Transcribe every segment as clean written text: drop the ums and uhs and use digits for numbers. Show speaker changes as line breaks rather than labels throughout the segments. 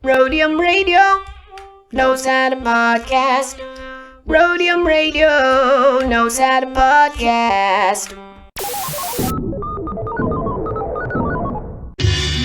Roadium Radio knows how to podcast. Roadium Radio knows how to podcast.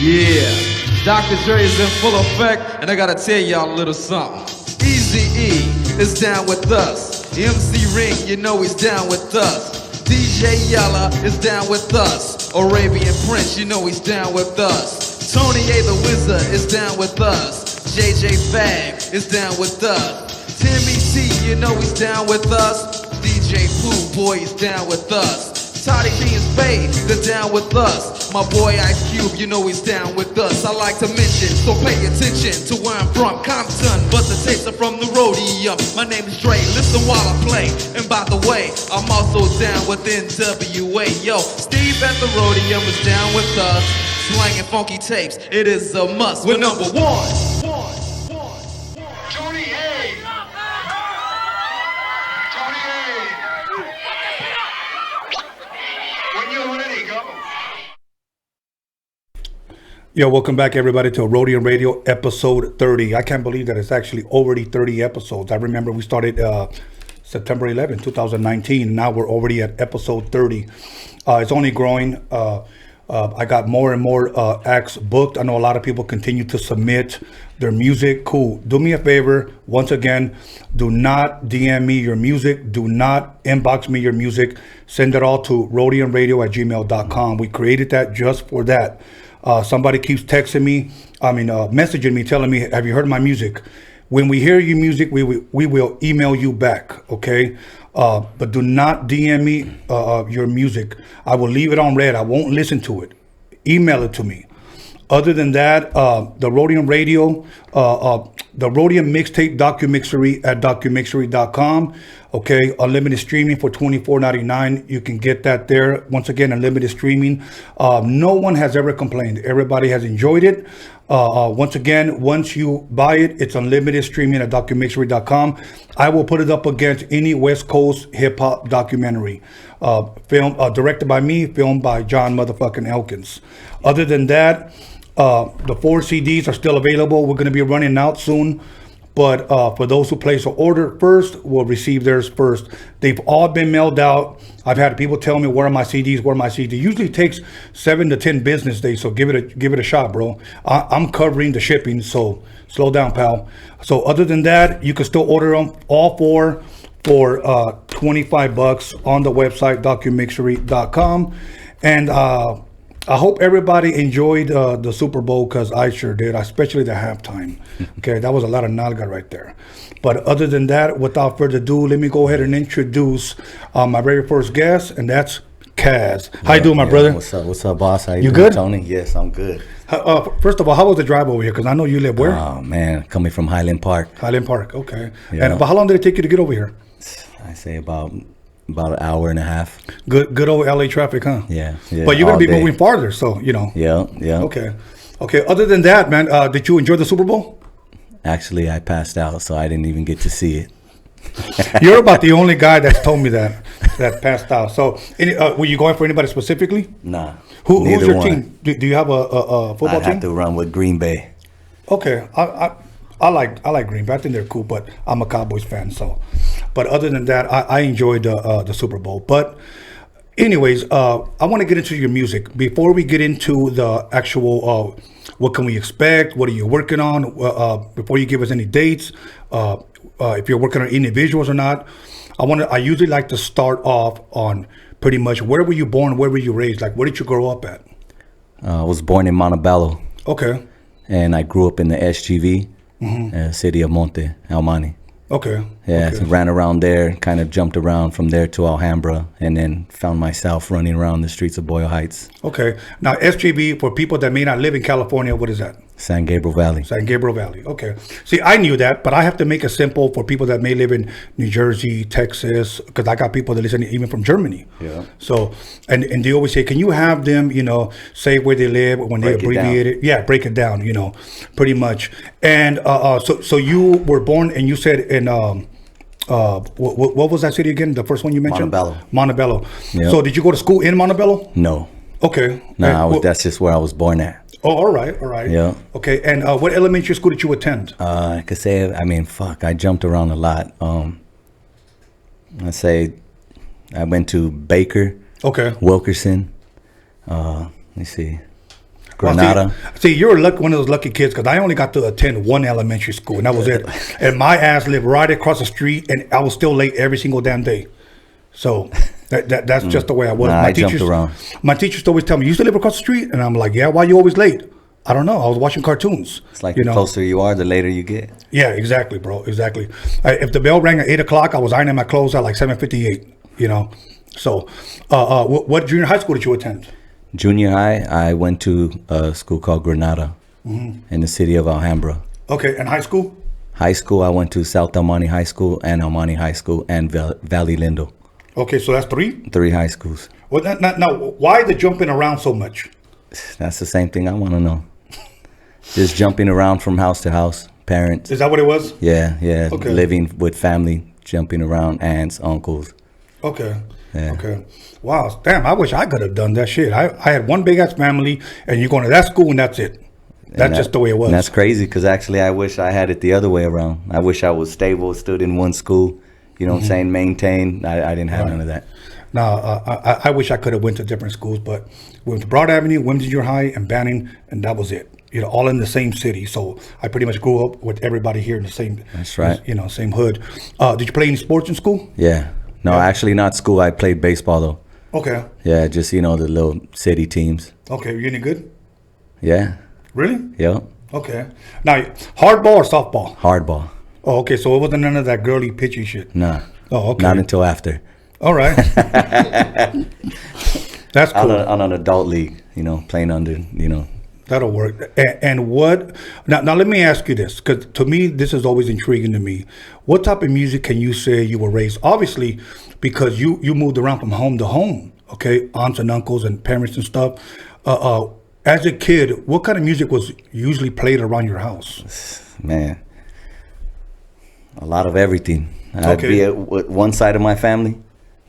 Yeah, Dr. Dre is in full effect, and I gotta tell y'all a little something. Eazy-E is down with us. MC Ring, you know he's down with us. DJ Yella is down with us. Arabian Prince, you know he's down with us. Tony A the Wizard is down with us. JJ Fag is down with us. Timmy T, you know he's down with us. DJ Pooh Boy is down with us. Toddy B and Spade, they're down with us. My boy Ice Cube, you know he's down with us. I like to mention, so pay attention to where I'm from, Compton, but the tapes are from the Roadium. My name is Dre, listen while I play. And by the way, I'm also down with NWA. Yo, Steve at the Roadium is down with us. Slanging funky tapes, it is a must. We're number one.
Tony A. Tony A. When you're ready, go.
Yo, welcome back everybody to Roadium Radio episode 30. I can't believe that it's actually already 30 episodes. I remember we started September 11, 2019. Now we're already at episode 30. It's only growing. I got more and more acts booked. I know a lot of people continue to submit their music. Cool. Do me a favor. Once again, do not DM me your music. Do not inbox me your music. Send it all to roadiumradio@gmail.com. We created that just for that. Somebody keeps texting me, messaging me, telling me, have you heard my music? When we hear your music, we will email you back, okay? But do not DM me your music. I will leave it on red. I won't listen to it. Email it to me. Other than that, the Roadium Radio, the Roadium Mixtape DOCUMIXERY at DOCUMIXERY.com. Okay, unlimited streaming for $24.99. You can get that there. Once again, unlimited streaming. No one has ever complained. Everybody has enjoyed it. Once again, once you buy it, it's unlimited streaming at DOCUMIXERY.com. I will put it up against any West Coast hip hop documentary. Film directed by me, filmed by John motherfucking Elkins. Other than that, the 4 CDs are still available. We're going to be running out soon. But for those who place an order first, will receive theirs first. They've all been mailed out. I've had people tell me, where are my CDs? Where are my CDs? Usually takes 7 to 10 business days. So give it a shot, bro. I'm covering the shipping. So slow down, pal. So other than that, you can still order them all for $25 on the website, documixery.com. And I hope everybody enjoyed the Super Bowl, because I sure did, especially the halftime. Okay, that was a lot of nalga right there. But other than that, without further ado, let me go ahead and introduce my very first guest, and that's K.A.S. How you doing, my brother?
What's up, boss? How you doing,
good?
Tony? Yes, I'm good.
First of all, how was the drive over here? Because I know you live where?
Oh, man, coming from Highland Park.
Highland Park, okay.
Yeah.
And but how long did it take you to get over here?
I say about an hour and a half.
Good old LA traffic, huh?
Yeah.
But you're going to be moving farther, so, you know.
Yeah.
Okay. Other than that, man, did you enjoy the Super Bowl?
Actually, I passed out, so I didn't even get to see it.
You're about the only guy that's told me that passed out. So, were you going for anybody specifically?
Nah.
Who's your
one.
team? Do you have a football team?
I have to run with Green Bay.
Okay. I like Green Bay. I think they're cool, but I'm a Cowboys fan. So, but other than that, I enjoyed the Super Bowl. But anyways, I want to get into your music before we get into the actual. What can we expect? What are you working on? Before you give us any dates, if you're working on individuals or not, I usually like to start off on pretty much where were you born, where were you raised, like where did you grow up at?
I was born in Montebello.
Okay.
And I grew up in the SGV, city of Monte, Almani.
Okay.
Yeah,
okay.
So ran around there, kind of jumped around from there to Alhambra, and then found myself running around the streets of Boyle Heights.
Okay. Now, SGB, for people that may not live in California, what is that?
San Gabriel Valley.
San Gabriel Valley. Okay. See, I knew that, but I have to make it simple for people that may live in New Jersey, Texas, because I got people that listen even from Germany.
Yeah.
So, and they always say, can you have them, say where they live when they abbreviate it? Yeah, break it down, pretty much. And so you were born, and you said in what was that city again? The first one you mentioned?
Montebello.
Yep. So did you go to school in Montebello?
No.
Okay.
No, that's just where I was born at.
Oh, all right, all right.
Yeah.
Okay, and what elementary school did you attend?
I could say, I mean, fuck, I jumped around a lot. I'd say I went to Baker,
Okay.
Wilkerson, let me see,
Well,
Granada.
see, you're one of those lucky kids because I only got to attend one elementary school, and that was it. And my ass lived right across the street, and I was still late every single damn day. So that's just the way I was.
Nah, I jumped around.
My teachers always tell me, "You used to live across the street," and I'm like, "Yeah, why you always late?" I don't know. I was watching cartoons.
It's like the closer you are, the later you get.
Yeah, exactly, bro. Exactly. If the bell rang at 8 o'clock, I was ironing my clothes at like 7:58. So, what junior high school did you attend?
Junior high, I went to a school called Granada in the city of Alhambra.
Okay, and high school?
High school, I went to South El Monte High School and El Monte High School and Valley Lindo.
Okay, so that's 3?
3 high schools.
Well, now, why the jumping around so much?
That's the same thing I want to know. Just jumping around from house to house, parents.
Is that what it was?
Yeah.
Okay.
Living with family, jumping around, aunts, uncles.
Okay.
Yeah.
Okay. Wow. Damn, I wish I could have done that shit. I had one big ass family, and you're going to that school, and that's it. That's just the way it was.
And that's crazy because actually I wish I had it the other way around. I wish I was stable, stood in one school, you know what I'm saying, maintained. I didn't have none of that.
Now, I wish I could have went to different schools, but we went to Broad Avenue, Women's Junior High, and Banning, and that was it. All in the same city. So I pretty much grew up with everybody here in the same.
That's right.
Same hood. Did you play any sports in school?
Yeah. No, actually not school. I played baseball though.
Okay.
Yeah, just, the little city teams.
Okay. You any good?
Yeah.
Really?
Yeah.
Okay. Now, hardball or softball?
Hardball.
Oh, okay. So it wasn't none of that girly pitchy shit.
Nah.
Oh, okay.
Not until after.
All right. That's cool.
On an adult league, playing under,
That'll work. And what? Now let me ask you this, because to me this is always intriguing to me. What type of music can you say you were raised? Obviously, because you moved around from home to home. Okay, aunts and uncles and parents and stuff. As a kid, what kind of music was usually played around your house?
Man, a lot of everything. I'd
Okay.
be at one side of my family.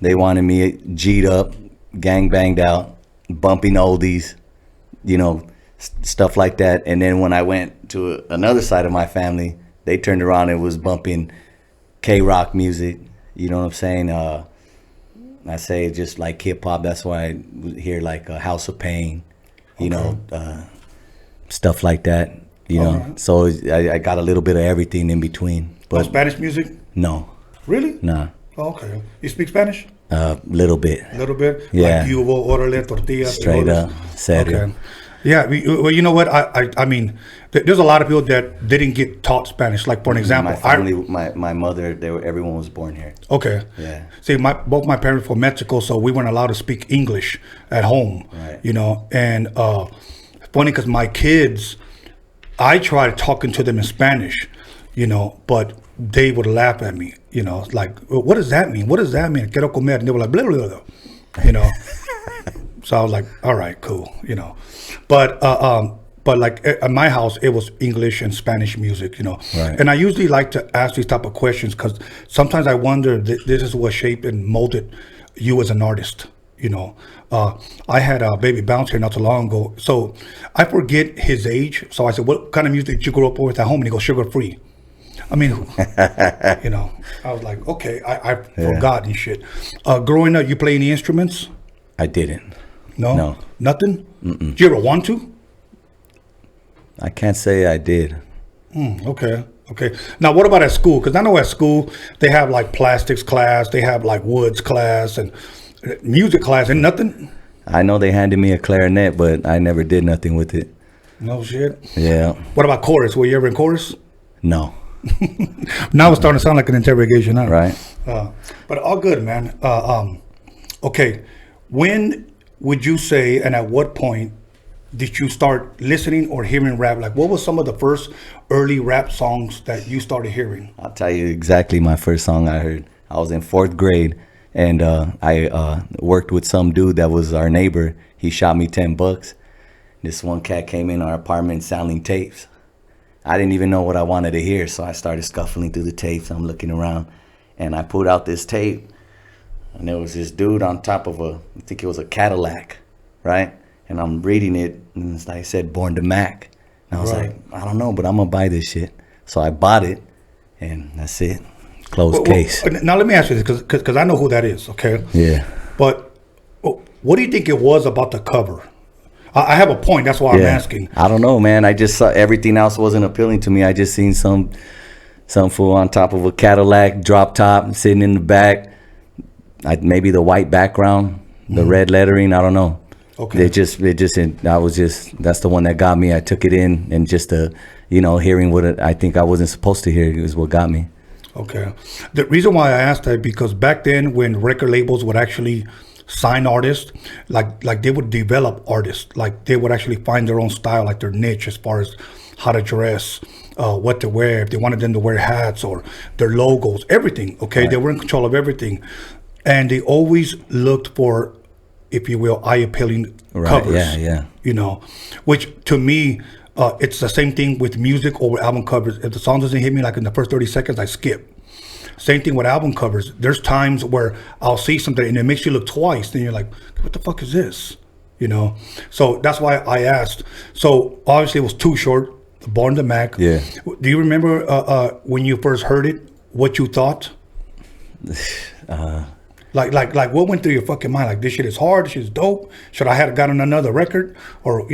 They wanted me G'd up, gang banged out, bumping oldies, stuff like that. And then when I went to another side of my family, they turned around and was bumping K-rock music. You know what I'm saying? I say just like hip hop. That's why I hear like House of Pain, stuff like that.
Alright.
So I got a little bit of everything in between.
But
But
Spanish music?
no,
Really?
nah,
Oh, okay. You speak Spanish?
little bit.
A little bit?
Yeah.
Like hubo, orale, tortilla.
Straight
frijoles?
up, serio.
Okay. Yeah, well, you know what? I mean, there's a lot of people that didn't get taught Spanish. Like, for an example,
My family, my mother, everyone was born here.
Okay.
Yeah.
See, both my parents from Mexico, so we weren't allowed to speak English at home.
Right.
And funny because my kids, I tried talking to them in Spanish, but they would laugh at me. Like, what does that mean? What does that mean? Quiero comer. And they were like, blah, blah, blah. So I was like, all right, cool. But like at my house, it was English and Spanish music,
Right.
And I usually like to ask these type of questions because sometimes I wonder this is what shaped and molded you as an artist. I had a baby Bounce here not too long ago, so I forget his age. So I said, "What kind of music did you grow up with at home?" And he goes, "Sugar free." I mean, I was like, okay, I forgot and shit. Growing up, you play any instruments?
I didn't.
No. Nothing? Did you ever want to?
I can't say I did.
Okay. Now, what about at school? Because I know at school, they have like plastics class, they have like woods class and music class and nothing?
I know they handed me a clarinet, but I never did nothing with it.
No shit?
Yeah.
What about chorus? Were you ever in chorus?
No.
Now it's starting to sound like an interrogation, huh?
Right.
But all good, man. Okay. When would you say, and at what point did you start listening or hearing rap? Like, what was some of the first early rap songs that you started hearing?
I'll tell you exactly my first song I heard. I was in 4th grade, and I worked with some dude that was our neighbor. He shot me $10. This one cat came in our apartment selling tapes. I didn't even know what I wanted to hear, so I started scuffling through the tapes. I'm looking around, and I pulled out this tape, and there was this dude on top of I think it was a Cadillac, right? and I'm reading it, and it's like it said Born to Mac. And I was like, I don't know, but I'm gonna buy this shit. So I bought it, and that's it. Closed case.
Now let me ask you this, because I know who that is. Okay.
Yeah.
But what do you think it was about the cover? I have a point. That's why I'm asking.
I don't know, man. I just saw everything else wasn't appealing to me. I just seen some fool on top of a Cadillac, drop top, sitting in the back. Maybe the white background, the red lettering. I don't know.
Okay.
That's the one that got me. I took it in, and just hearing what I think I wasn't supposed to hear is what got me.
Okay. The reason why I asked that, because back then when record labels would actually sign artists, like they would develop artists, like they would actually find their own style, like their niche as far as how to dress, what to wear, if they wanted them to wear hats or their logos, everything. Okay. Right. They were in control of everything, and they always looked for, if you will, eye appealing covers.
Yeah.
Which to me, it's the same thing with music or with album covers. If the song doesn't hit me like in the first 30 seconds, I skip. Same thing with album covers. There's times where I'll see something and it makes you look twice. Then you're like, what the fuck is this? So that's why I asked. So obviously it was Too Short, Born to Mac.
Yeah.
Do you remember when you first heard it, what you thought? Like what went through your fucking mind? Like, this shit is hard, this shit is dope. Should I have gotten another record? Or,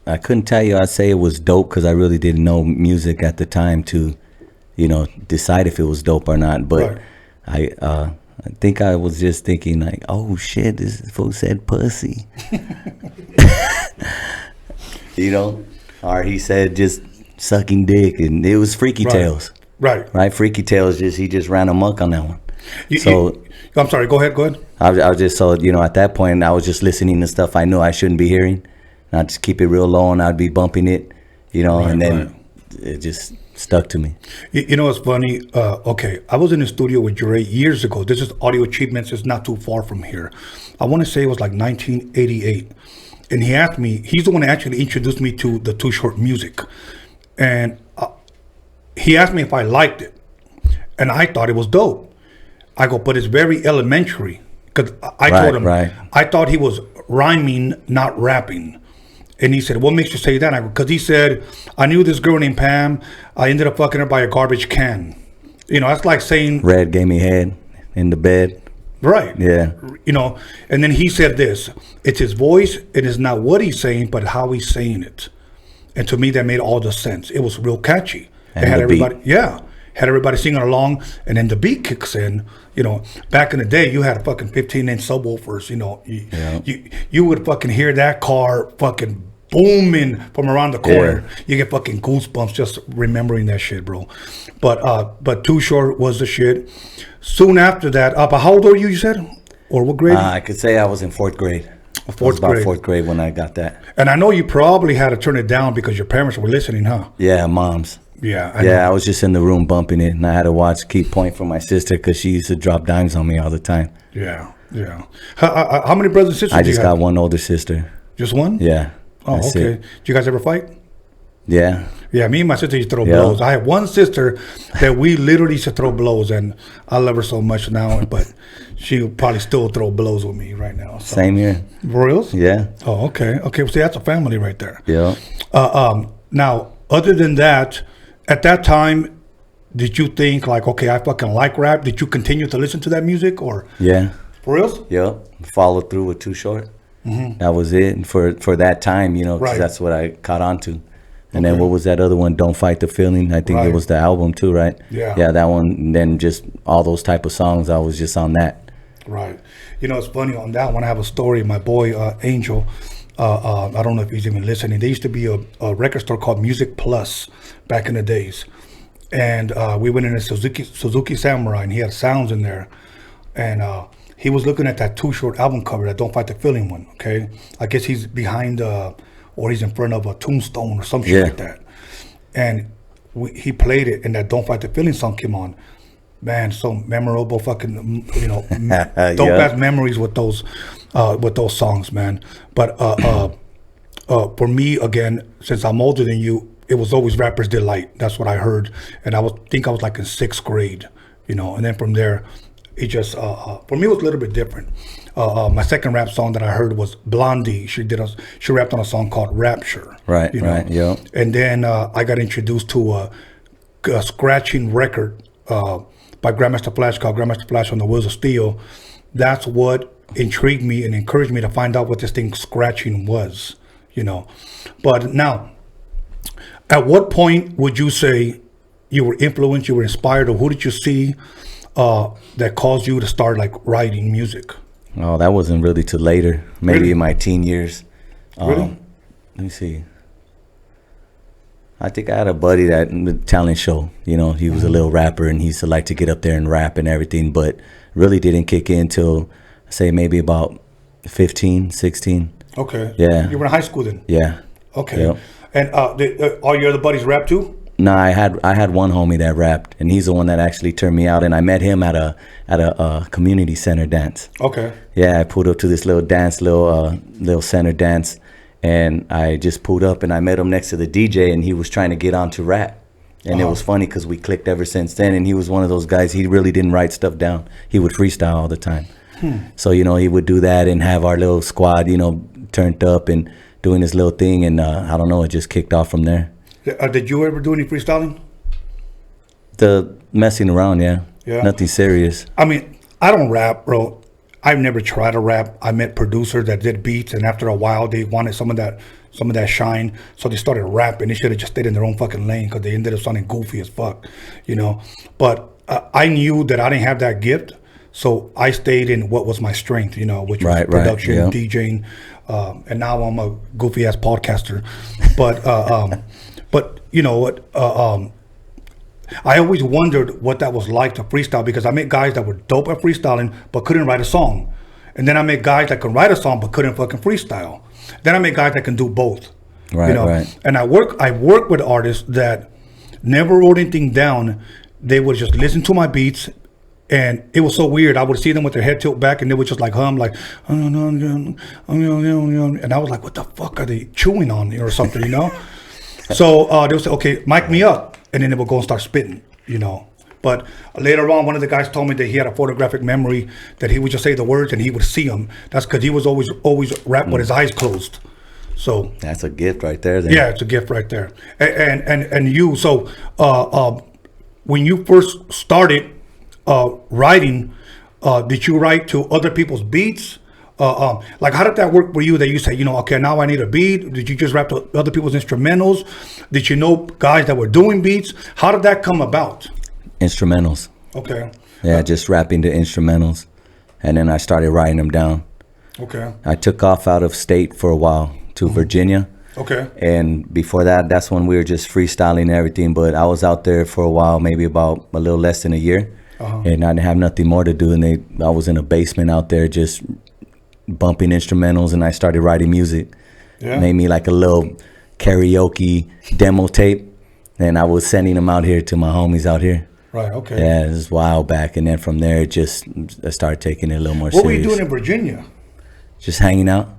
I couldn't tell you. I'd say it was dope because I really didn't know music at the time to decide if it was dope or not. But right. I think I was just thinking like, oh shit, this fool said pussy. Or he said just sucking dick, and it was Freaky Tales. Right. Freaky Tales, he just ran amok on that one.
I'm sorry, go ahead.
I was just, so, at that point I was just listening to stuff I knew I shouldn't be hearing. And I'd just keep it real low, and I'd be bumping it, and then it just stuck to me.
It's funny. Okay, I was in the studio with Jure years ago. This is Audio Achievements. It's not too far from here. I want to say it was like 1988. And he asked me, he's the one that actually introduced me to the Too Short music. And he asked me if I liked it. And I thought it was dope. I go, but it's very elementary. Because I told him, I thought he was rhyming, not rapping. And he said, what makes you say that? Because he said, I knew this girl named Pam. I ended up fucking her by a garbage can. That's like saying... Red
gave me head in the bed.
Right.
Yeah.
And then he said this. It's his voice. It is not what he's saying, but how he's saying it. And to me, that made all the sense. It was real catchy.
And
it had
everybody...
Beat. Yeah. Had everybody singing along. And then the beat kicks in. Back in the day, you had fucking 15-inch subwoofers. You would fucking hear that car fucking booming from around the corner. Yeah. You get fucking goosebumps just remembering that shit, bro. But Too Short was the shit. Soon after that, but how old were you said? Or what grade?
I could say I was in fourth grade. Fourth grade when I got that.
And I know you probably had to turn it down because your parents were listening, huh?
Yeah, moms.
Yeah.
I was just in the room bumping it, and I had to keep point from my sister because she used to drop dimes on me all the time.
Yeah. How many brothers and sisters
I just got one older sister.
Just one?
Yeah.
Oh, okay. Did you guys ever fight?
Yeah.
Yeah, me and my sister used to throw blows. I have one sister that we literally used to throw blows, and I love her so much now, but she'll probably still throw blows with me right now. So.
Same here.
For reals?
Yeah.
Oh, okay. Okay, well, see, that's a family right there.
Yeah.
Now, other than that, at that time, did you think like, okay, I fucking like rap? Did you continue to listen to that music, or?
Yeah.
For reals?
Yeah. Follow through with Too Short. Mm-hmm. That was it for that time, because that's what I caught on to. And then what was that other one? Don't Fight the Feeling. I think it was the album too, right?
Yeah.
Yeah, that one. And then just all those type of songs, I was just on that.
Right. It's funny on that one. I have a story. My boy Angel, I don't know if he's even listening. There used to be a record store called Music Plus back in the days, and we went in a Suzuki Samurai, and he had sounds in there, and he was looking at that Too Short album cover, that Don't Fight the Feeling one. Okay, I guess he's behind or he's in front of a tombstone or some shit like that, and he played it, and that Don't Fight the Feeling song came on. Man, so memorable, fucking, dope ass memories with those songs, man. But for me, again, since I'm older than you, it was always Rapper's Delight. That's what I heard, and think I was like in 6th grade, and then from there, it just for me it was a little bit different. My second rap song that I heard was Blondie. She rapped on a song called Rapture.
Right,
you know?
right, yeah.
And then I got introduced to a scratching record by Grandmaster Flash called Grandmaster Flash on the Wheels of Steel. That's what intrigued me and encouraged me to find out what this thing scratching was, you know. But now, at what point would you say you were influenced, you were inspired, or who did you see that caused you to start like writing music?
Oh, that wasn't really till later, maybe
Really?
in my teen years.
Really?
Let me see. I think I had a buddy that in the talent show, you know, he was a little rapper and he used to like to get up there and rap and everything, but really didn't kick in till, say, maybe about 15, 16.
Okay.
Yeah.
You were in high school then?
Yeah.
Okay.
Yep.
And all your other buddies rap too?
No, I had one homie that rapped, and he's the one that actually turned me out. And I met him at a community center dance.
Okay.
Yeah, I pulled up to this little dance, little center dance, and I just pulled up and I met him next to the DJ, and he was trying to get on to rap. And it was funny because we clicked ever since then. And he was one of those guys. He really didn't write stuff down. He would freestyle all the time. So you know, he would do that and have our little squad, you know, turned up and doing his little thing. And I don't know, it just kicked off from there.
Did you ever do any freestyling?
The messing around, yeah. Nothing serious.
I mean, I don't rap, bro. I've never tried to rap. I met producers that did beats, and after a while, they wanted some of that shine, so they started rapping. They should have just stayed in their own fucking lane because they ended up sounding goofy as fuck, you know. But I knew that I didn't have that gift, so I stayed in what was my strength, you know, which was production, DJing, and now I'm a goofy ass podcaster. But you know what? I always wondered what that was like to freestyle because I met guys that were dope at freestyling but couldn't write a song, and then I met guys that can write a song but couldn't fucking freestyle. Then I met guys that can do both.
Right,
you know?
right.
And I work with artists that never wrote anything down. They would just listen to my beats, and it was so weird. I would see them with their head tilted back, and they would just like hum like, and I was like, what the fuck are they chewing on or something, you know? So they would say, okay, mic me up. And then they would go and start spitting, you know. But later on, one of the guys told me that he had a photographic memory, that he would just say the words and he would see them. That's because he was always rap with his eyes closed. So
that's a gift right there. Then.
Yeah, it's a gift right there. And you, so when you first started writing, did you write to other people's beats? Like, how did that work for you? That you say, you know, okay, now I need a beat. Did you just rap to other people's instrumentals? Did you know guys that were doing beats? How did that come about?
Instrumentals.
Okay.
Yeah, just rapping to instrumentals, and then I started writing them down.
Okay.
I took off out of state for a while to Virginia.
Okay.
And before that, that's when we were just freestyling and everything. But I was out there for a while, maybe about a little less than a year, and I didn't have nothing more to do. And I was in a basement out there just bumping instrumentals, and I started writing music.
Yeah.
Made me like a little karaoke demo tape, and I was sending them out here to my homies out here.
Right. Okay.
Yeah, it was a while back, and then from there, I started taking it a little more
What
serious.
were you doing in Virginia?
Just hanging out.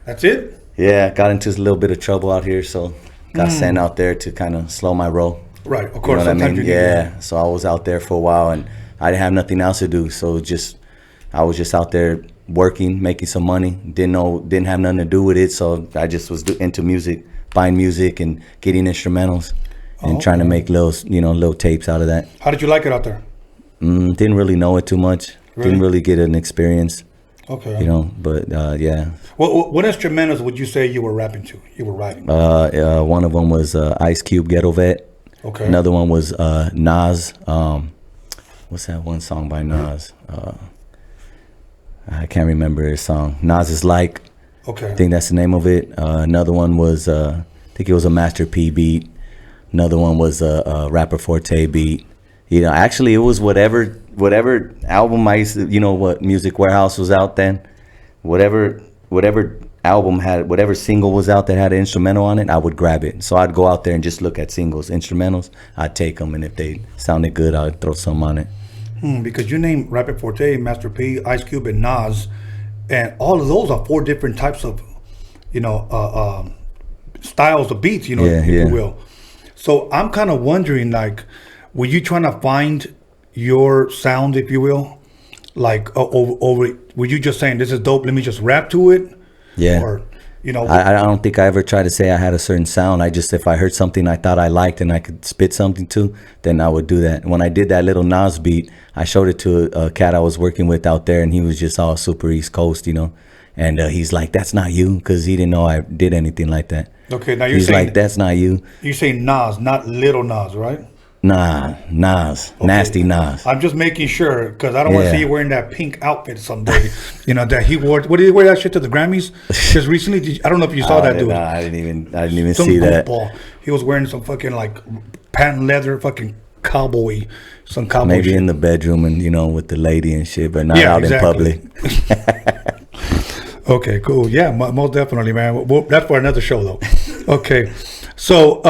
That's it?
Yeah, got into a little bit of trouble out here, so got sent out there to kind of slow my roll.
Right. Of course.
You know what I
sometimes
mean?
you need
Yeah. So I was out there for a while, and I didn't have nothing else to do, so I was just out there working, making some money. Didn't have nothing to do with it, so I just was into music, buying music and getting instrumentals, and trying to make little tapes out of that.
How did you like it out there?
Didn't really know it too much.
Really?
Didn't really get an experience.
Okay.
You know, but yeah.
What instrumentals would you say you were rapping to? You were writing?
One of them was Ice Cube, Ghetto Vet.
Okay.
Another one was Nas. What's that one song by Nas? I can't remember his song. Nas is Like.
Okay.
I think that's the name of it. Another one was, I think it was a Master P beat. Another one was a Rapper Forte beat. You know, actually, it was whatever album I used to, you know, what Music Warehouse was out then. Whatever album had, whatever single was out that had an instrumental on it, I would grab it. So I'd go out there and just look at singles, instrumentals. I'd take them, and if they sounded good, I'd throw some on it.
Because you named Rapper Forte, Master P, Ice Cube, and Nas, and all of those are 4 different types of, you know, styles of beats, you know, if you will. So I'm kind of wondering, like, were you trying to find your sound, if you will? like over? Were you just saying this is dope? Let me just rap to it.
Yeah.
Or
I don't think I ever tried to say I had a certain sound. I just, if I heard something I thought I liked and I could spit something to, then I would do that. When I did that little Nas beat, I showed it to a cat I was working with out there, and he was just all super East Coast, And he's like, "That's not you," because he didn't know I did anything like that.
Okay, now you're
he's
saying
like, "That's not you."
You say Nas, not Little Nas, right?
Nah, Nas,
Okay.
Nasty Nas.
I'm just making sure because I don't want to
Yeah.
see you wearing that pink outfit someday. That he wore. What did he wear that shit to the Grammys? Just recently, I don't know if you saw that dude.
Nah, I didn't even
Some
see that.
goofball. He was wearing some fucking like patent leather, fucking cowboy, some cowboy.
Maybe
shit.
in the bedroom and with the lady and shit, but not
Yeah,
out
exactly.
in public.
Okay, cool. Yeah, most definitely, man. Well, that's for another show, though. Okay, so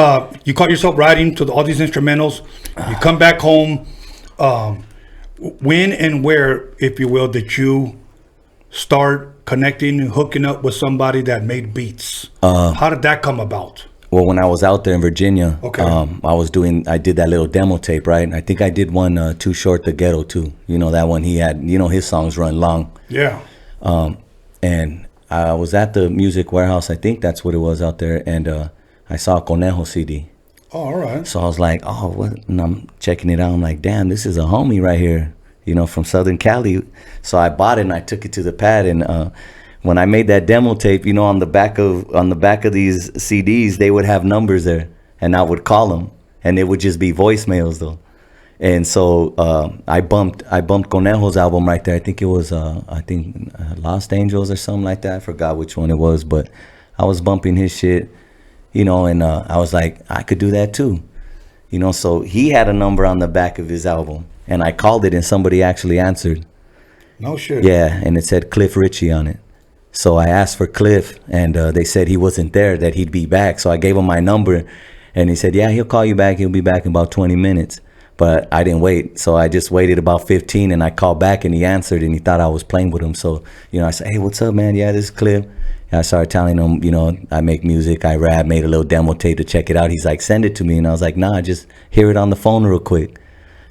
you caught yourself writing to all these instrumentals. You come back home. When and where, if you will, did you start connecting, hooking up with somebody that made beats? How did that come about?
Well, when I was out there in Virginia,
Okay.
I did that little demo tape, right? I think I did one, Too Short the Ghetto too. That one he had, his songs run long.
Yeah.
And I was at the Music Warehouse, I think that's what it was out there, and I saw a Conejo CD.
Oh, all right.
So I was like, oh, what? And I'm checking it out. I'm like, damn, this is a homie right here, from Southern Cali. So I bought it and I took it to the pad. And when I made that demo tape, on the back of these CDs, they would have numbers there, and I would call them, and it would just be voicemails though. And so I bumped Conejo's album right there. I think it was Lost Angels or something like that. I forgot which one it was, but I was bumping his shit. And I was like, I could do that too. So he had a number on the back of his album, and I called it, and somebody actually answered.
No shit.
Yeah, and it said Cliff Richie on it. So I asked for Cliff, and they said he wasn't there, that he'd be back. So I gave him my number, and he said, yeah, he'll call you back. He'll be back in about 20 minutes. But I didn't wait. So I just waited about 15, and I called back, and he answered, and he thought I was playing with him. So, I said, hey, what's up, man? Yeah, this is Cliff. I started telling him, I make music, I rap, made a little demo tape to check it out. He's like, send it to me. And I was like, nah, just hear it on the phone real quick.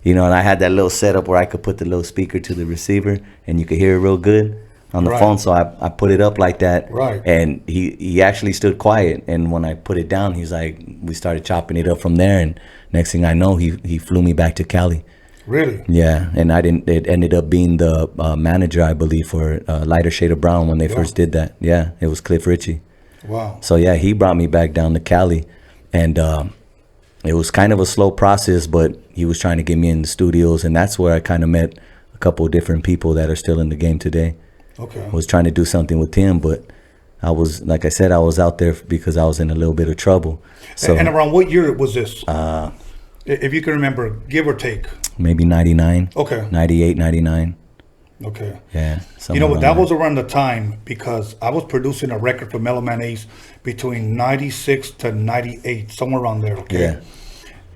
And I had that little setup where I could put the little speaker to the receiver and you could hear it real good on the phone. So I put it up like that.
Right.
And he actually stood quiet. And when I put it down, he's like, we started chopping it up from there. And next thing I know, he flew me back to Cali.
Really?
Yeah, and it ended up being the manager, I believe, for Lighter Shade of Brown when they first did that. Yeah, it was Cliff Richie.
Wow.
So yeah, he brought me back down to Cali, and it was kind of a slow process, but he was trying to get me in the studios, and that's where I kind of met a couple of different people that are still in the game today.
Okay.
I was trying to do something with him, but I was, like I said, I was out there because I was in a little bit of trouble. So
And around what year was this? If you can remember, give or take.
maybe 99.
Okay.
98, 99.
Okay.
Yeah.
You know what? That was around the time because I was producing a record for Mellow Man Ace between 96 to 98, somewhere around there. Okay.
Yeah.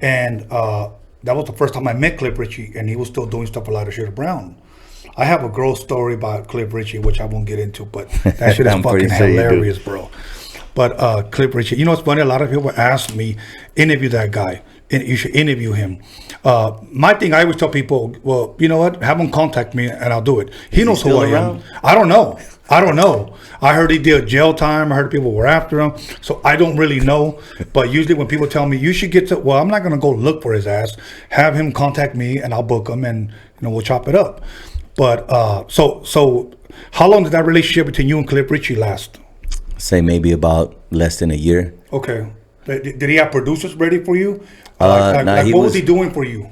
And that was the first time I met Cliff Richie, and he was still doing stuff for Lighter Shade of Brown. I have a girl story about Cliff Richie, which I won't get into, but that shit is
I'm
fucking
pretty sure you do.
hilarious, bro. But Cliff Richie, you know what's funny? A lot of people ask me, interview that guy. You should interview him. My thing, I always tell people, well, you know what? Have him contact me and I'll do it. He knows who
still
I
around?
am. I don't know. I heard he did jail time. I heard people were after him. So I don't really know. But usually when people tell me, you should get to, well, I'm not going to go look for his ass. Have him contact me and I'll book him and we'll chop it up. But so how long did that relationship between you and Cliff Richie last?
Say maybe about less than a year.
Okay. Did he have producers ready for you?
Nah,
What was he doing for you?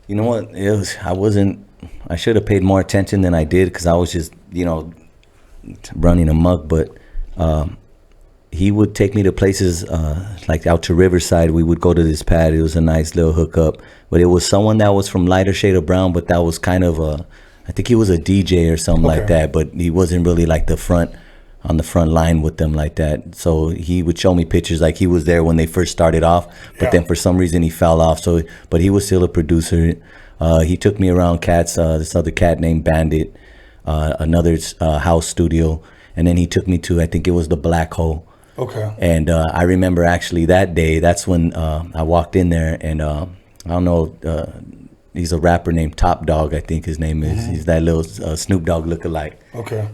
You know what? I should have paid more attention than I did because I was just, running amok. But he would take me to places like out to Riverside. We would go to this pad. It was a nice little hookup. But it was someone that was from Lighter Shade of Brown, but that was kind of I think he was a DJ or something like that. But he wasn't really like on the front line with them like that. So he would show me pictures like he was there when they first started off, but then for some reason he fell off. So, but he was still a producer. He took me around cats, this other cat named Bandit, another house studio. And then he took me to, I think it was the Black Hole.
Okay.
And I remember actually that day, that's when I walked in there and I don't know, He's a rapper named Top Dogg, I think his name is. He's that little Snoop Dogg lookalike.
Okay.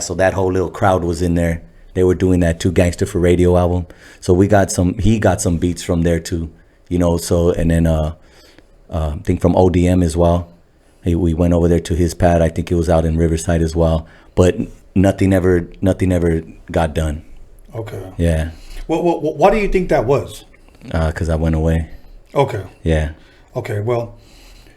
So that whole little crowd was in there. They were doing that Too Gangster for Radio album. So he got some beats from there too, you know. So, and then I think from ODM as well. We went over there to his pad. I think it was out in Riverside as well. But nothing ever got done.
Okay.
Yeah.
Well, why do you think that was?
Because I went away.
Okay.
Yeah.
Okay. Well,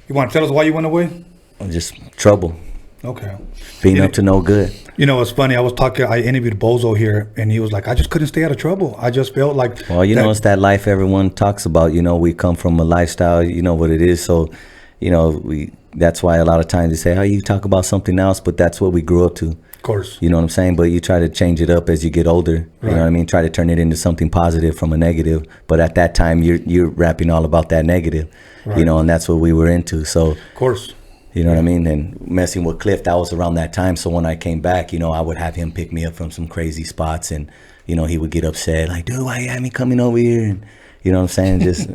you want to tell us why you went away?
Just trouble.
Okay.
Being up to no good.
You know, it's funny. I interviewed Bozo here, and he was like, I just couldn't stay out of trouble. I just felt like.
Well, you know, it's that life everyone talks about. You know, we come from a lifestyle, you know what it is. So, you know, that's why a lot of times they say, oh, you talk about something else, but that's what we grew up to.
Of course.
You know what I'm saying? But you try to change it up as you get older.
Right.
You know what I mean? Try to turn it into something positive from a negative. But at that time, you're rapping all about that negative. Right. You know, and that's what we were into. So.
Of course.
You know what I mean? And messing with Cliff, that was around that time. So when I came back, you know, I would have him pick me up from some crazy spots. And, you know, he would get upset. Like, dude, why you have me coming over here? And, you know what I'm saying? Just,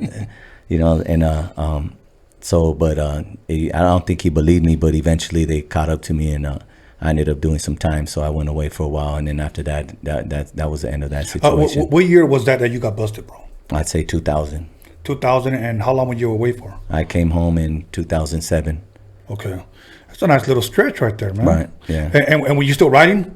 you know, and I don't think he believed me. But eventually they caught up to me and I ended up doing some time. So I went away for a while. And then after that, that was the end of that situation.
What year was that you got busted, bro?
I'd say 2000.
2000. And how long were you away for?
I came home in 2007.
Okay. That's a nice little stretch right there, man.
Right, yeah.
And were you still riding?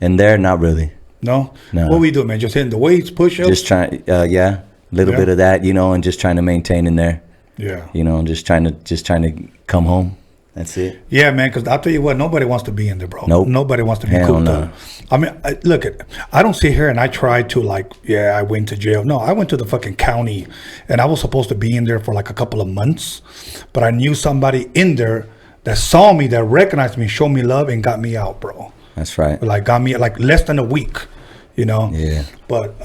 And there, not really.
No?
No.
What were you doing, man? Just hitting the weights, push-ups?
Just trying, a little bit of that, you know, and just trying to maintain in there. Yeah. You know, and just trying to come home. That's it.
Yeah, man, because I'll tell you what, nobody wants to be in there, bro.
Nope.
Nobody wants to be cooped up. I mean, look, I don't sit here and I try to I went to jail. No, I went to the fucking county, and I was supposed to be in there for like a couple of months, but I knew somebody in there that saw me, that recognized me, showed me love, and got me out, bro.
That's right.
Like, got me like less than a week, you know?
Yeah.
But,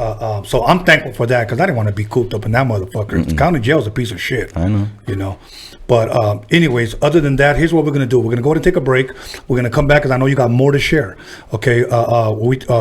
so I'm thankful for that, because I didn't want to be cooped up in that motherfucker. The county jail is a piece of shit.
I know.
You know? But anyways, other than that, here's what we're going to do. We're going to go ahead and take a break. We're going to come back because I know you got more to share. Okay.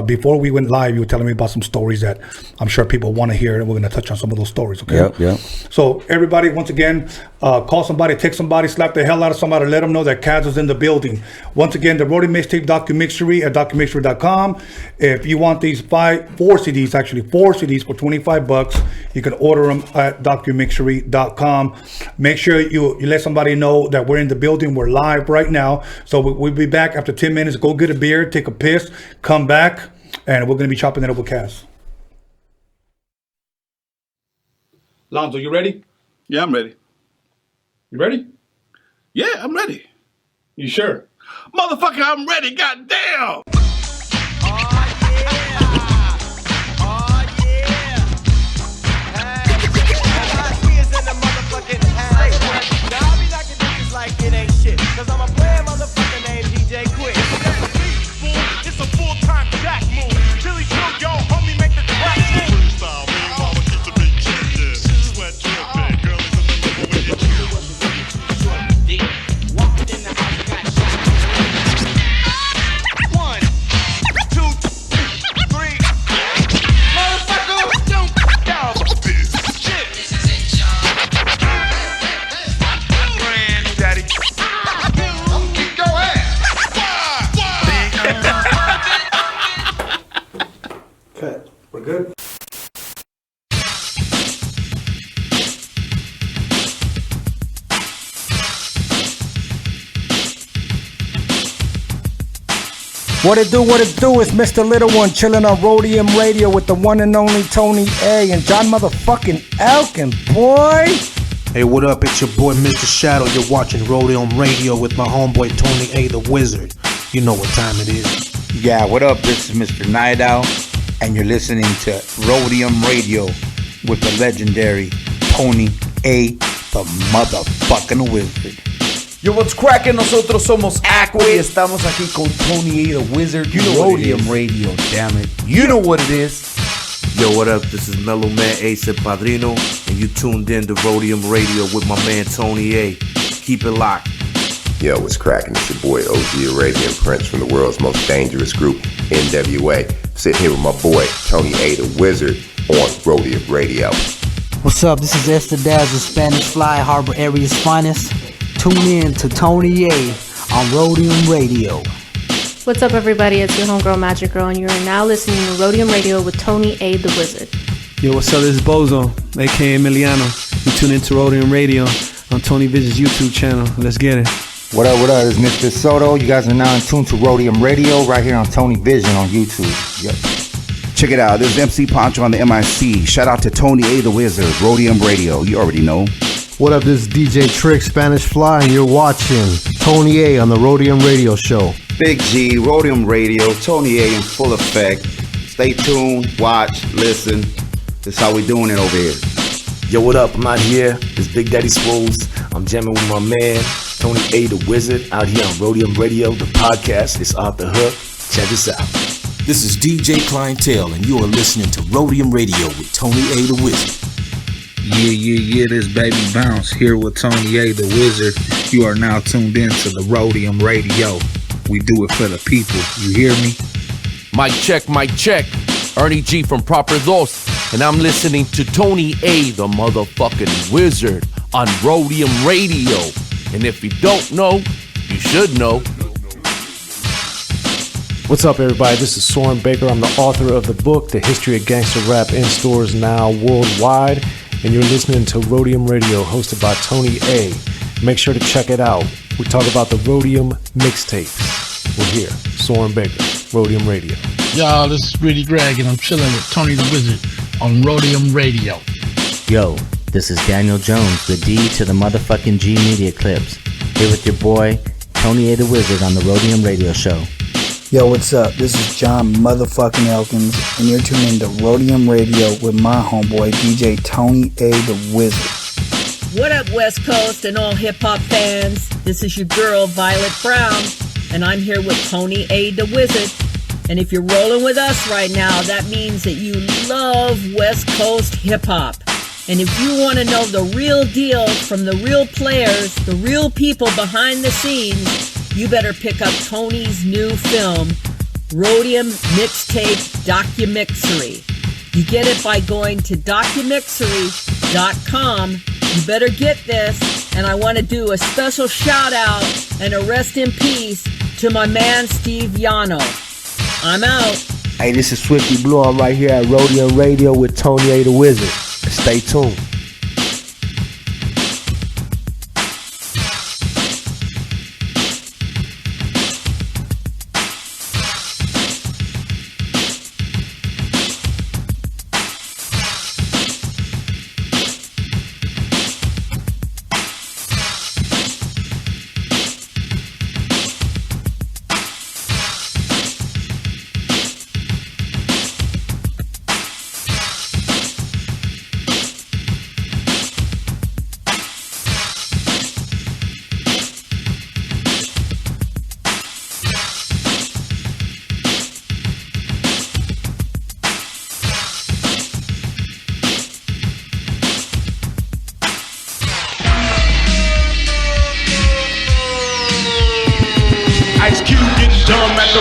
Before we went live, you were telling me about some stories that I'm sure people want to hear, and we're going to touch on some of those stories. Okay.
Yep.
So everybody, once again, call somebody, text somebody, slap the hell out of somebody, let them know that K.A.S is in the building. Once again, the Roadium Mixtape DOCUMIXERY at DOCUMIXERY.com. If you want these 4 CDs for $25, you can order them at DOCUMIXERY.com. Make sure you let somebody know that we're in the building. We're live right now. So we'll be back after 10 minutes. Go get a beer, take a piss, come back, and we're going to be chopping it up with K.A.S. Lonzo, you ready?
Yeah, I'm ready.
You ready?
Yeah, I'm ready.
You sure?
Motherfucker, I'm ready. Goddamn.
Like it ain't shit, cause I'm a player motherfucker named DJ Quick. It's a full-time jack move. Chili chill, yo, homie, make the track move. Freestyle, me, mama, keep the beat chicken. Sweat dripping, girl, it's a number when you chill. Walked in the house, got shot. 1, 2, 3. Motherfucker, don't down this shit. This is it, y'all. Daddy. Kick your ass.
Okay, we're good.
What it do is Mr. Little One chilling on Roadium Radio with the one and only Tony A and John motherfucking Elkins, boy.
Hey, what up? It's your boy Mr. Shadow. You're watching Roadium Radio with my homeboy Tony A the Wizard. You know what time it is.
Yeah, what up? This is Mr. Night Owl, and you're listening to Roadium Radio with the legendary Tony A the motherfucking Wizard.
Yo, what's cracking? Nosotros somos Aqua y estamos aquí con Tony A the Wizard. You know Roadium Radio, damn it. You know what it is.
Yo, what up? This is Mellow Man Ace and Padrino, and you tuned in to Roadium Radio with my man Tony A. Keep it locked.
Yo, what's cracking? It's your boy OG Arabian Prince from the world's most dangerous group, NWA. Sitting here with my boy Tony A the Wizard on Roadium Radio.
What's up? This is Esther Daz, the Spanish Fly Harbor area's finest. Tune in to Tony A on Roadium Radio.
What's up, everybody? It's your homegirl Magic Girl, and you are now listening to Roadium Radio with Tony A the Wizard.
Yo, what's up? This is Bozo, aka Emiliano. You tune into Roadium Radio on Tony Vision's YouTube channel. Let's get it.
What up, what up? It's Mr. Soto. You guys are now in tune to Roadium Radio right here on Tony Vision on YouTube. Yep.
Check it out. This is MC Poncho on the MIC. Shout out to Tony A the Wizard, Roadium Radio. You already know.
What up? This is DJ Trick Spanish Fly, and you're watching Tony A on the Roadium Radio Show.
Big G, Roadium Radio, Tony A in full effect. Stay tuned, watch, listen. This is how we doing it over here.
Yo, what up? I'm out here. It's Big Daddy Swoles. I'm jamming with my man, Tony A the Wizard, out here on Roadium Radio. The podcast is off the hook. Check us out.
This is DJ Clientele, and you are listening to Roadium Radio with Tony A the Wizard.
Yeah, this Baby Bounce here with Tony A the Wizard. You are now tuned in to the Roadium Radio. We do it for the people. You hear me?
Mic check. Ernie G from Proper Dos, and I'm listening to Tony A the motherfucking Wizard on Roadium Radio. And if you don't know, you should know.
What's up, everybody? This is Soren Baker. I'm the author of the book, The History of Gangster Rap, in stores now worldwide. And you're listening to Roadium Radio, hosted by Tony A. Make sure to check it out. We talk about the Roadium mixtapes. We're here. Soren Baker, Roadium Radio.
Y'all, this is Rudy Gregg, and I'm chilling with Tony the Wizard on Roadium Radio.
Yo, this is Daniel Jones, the D to the motherfucking G Media Clips. Here with your boy, Tony A the Wizard on the Roadium Radio Show.
Yo, what's up? This is John motherfucking Elkins, and you're tuning in to Roadium Radio with my homeboy, DJ Tony A the Wizard.
What up, West Coast and all hip-hop fans? This is your girl, Violet Brown, and I'm here with Tony A the Wizard. And if you're rolling with us right now, that means that you love West Coast hip-hop. And if you want to know the real deal from the real players, the real people behind the scenes, you better pick up Tony's new film, Roadium Mixtape Documixery. You get it by going to DOCUMIXERY.com. You better get this, and I want to do a special shout out and a rest in peace to my man Steve YANO. I'm out.
Hey, this is Swifty Blue. I'm right here at Roadium Radio with Tony A the Wizard. Stay tuned.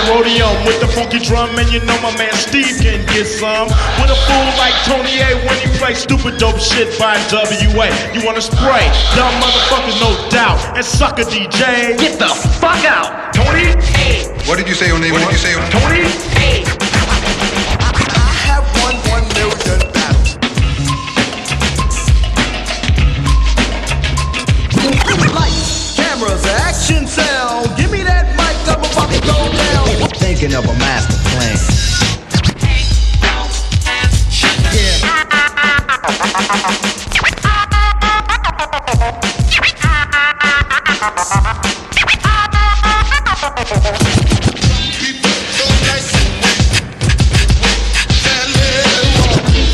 Roadium with the funky drum, and you know my man Steve can get some. With a fool like Tony A when he plays stupid dope shit by WA. You wanna spray? Dumb motherfuckers, no doubt. And sucker DJ, get the fuck out. Tony A.
What did you say your name? What did you say your name?
Tony A. I have won 1 million battles. Lights, cameras, action, sound. Give me that mic, I'm about to go down.
Thinking of a master plan.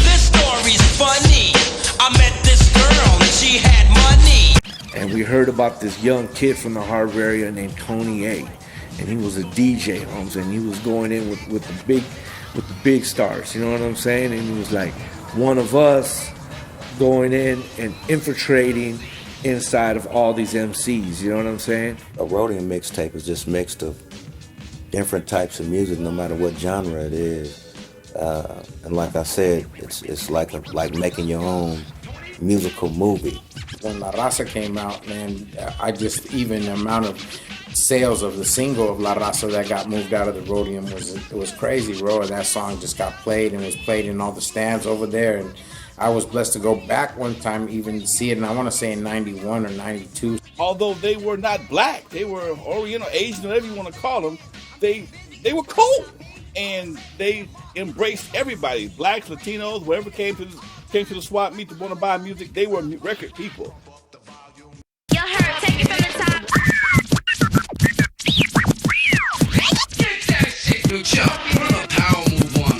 This story's funny. I met this girl and she had money.
And we heard about this young kid from the Harbor area named Tony A. And he was a DJ, Holmes, and he was going in with the big stars, you know what I'm saying? And he was like one of us going in and infiltrating inside of all these MCs, you know what I'm saying?
A Roadium mixtape is just mixed of different types of music, no matter what genre it is. And like I said, it's like making your own musical movie.
when La Raza came out, man, I just, even the amount of sales of the single of La Raza that got moved out of the Roadium was crazy, bro. And that song just got played and was played in all the stands over there. And I was blessed to go back one time even to see it, and I want to say in 91 or 92.
Although they were not black, they were Oriental, Asian, whatever you want to call them, they were cool. And they embraced everybody, blacks, Latinos, whoever came to the swap meet to want to buy music, they were record people.
Y'all heard, take it from the top. Get that shit, new chump. Power move on.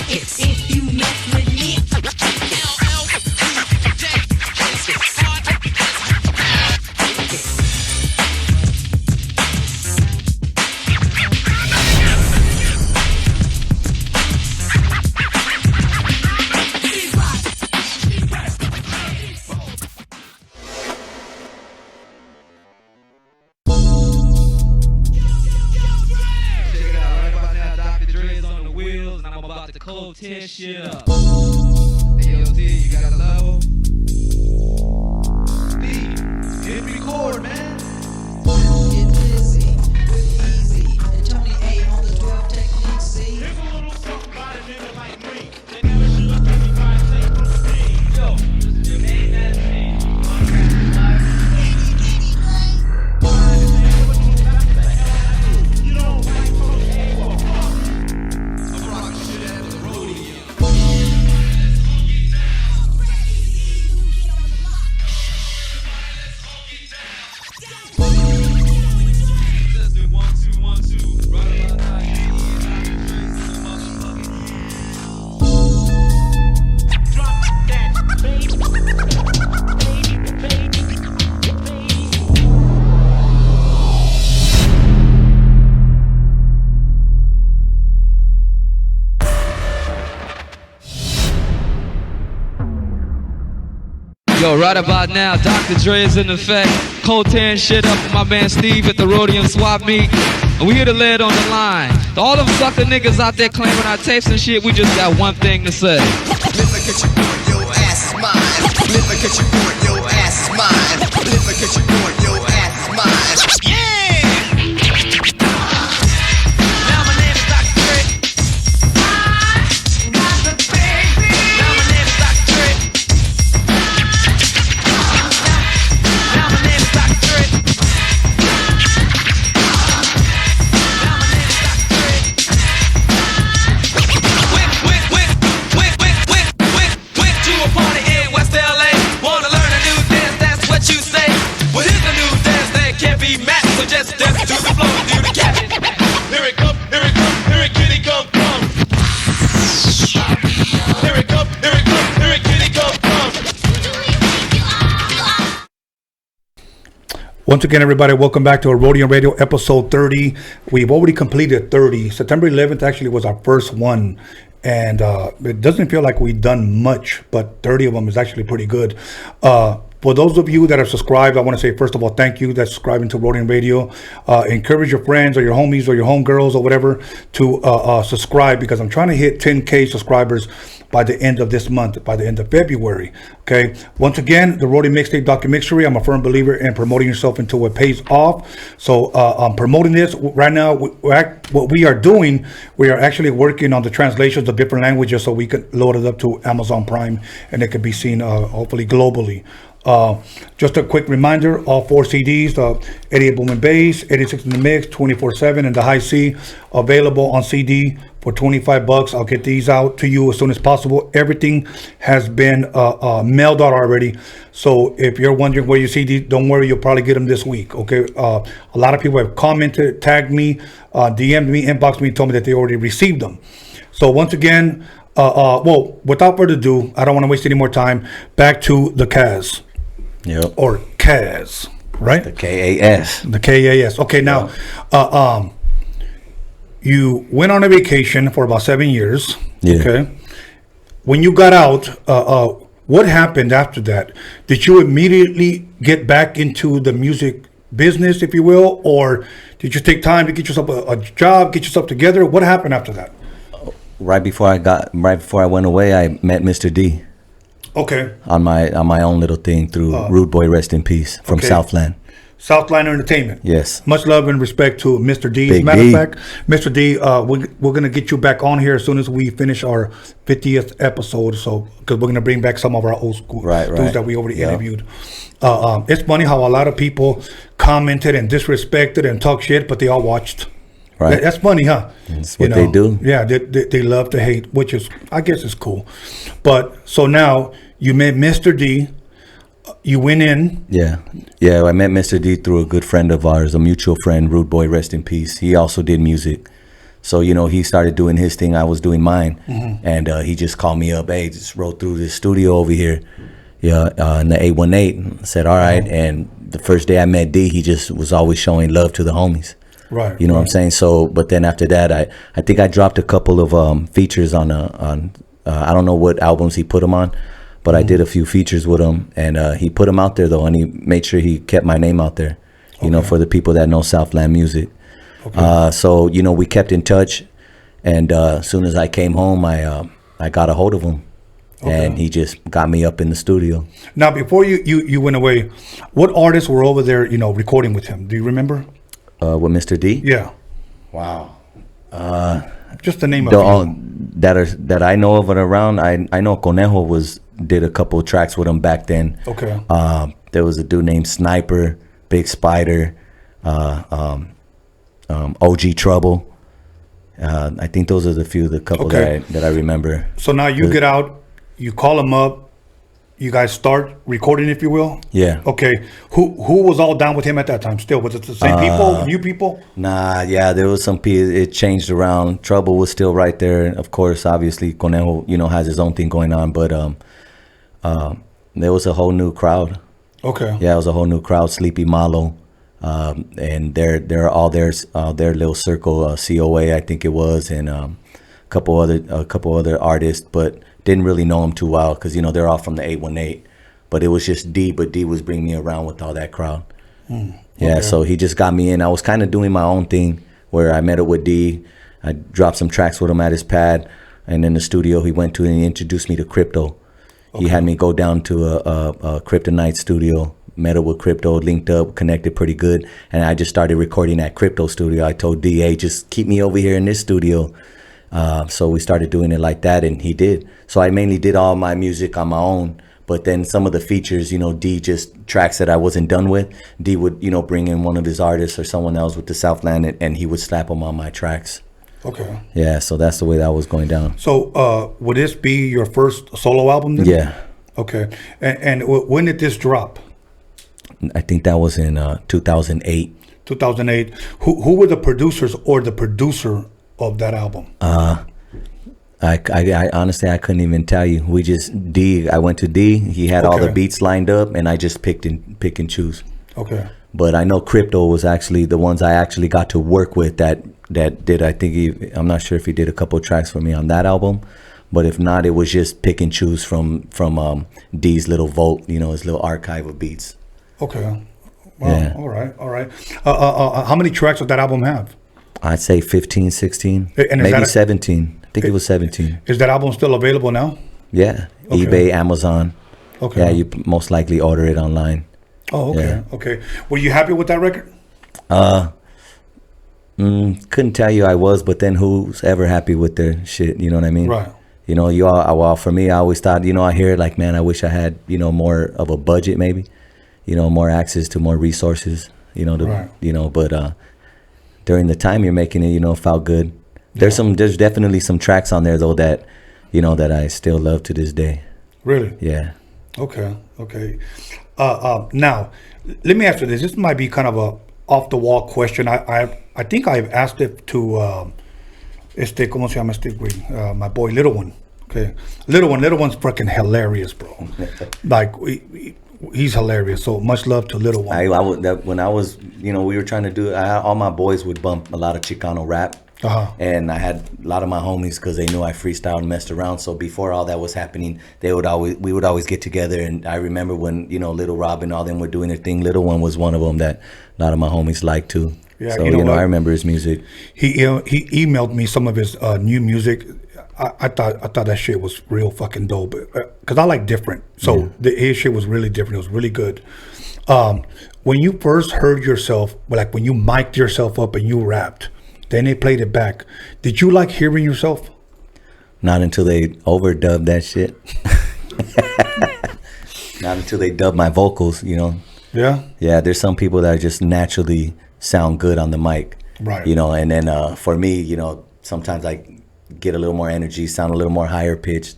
If you mess with me,
cold tear shit up. Hey, yo, D, you got a level? D, hit record, man.
Get busy with Easy and Tony A on the 12 technique. See?
Here's a little something about a nigga like me. They never should have made me buy a thing from the beat. Yo, this is your main man team. You don't like Tony A or fuck. I'm rocking shit at the Roadium. Let's do 1, 2, 1, 2. Right about now, drop that bass.
Yo, right about now, Dr. Dre is in effect. Cold tearing shit up with my man Steve at the Roadium swap meet. And we here to lay it on the line. To all them sucker niggas out there claiming our tapes and shit, we just got one thing to say.
Live at your point, your ass is mine. Live at your point, your ass is mine. Live at your point, your ass is mine. Yeah! Now my name is Dr. Dre. I got the baby. Now my name is Dr. Dre. Now my name is Dr. Dre. Now my name is Dr. Dre. Went to a party in West LA. Wanna learn a new dance, that's what you say. Well, here's a new dance that can't be matched. So just dance to the flow, do the cat. Here it come, here it come, here it kitty come, come. Here it come, here it come, here it kitty come, come.
Once again, everybody, welcome back to our Roadium Radio episode 30. We've already completed 30. September 11th actually was our first one. And it doesn't feel like we've done much, but 30 of them is actually pretty good. For those of you that are subscribed, I want to say, first of all, thank you that's subscribing to Roadium Radio. Encourage your friends or your homies or your homegirls or whatever to subscribe, because I'm trying to hit 10K subscribers by the end of this month, by the end of February. Okay. Once again, the Roadium Mixtape DOCUMIXERY. I'm a firm believer in promoting yourself until it pays off. So I'm promoting this right now. What we are doing, we are actually working on the translations of different languages so we can load it up to Amazon Prime and it can be seen hopefully globally. Just a quick reminder, all 4 CDs, 88 Boom and Bass, 86 in the Mix, 24/7, and the High C, available on CD for $25. I'll get these out to you as soon as possible. Everything has been mailed out already. So if you're wondering where you see these, don't worry, you'll probably get them this week. Okay. A lot of people have commented, tagged me, DM'd me, inboxed me, told me that they already received them. So once again, well, without further ado, I don't want to waste any more time. Back to the K.A.S.
Yep.
Or K.A.S., right?
The K.A.S.
The K.A.S. Okay, now, you went on a vacation for about 7 years.
Yeah.
Okay. When you got out, what happened after that? Did you immediately get back into the music business, if you will, or did you take time to get yourself a job, get yourself together? What happened after that?
Right before I went away, I met Mr. D.
Okay.
On my own little thing through Rude Boy, rest in peace, from
okay.
Southland.
Southland Entertainment.
Yes.
Much love and respect to Mr. D. As
Big
a matter
D.
of fact, Mr. D, we're going to get you back on here as soon as we finish our 50th episode. So, because we're going to bring back some of our old school dudes that we already interviewed. It's funny how a lot of people commented and disrespected and talk shit, but they all watched.
Right.
That's funny, huh?
That's what they do.
Yeah, they love to hate, which is, I guess, it's cool. But so now you met Mr. D. You went in.
Yeah. I met Mr. D through a good friend of ours, a mutual friend, Rude Boy, rest in peace. He also did music. So, he started doing his thing. I was doing mine. Mm-hmm. And he just called me up. Hey, just rode through this studio over here. Yeah, in the 818. I said, all right. And the first day I met D, he just was always showing love to the homies.
Right.
You know what I'm saying? So, but then after that, I think I dropped a couple of features on I don't know what albums he put them on. But I did a few features with him, and he put them out there, though, and he made sure he kept my name out there, for the people that know Southland music. Okay. So, we kept in touch, and as soon as I came home, I got a hold of him, and he just got me up in the studio.
Now, before you went away, what artists were over there, recording with him? Do you remember?
With Mr. D?
Yeah.
Wow.
Just the name of
that I know of it around. I know Conejo did a couple of tracks with him back then.
Okay.
There was a dude named Sniper, Big Spider, OG Trouble. I think those are the couple that I remember.
So now you get out, you call him up, you guys start recording, if you will.
Yeah.
Okay. Who was all down with him at that time? Still, was it the same people, new people?
Nah. Yeah, there was some people. It changed around. Trouble was still right there. Of course, obviously, Conejo, has his own thing going on, but there was a whole new crowd.
Okay.
Yeah, it was a whole new crowd. Sleepy Malo, and they're all their little circle. COA, I think it was, and a couple other artists, but didn't really know them too well because they're all from the 818. But it was just D. But D was bringing me around with all that crowd. Yeah, so he just got me in. I was kind of doing my own thing where I met up with D. I dropped some tracks with him at his pad, and in the studio he went to, and he introduced me to Crypto. He had me go down to a Kryptonite studio, met up with Crypto, linked up, connected pretty good, and I just started recording at Crypto studio. I told D, hey, just keep me over here in this studio. So we started doing it like that, and he did. So I mainly did all my music on my own, but then some of the features, D, just tracks that I wasn't done with, D would, bring in one of his artists or someone else with the Southland, and he would slap them on my tracks.
Okay.
Yeah, so that's the way that was going down.
So would this be your first solo album then?
Yeah.
Okay. And when did this drop?
I think that was in 2008.
2008. Who were the producers or the producer of that album?
I honestly, I couldn't even tell you. I went to D. He had all the beats lined up, and I just pick and choose.
Okay.
But I know Crypto was actually the ones I actually got to work with that did. I think I'm not sure if he did a couple of tracks for me on that album, but if not, it was just pick and choose from D's little vault, his little archive of beats.
Okay. Well, yeah. All right. How many tracks does that album have?
I'd say 15, 16,
and
maybe 17. I think it was 17.
Is that album still available now?
Yeah. Okay. eBay, Amazon.
Okay.
Yeah, you most likely order it online.
Oh, okay. Yeah. Okay. Were you happy with that record?
Couldn't tell you I was, but then who's ever happy with their shit? You know what I mean?
Right.
For me, I always thought, I hear it like, man, I wish I had, more of a budget, maybe, more access to more resources,
right.
But during the time you're making it, it felt good. There's definitely some tracks on there though that, that I still love to this day.
Really?
Yeah.
Okay. Now, let me ask you this. This might be kind of a off the wall question. I think I've asked it to ¿cómo se llama este güey? My boy Little One. Okay. Little One's freaking hilarious, bro. Like he's hilarious. So much love to Little One.
When I was, we were trying to do it, all my boys would bump a lot of Chicano rap.
Uh-huh.
And I had a lot of my homies because they knew I freestyled and messed around. So before all that was happening, we would always get together. And I remember when Little Rob and all them were doing their thing. Little One was one of them that a lot of my homies liked too.
Yeah,
so I remember his music.
He emailed me some of his new music. I thought that shit was real fucking dope. Cause I like different. So his shit was really different. It was really good. When you first heard yourself, like when you mic'd yourself up and you rapped, then they played it back. Did you like hearing yourself?
Not until they overdubbed that shit. Not until they dubbed my vocals, you know.
Yeah.
Yeah, there's some people that just naturally sound good on the mic.
Right.
You know, and then for me, you know, sometimes I get a little more energy, sound a little more higher pitched.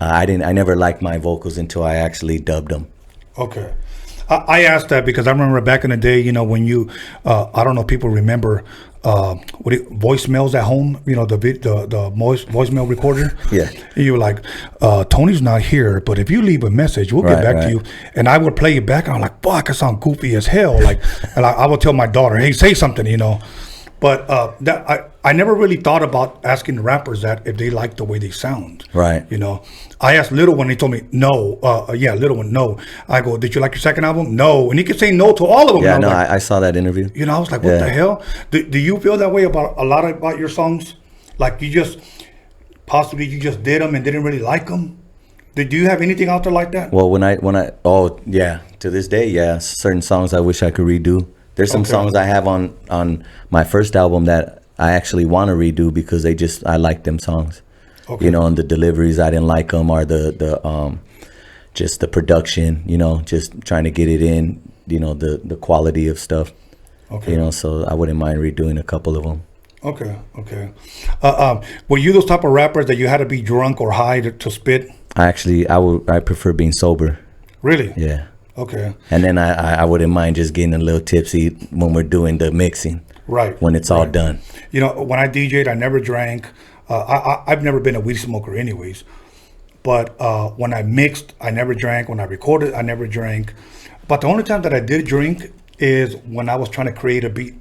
I never liked my vocals until I actually dubbed them.
Okay. I asked that because I remember back in the day, you know, when you, I don't know if people remember voicemails at home, you know, the voicemail recorder.
Yeah.
You were like, Tony's not here, but if you leave a message, we'll get back to you. And I would play it back, and I'm like, fuck, I sound goofy as hell. Like, and I would tell my daughter, hey, say something, you know. But I never really thought about asking the rappers that if they like the way they sound.
Right.
You know, I asked Little One, he told me no. Yeah, Little One, no. I go, did you like your second album? No. And he could say no to all of them.
Yeah, no, like, I saw that interview.
You know, I was like, what the hell? Do you feel that way about a lot about your songs? Like you just did them and didn't really like them? Do you have anything out there like that?
Well, to this day, yeah, certain songs I wish I could redo. There's some songs I have on my first album that I actually want to redo because I like them songs. Okay. You know, and the deliveries I didn't like them, or the just the production. You know, just trying to get it in. You know, the quality of stuff. Okay. You know, so I wouldn't mind redoing a couple of them.
Okay. Were you those type of rappers that you had to be drunk or high to spit?
I prefer being sober.
Really?
Yeah.
Okay.
And then I wouldn't mind just getting a little tipsy when we're doing the mixing.
Right.
When it's all done.
You know, when I DJ'd, I never drank. I've never been a weed smoker anyways. But when I mixed, I never drank. When I recorded, I never drank. But the only time that I did drink is when I was trying to create a beat.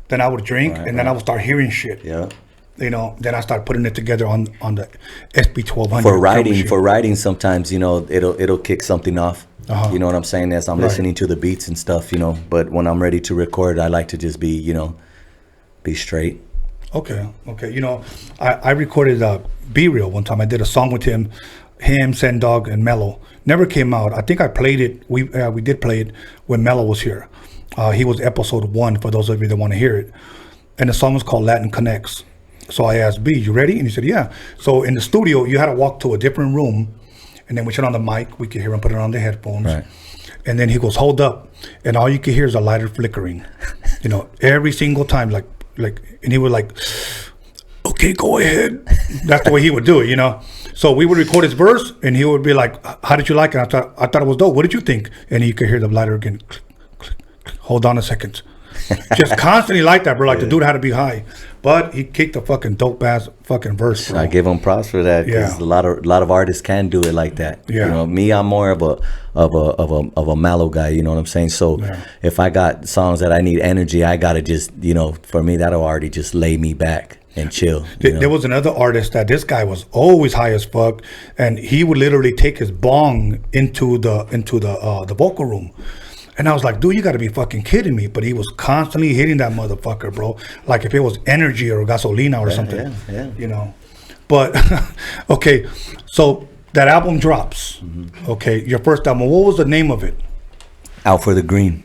Then I would drink, and then I would start hearing shit.
Yeah.
You know, then I start putting it together on the SB1200.
For writing, sometimes, you know, it'll kick something off. You know what I'm saying? As I'm listening to the beats and stuff, you know. But when I'm ready to record, I like to just be, you know, be straight.
Okay. You know, I recorded Be Real one time. I did a song with him, Dogg, and Mello. Never came out. I think I played it. We did play it when Mello was here. He was episode 1 for those of you that want to hear it. And the song was called Latin Connects. So I asked B, you ready? And he said, yeah. So in the studio, you had to walk to a different room. And then we turn on the mic. We could hear him put it on the headphones. Right. And then he goes, hold up. And all you can hear is a lighter flickering. You know, every single time. Like, and he would like, okay, go ahead. That's the way he would do it, you know. So we would record his verse, and he would be like, how did you like it? I thought it was dope. What did you think? And you could hear the lighter again. Click, click, click. Hold on a second. Just constantly like that, bro. Like the dude had to be high, but he kicked a fucking dope ass fucking verse, bro.
I give him props for that. Yeah, a lot of artists can do it like that. Yeah, you know, me, I'm more of a mellow guy. You know what I'm saying? So if I got songs that I need energy, I gotta just, you know, for me that'll already just lay me back and chill.
There was another artist that this guy was always high as fuck, and he would literally take his bong into the vocal room. And I was like, dude, you got to be fucking kidding me. But he was constantly hitting that motherfucker, bro. Like if it was energy or gasolina or something, you know. But, okay, so that album drops. Mm-hmm. Okay, your first album, what was the name of it?
Out for the Green.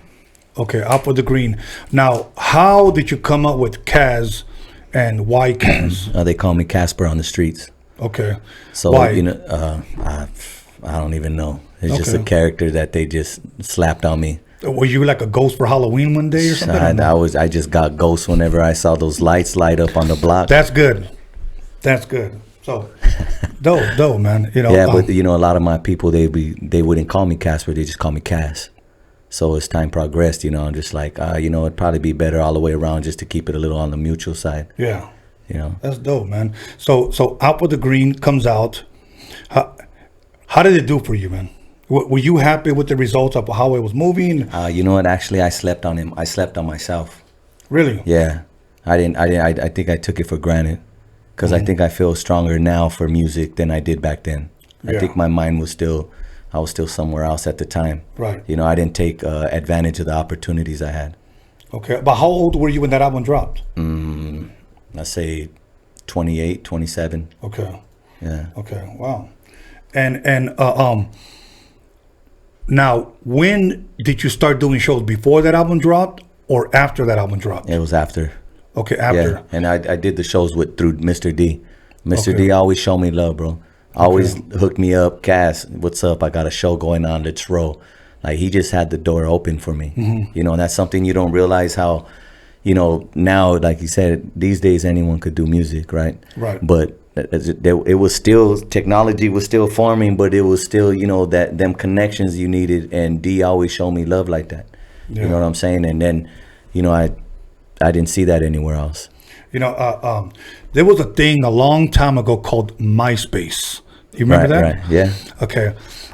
Okay, Out for the Green. Now, how did you come up with K.A.S. and why K.A.S.?
They call me Casper on the streets.
Okay.
So, why? You know, I don't even know. It's just a character that they just slapped on me.
Were you like a ghost for Halloween one day or something?
I just got ghosts whenever I saw those lights light up on the block.
That's good. So, dope, man. You know.
Yeah, but you know, a lot of my people they wouldn't call me Casper. They just call me K.A.S. So as time progressed, you know, I'm just like, you know, it'd probably be better all the way around just to keep it a little on the mutual side.
Yeah.
You know.
That's dope, man. So Out for the Green comes out. How did it do for you, man? Were you happy with the results of how it was moving?
You know what? Actually, I slept on him. I slept on myself.
Really?
Yeah. I think I took it for granted because I think I feel stronger now for music than I did back then. I think my mind was I was still somewhere else at the time.
Right.
You know, I didn't take advantage of the opportunities I had.
Okay. But how old were you when that album dropped?
Let's say 28, 27.
Okay.
Yeah.
Okay. Wow. And now, when did you start doing shows? Before that album dropped or after that album dropped?
It was after.
Okay, after.
Yeah, and I did the shows through Mr. D. Mr.
Okay.
D always showed me love, bro. Always hooked me up. K.A.S, what's up? I got a show going on. Let's roll. Like, he just had the door open for me.
Mhm.
You know, and that's something you don't realize how, you know, now, like you said, these days anyone could do music, right?
Right.
But it was still, technology was still forming, but it was still, you know, that them connections you needed, and D always showed me love like that.
Yeah.
You know what I'm saying? And then, you know, I didn't see that anywhere else.
You know, there was a thing a long time ago called MySpace. You remember that?
Right, yeah.
Okay.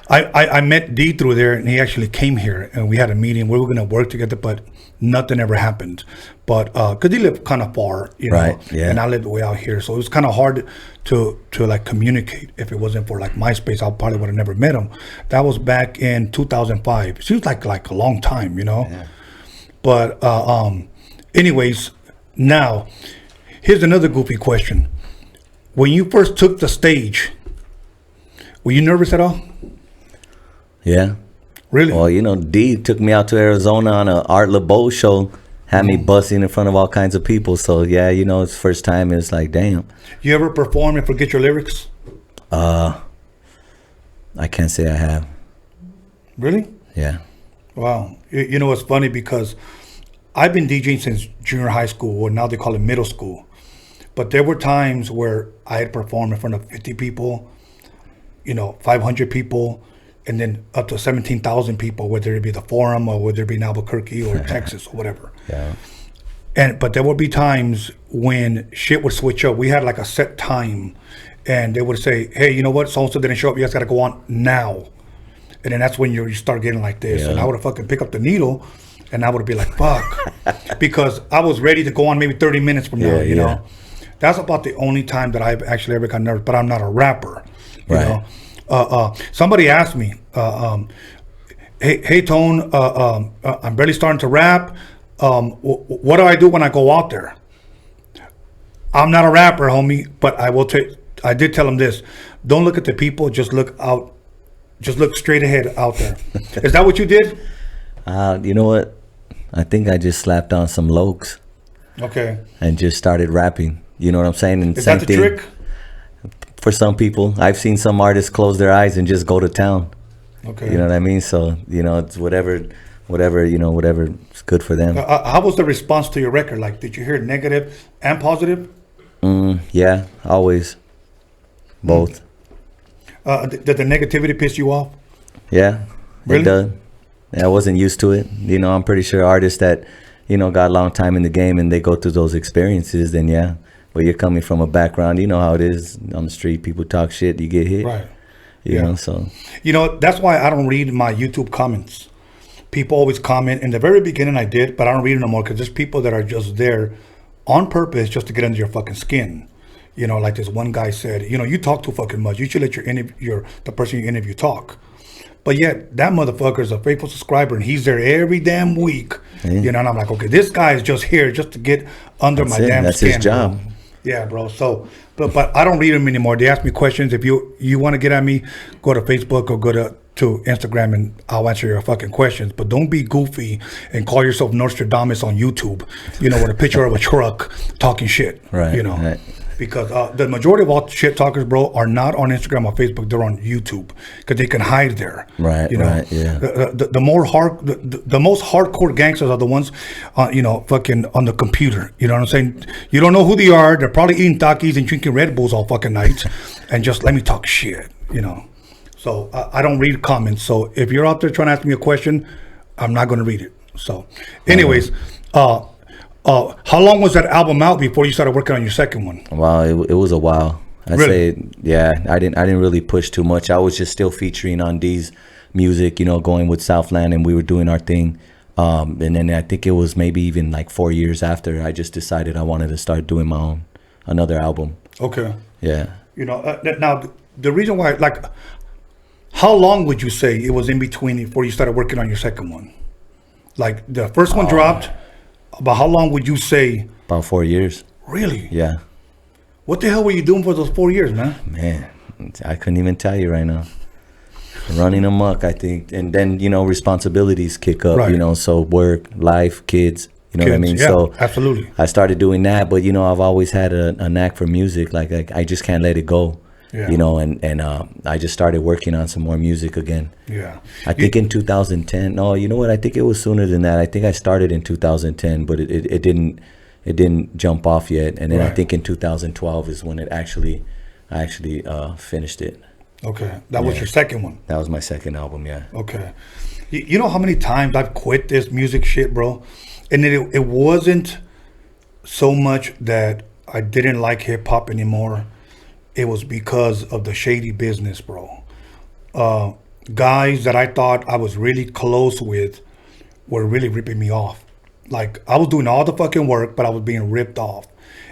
I met D through there, and he actually came here, and we had a meeting. We were going to work together, but nothing ever happened. But because he lived kind of far, you know,
Right, yeah.
and I lived way out here, so it was kind of hard to like communicate. If it wasn't for like MySpace, I probably would have never met him. That was back in 2005. Seems like a long time, you know.
Yeah.
But anyways, now here's another goofy question. When you first took the stage, were you nervous at all?
Yeah.
Really?
Well, you know, D took me out to Arizona on a Art LeBeau show, had me busting in front of all kinds of people. So, yeah, you know, it's first time. It's like, damn.
You ever perform and forget your lyrics?
I can't say I have.
Really?
Yeah.
Wow. You know, it's funny because I've been DJing since junior high school, or now they call it middle school. But there were times where I had performed in front of 50 people, you know, 500 people, and then up to 17,000 people, whether it be the Forum or whether it be in Albuquerque or Texas or whatever.
Yeah.
But there would be times when shit would switch up. We had like a set time, and they would say, hey, you know what? So-and-so didn't show up. You guys got to go on now. And then that's when you start getting like this.
Yeah.
And I would have fucking pick up the needle, and I would be like, fuck. Because I was ready to go on maybe 30 minutes from now, you know? That's about the only time that I've actually ever got nervous, but I'm not a rapper, you know? Somebody asked me, hey Tone, I'm barely starting to rap. What do I do when I go out there? I'm not a rapper, homie, but I did tell him this: don't look at the people, just look out, just look straight ahead out there. Is that what you did?
You know what? I think I just slapped on some lokes.
Okay.
And just started rapping. You know what I'm saying? And
Is that the trick?
For some people, I've seen some artists close their eyes and just go to town.
Okay.
You know what I mean? So, you know, it's whatever, you know, whatever's good for them.
How was the response to your record? Like, did you hear negative and positive?
Yeah, always. Both.
Did the negativity piss you off?
Yeah,
Really?
it does. I wasn't used to it. You know, I'm pretty sure artists that, you know, got a long time in the game and they go through those experiences, then yeah. But you're coming from a background, you know how it is on the street. People talk shit, you get hit.
Right.
You know, so.
You know, that's why I don't read my YouTube comments. People always comment. In the very beginning I did, but I don't read it no more because there's people that are just there on purpose just to get under your fucking skin. You know, like this one guy said, you know, you talk too fucking much. You should let the person you interview talk. But yet, that motherfucker is a faithful subscriber, and he's there every damn week.
Yeah.
You know, and I'm like, okay, this guy is just here just to get under my damn
That's
skin.
his job.
Bro. Yeah, bro. So, but I don't read them anymore. They ask me questions. If you want to get at me, go to Facebook or go to Instagram, and I'll answer your fucking questions. But don't be goofy and call yourself Nostradamus on YouTube. You know, with a picture of a truck talking shit.
Right.
You know.
Right.
Because the majority of all shit talkers, bro, are not on Instagram or Facebook. They're on YouTube because they can hide there.
Right.
You know?
Right. Yeah.
The most hardcore gangsters are the ones, you know, fucking on the computer. You know what I'm saying? You don't know who they are. They're probably eating Takis and drinking Red Bulls all fucking night, and just let me talk shit. You know. So I don't read comments. So if you're out there trying to ask me a question, I'm not going to read it. So, anyways, how long was that album out before you started working on your second one?
Wow, it was a while. I'd
Really?
say, yeah, I didn't really push too much. I was just still featuring on D's music, you know, going with Southland, and we were doing our thing. And then I think it was maybe even like 4 years after I just decided I wanted to start doing my own, another album.
Okay.
Yeah.
You know, now the reason why, like, how long would you say it was in between before you started working on your second one? Like the first one dropped, but how long would you say?
About 4 years.
Really?
Yeah.
What the hell were you doing for those 4 years, man?
Man, I couldn't even tell you right now. Running amok, I think, and then responsibilities kick up.
Right.
So work, life, kids. You know what I mean?
Yeah,
so
absolutely.
I started doing that, but I've always had a knack for music. Like I just can't let it go.
Yeah.
And I just started working on some more music again.
Yeah.
I think in 2010. No, you know what? I think it was sooner than that. I think I started in 2010, but it didn't jump off yet. And then I think in 2012 is when I actually finished it.
Okay, that was your second one.
That was my second album. Yeah.
Okay. You know how many times I've quit this music shit, bro? And it wasn't so much that I didn't like hip hop anymore. It was because of the shady business, bro. Guys that I thought I was really close with were really ripping me off. Like, I was doing all the fucking work, but I was being ripped off.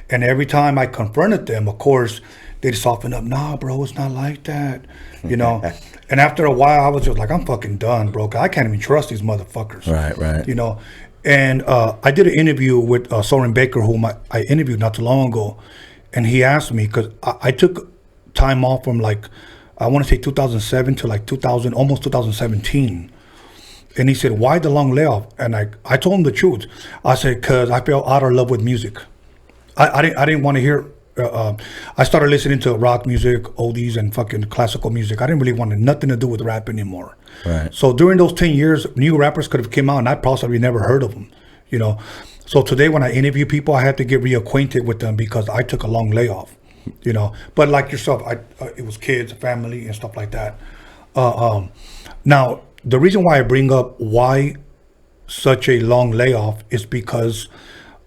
And every time I confronted them, of course, they'd soften up. Nah, bro, it's not like that. And after a while, I was just like, I'm fucking done, bro. 'Cause I can't even trust these motherfuckers.
Right.
And I did an interview with Soren Baker, whom I interviewed not too long ago. And he asked me, because I took time off from I want to say 2007 to almost 2017. And he said, why the long layoff? And I told him the truth. I said, because I fell out of love with music. I didn't want to hear. I started listening to rock music, oldies, and fucking classical music. I didn't really want nothing to do with rap anymore.
Right.
So during those 10 years, new rappers could have came out, and I possibly never heard of them. So today when I interview people, I had to get reacquainted with them because I took a long layoff. But like yourself, it was kids, family, and stuff like that. Now, the reason why I bring up why such a long layoff is because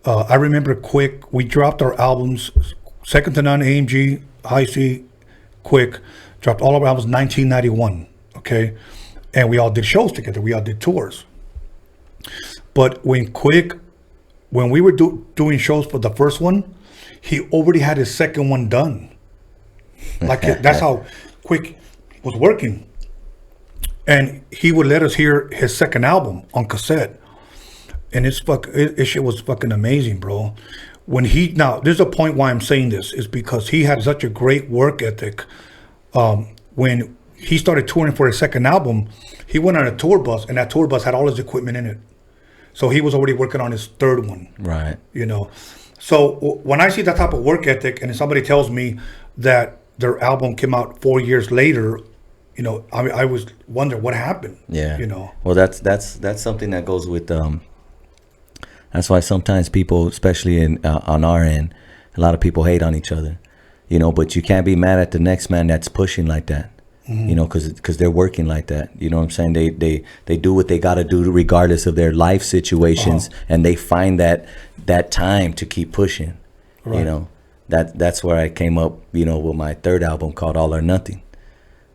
I remember Quick, we dropped our albums, Second to None, AMG, High C, Quick, dropped all of our albums in 1991, okay? And we all did shows together, we all did tours. But when we were doing shows for the first one, he already had his second one done. That's how Quick was working. And he would let us hear his second album on cassette. And his shit was fucking amazing, bro. Now, there's a point why I'm saying this, is because he had such a great work ethic. When he started touring for his second album, he went on a tour bus, and that tour bus had all his equipment in it. So he was already working on his third one.
Right.
So when I see that type of work ethic, and somebody tells me that their album came out 4 years later, I was wondering what happened.
Yeah. Well, that's something that goes with. That's why sometimes people, especially on our end, a lot of people hate on each other. But you can't be mad at the next man that's pushing like that.
Mm-hmm.
Because they're working like that. You know what I'm saying? They do what they got to do regardless of their life situations, and they find that time to keep pushing.
Right.
That's where I came up. With my third album called All or Nothing.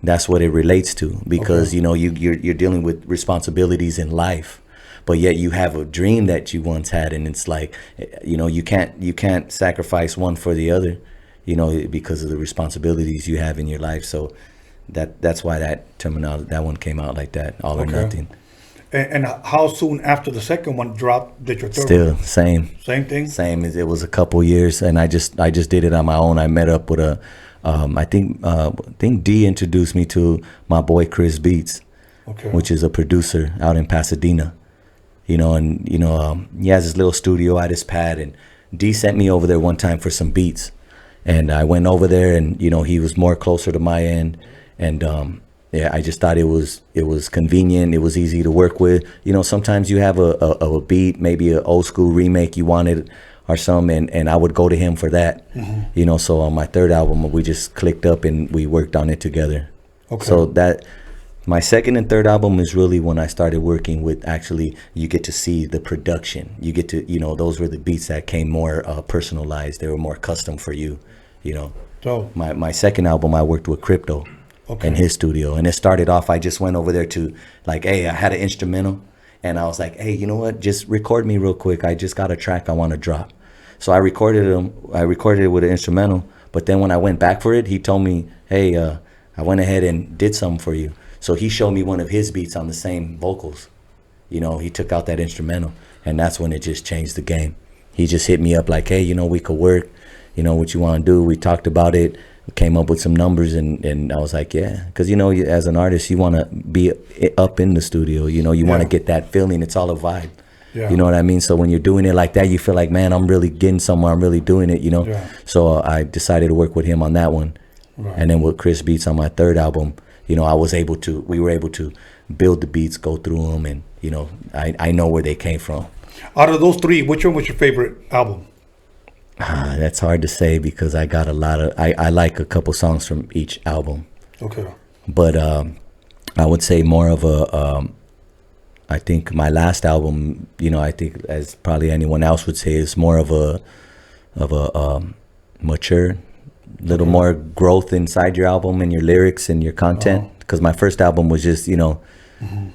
That's what it relates to, because you're dealing with responsibilities in life, but yet you have a dream that you once had, and it's like you can't sacrifice one for the other, because of the responsibilities you have in your life. So that's why that one came out like that, All or Nothing.
And how soon after the second one dropped did your third
Still
one?
same
thing.
Same as it was a couple years, and I just did it on my own. I met up with I think D introduced me to my boy Chris Beats, which is a producer out in Pasadena. He has his little studio at his pad, and D sent me over there one time for some beats, and I went over there, and he was more closer to my end, and I just thought it was convenient. It was easy to work with. Sometimes you have a beat, maybe an old school remake you wanted or something, and I would go to him for that.
Mm-hmm.
So on my third album, we just clicked up and we worked on it together.
Okay.
So that my second and third album is really when I started working with, actually, you get to see the production. You get to, those were the beats that came more personalized. They were more custom for you,
So
my second album, I worked with Crypto in his studio, and it started off, I just went over there to hey, I had an instrumental, and I was like, hey, you know what, just record me real quick. I just got a track I want to drop. So I recorded it with an instrumental, but then when I went back for it, he told me, hey, I went ahead and did something for you. So he showed me one of his beats on the same vocals. He took out that instrumental, and that's when it just changed the game. He just hit me up like, hey, we could work. what you want to do. We talked about it, came up with some numbers, and I was like, yeah, because as an artist, you want to be up in the studio. You want to get that feeling. It's all a vibe.
Yeah.
You know what I mean? So when you're doing it like that, you feel like, man, I'm really getting somewhere. I'm really doing it.
Yeah.
So I decided to work with him on that one, and then with Chris Beats on my third album. We were able to build the beats, go through them, and I know where they came from.
Out of those three, which one was your favorite album?
That's hard to say because I got a lot of. I like a couple songs from each album.
Okay.
But I would say more of a. I think my last album, I think as probably anyone else would say, is more of a mature, little more growth inside your album and your lyrics and your content. Because my first album was just on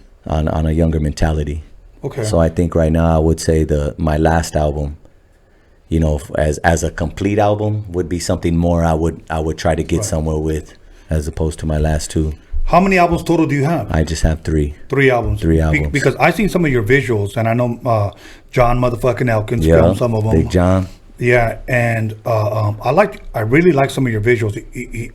a younger mentality.
Okay.
So I think right now I would say my last album, as a complete album would be something more I would try to get somewhere with, as opposed to my last two.
How many albums total do you have?
I just have 3.
3 albums.
3 albums.
Because I seen some of your visuals, and I know John motherfucking Elkins filmed some of them.
Big John.
Yeah, and I really like some of your visuals.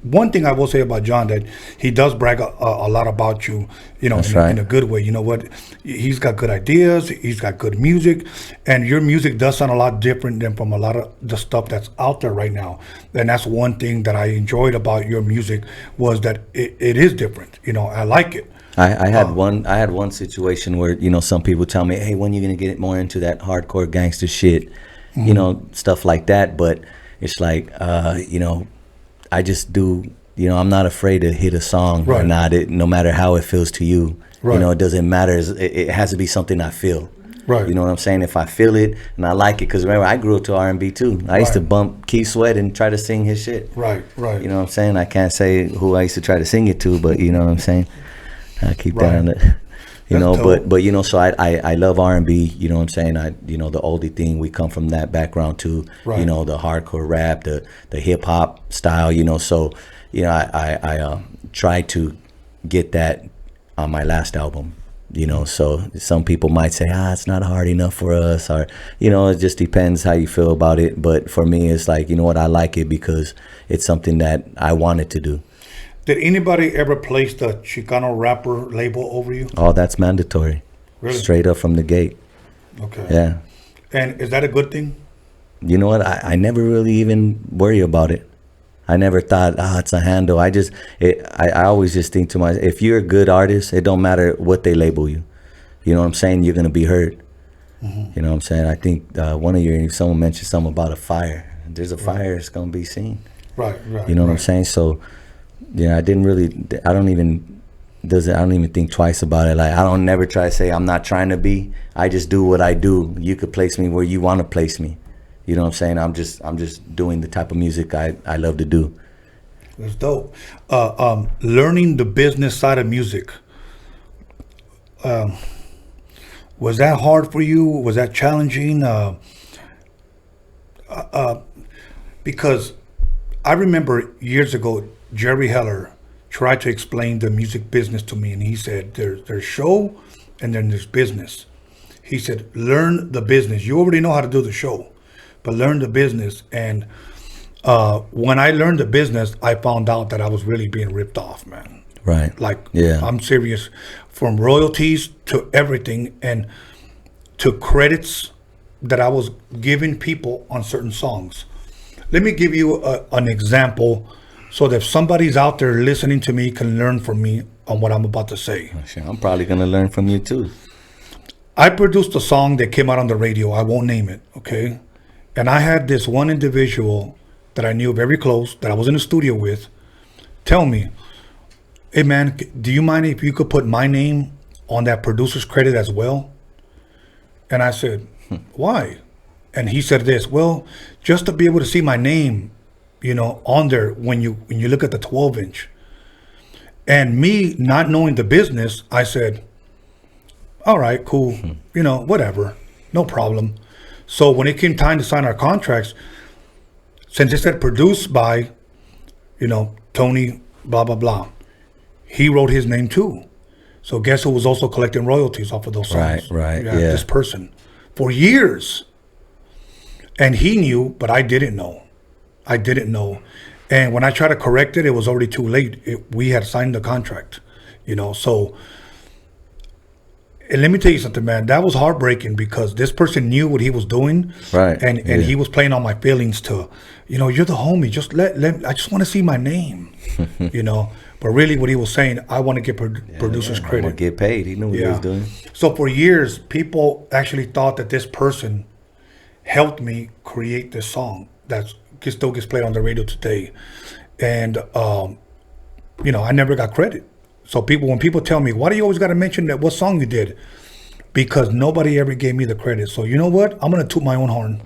One thing I will say about John, that he does brag a lot about you, in a good way. You know what? He's got good ideas. He's got good music, and your music does sound a lot different than from a lot of the stuff that's out there right now. And that's one thing that I enjoyed about your music, was that it is different. I like it.
I had one situation where some people tell me, hey, when are you gonna get more into that hardcore gangster shit? Stuff like that, but it's like I just do, I'm not afraid to hit a song or not, no matter how it feels to you. It doesn't matter. It has to be something I feel.
Right.
You know what I'm saying? If I feel it and I like it, because remember, I grew up to R&B too. I used to bump Key Sweat and try to sing his shit.
Right.
You know what I'm saying? I can't say who I used to try to sing it to, but you know what I'm saying? I keep that on the... but so I love R&B, you know what I'm saying? The oldie thing, we come from that background too.
Right.
The hardcore rap, the hip hop style, so I tried to get that on my last album, so some people might say, it's not hard enough for us, or it just depends how you feel about it. But for me, it's like, I like it because it's something that I wanted to do.
Did anybody ever place the Chicano rapper label over you?
Oh, that's mandatory.
Really?
Straight up from the gate.
Okay.
Yeah.
And is that a good thing?
You know what? I never really even worry about it. I never thought, it's a handle. I always just think to myself, if you're a good artist, it don't matter what they label you. You know what I'm saying? You're going to be heard. Mm-hmm. You know what I'm saying? I think someone mentioned something about a fire. There's a fire, it's going to be seen.
Right.
You know what I'm saying? So... I don't even think twice about it. Like, I don't never try to say I'm not trying to be. I just do what I do. You could place me where you want to place me. You know what I'm saying? I'm just doing the type of music I love to do.
That's dope. Learning the business side of music. Was that hard for you? Was that challenging? Because I remember years ago, Jerry Heller tried to explain the music business to me, and he said, there's show and then there's business. He said, learn the business. You already know how to do the show, but learn the business. And when I learned the business, I found out that I was really being ripped off, man.
Right.
Like,
yeah.
I'm serious. From royalties to everything, and to credits that I was giving people on certain songs. Let me give you an example, so that if somebody's out there listening to me can learn from me on what I'm about to say.
I'm probably going to learn from you too.
I produced a song that came out on the radio. I won't name it, okay? And I had this one individual that I knew very close, that I was in the studio with, tell me, hey man, do you mind if you could put my name on that producer's credit as well? And I said, why? And he said this, well, just to be able to see my name, on there when you look at the 12-inch. And me not knowing the business, I said, all right, cool, whatever, no problem. So when it came time to sign our contracts, since it said produced by, Tony, blah, blah, blah, he wrote his name too. So guess who was also collecting royalties off of those songs?
Right, yeah.
This person, for years. And he knew, but I didn't know. I didn't know. And when I tried to correct it, it was already too late. We had signed the contract, you know. So, and let me tell you something, man. That was heartbreaking because this person knew what he was doing,
right?
And he was playing on my feelings to, you know, you're the homie. Just let I just want to see my name, you know. But really, what he was saying, I want to get producers credit.
I want to get paid. He knew what he was doing.
So for years, people actually thought that this person helped me create this song that still gets played on the radio today. And, you know, I never got credit. So when people tell me, why do you always got to mention that what song you did? Because nobody ever gave me the credit. So you know what? I'm going to toot my own horn.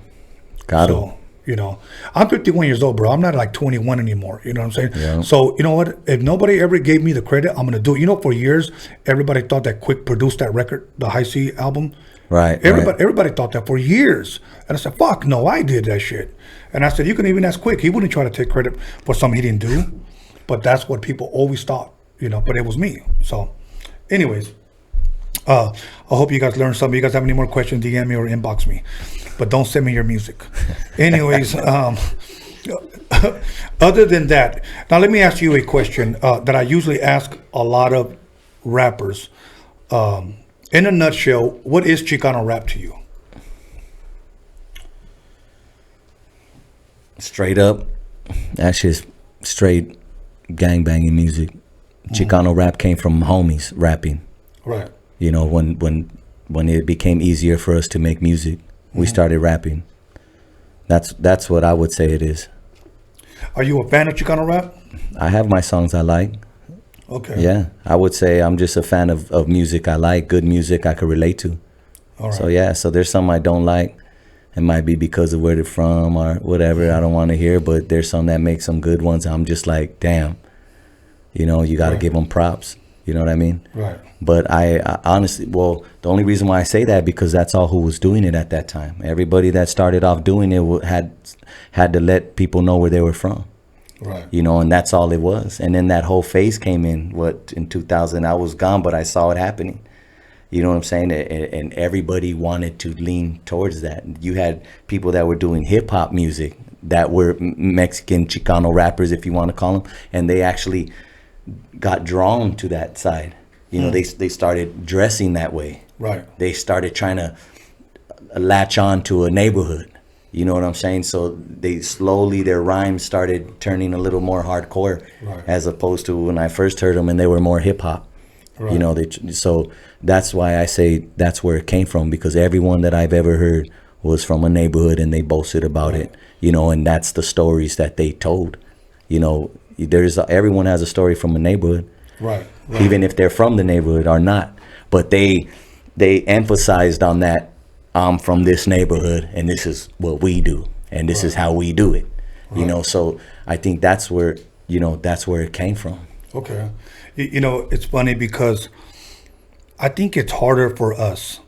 Got it.
You know, I'm 51 years old, bro. I'm not like 21 anymore. You know what I'm saying?
Yeah.
So, you know what? If nobody ever gave me the credit, I'm going to do it. You know, for years, everybody thought that Quick produced that record, the High C album.
Right.
Everybody thought that for years. And I said, fuck, no, I did that shit. And I said, you can even ask Quick. He wouldn't try to take credit for something he didn't do. But that's what people always thought, you know, but it was me. So, anyways, I hope you guys learned something. You guys have any more questions, DM me or inbox me. But don't send me your music. Anyways, other than that, now let me ask you a question that I usually ask a lot of rappers. In a nutshell, what is Chicano rap to you?
Straight up, that's just straight gangbanging music. Chicano rap came from homies rapping.
Right.
You know, when it became easier for us to make music, we started rapping. That's what I would say it is.
Are you a fan of Chicano rap?
I have my songs I like.
Okay.
Yeah, I would say I'm just a fan of music I like, good music I could relate to.
All right.
So yeah, so there's some I don't like. It might be because of where they're from or whatever. I don't want to hear, but there's some that make some good ones. I'm just like, damn, you know, you got to give them props. You know what I mean?
Right.
But I honestly, well, the only reason why I say that because that's all who was doing it at that time. Everybody that started off doing it had to let people know where they were from.
Right.
You know, and that's all it was. And then that whole phase came in, in 2000. I was gone, but I saw it happening. You know what I'm saying? And everybody wanted to lean towards that. You had people that were doing hip hop music that were Mexican Chicano rappers, if you want to call them, and they actually got drawn to that side. You know, they started dressing that way.
Right.
They started trying to latch on to a neighborhood. You know what I'm saying? So they slowly, their rhymes started turning a little more hardcore,
right,
as opposed to when I first heard them and they were more hip hop.
Right.
You know, so that's why I say that's where it came from, because everyone that I've ever heard was from a neighborhood and they boasted about it. You know, and that's the stories that they told. You know, everyone has a story from a neighborhood.
Right.
Even if they're from the neighborhood or not, but they emphasized on that. I'm from this neighborhood and this is what we do and this is how we do it. You know, so I think that's where it came from.
Okay. You know, it's funny because I think it's harder for us.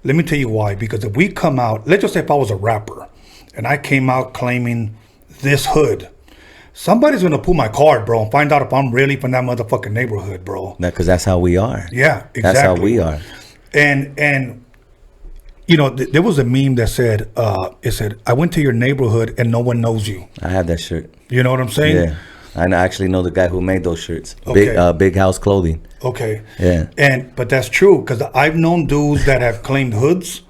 Let me tell you why. Because if we come out, let's just say if I was a rapper and I came out claiming this hood, somebody's going to pull my card, bro, and find out if I'm really from that motherfucking neighborhood, bro.
Because that's how we are.
Yeah, exactly.
That's how we are.
And you know, there was a meme that said, it said, I went to your neighborhood and no one knows you.
I have that shirt.
You know what I'm saying?
Yeah. I actually know the guy who made those shirts.
Okay.
Big House Clothing.
Okay.
Yeah.
But that's true, because I've known dudes that have claimed hoods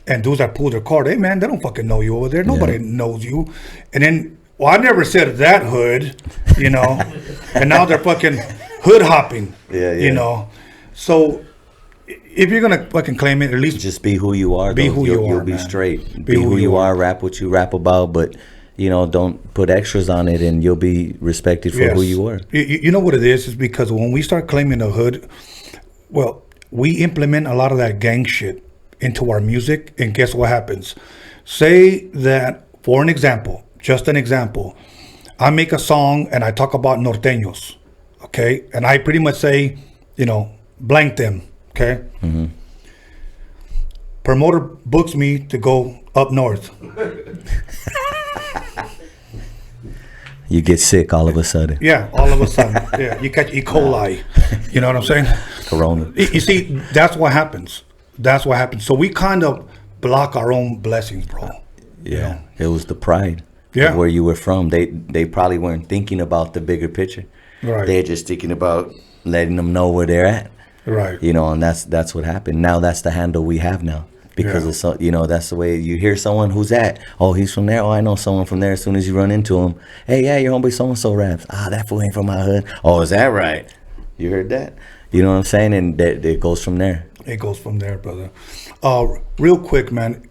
and dudes that pulled their card. Hey, man, they don't fucking know you over there. Nobody knows you. And then, well, I never said that hood, you know, and now they're fucking hood hopping.
Yeah.
You know, so if you're gonna fucking claim it, at least
just be who you are.
Be who you are.
You'll be straight. Be who you are. Rap what you rap about, but you know, don't put extras on it, and you'll be respected for who you are.
You know what it is? Is because when we start claiming the hood, well, we implement a lot of that gang shit into our music, and guess what happens? Say that, for an example, just an example, I make a song and I talk about norteños, okay, and I pretty much say, you know, blank them. Okay.
Mm-hmm.
Promoter books me to go up north.
You get sick all of a sudden.
Yeah, all of a sudden. Yeah, you catch E. coli. You know what I'm saying?
Corona.
You see, that's what happens. That's what happens. So we kind of block our own blessings, bro.
Yeah, it was the pride. of where you were from. They probably weren't thinking about the bigger picture.
Right.
They're just thinking about letting them know where they're at.
Right.
You know, and that's what happened. Now that's the handle we have now. Because it's so, you know, that's the way you hear someone who's at. Oh, he's from there. Oh, I know someone from there. As soon as you run into him, hey, yeah, your homeboy so-and-so raps. Ah, that fool ain't from my hood. Oh, is that right? You heard that? You know what I'm saying? And it goes from there.
It goes from there, brother. Real quick, man.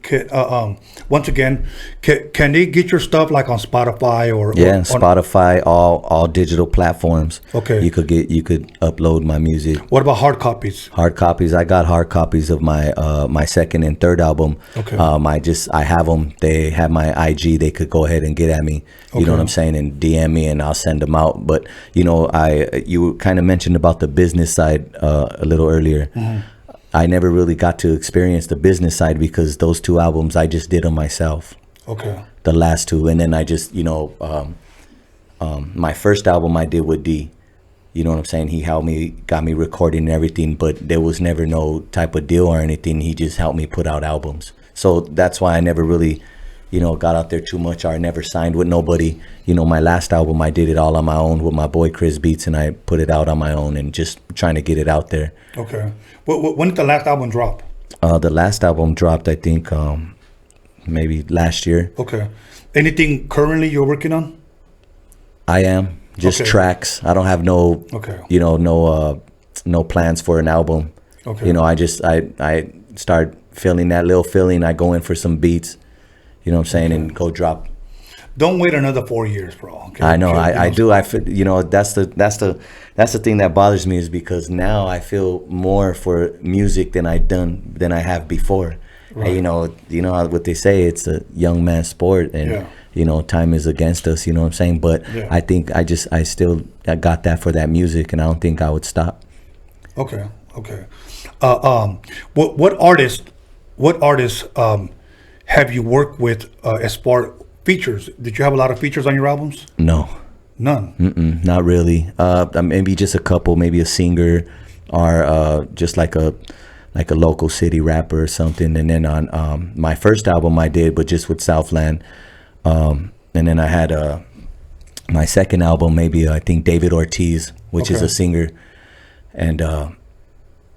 Once again, can they get your stuff like on Spotify or
Spotify, all digital platforms.
Okay.
You could upload my music.
What about hard copies?
Hard copies. I got hard copies of my my second and third album.
Okay.
I have them. They have my IG. They could go ahead and get at me. You know what I'm saying, and DM me, and I'll send them out. But you know, you kind of mentioned about the business side a little earlier. Mm-hmm. I never really got to experience the business side because those two albums I just did them myself.
Okay.
The last two, and then I just, you know, my first album I did with D. You know what I'm saying? He helped me, got me recording and everything, but there was never no type of deal or anything. He just helped me put out albums. So that's why I never really, you know, got out there too much, or I never signed with nobody. You know, my last album I did it all on my own with my boy Chris Beats, and I put it out on my own and just trying to get it out there.
Okay. When did the last album drop?
The last album dropped, I think, maybe last year.
Okay. Anything currently you're working on?
I am just tracks. I don't have no, you know, no plans for an album.
Okay.
You know, I start feeling that little feeling. I go in for some beats. You know what I'm saying, and go drop.
Don't wait another 4 years, bro. Okay?
I know, I do. I feel, you know, that's the thing that bothers me, is because now I feel more for music than I have before. Right. And, you know what they say, it's a young man's sport, and you know, time is against us. You know what I'm saying? But I think I still got that for that music, and I don't think I would stop.
Okay. What artists have you worked with as far features? Did you have a lot of features on your albums?
No.
None?
Not really. Maybe just a couple, maybe a singer, or just like a local city rapper or something. And then on my first album I did, but just with Southland. And then I had my second album, maybe I think David Ortiz, which is a singer. And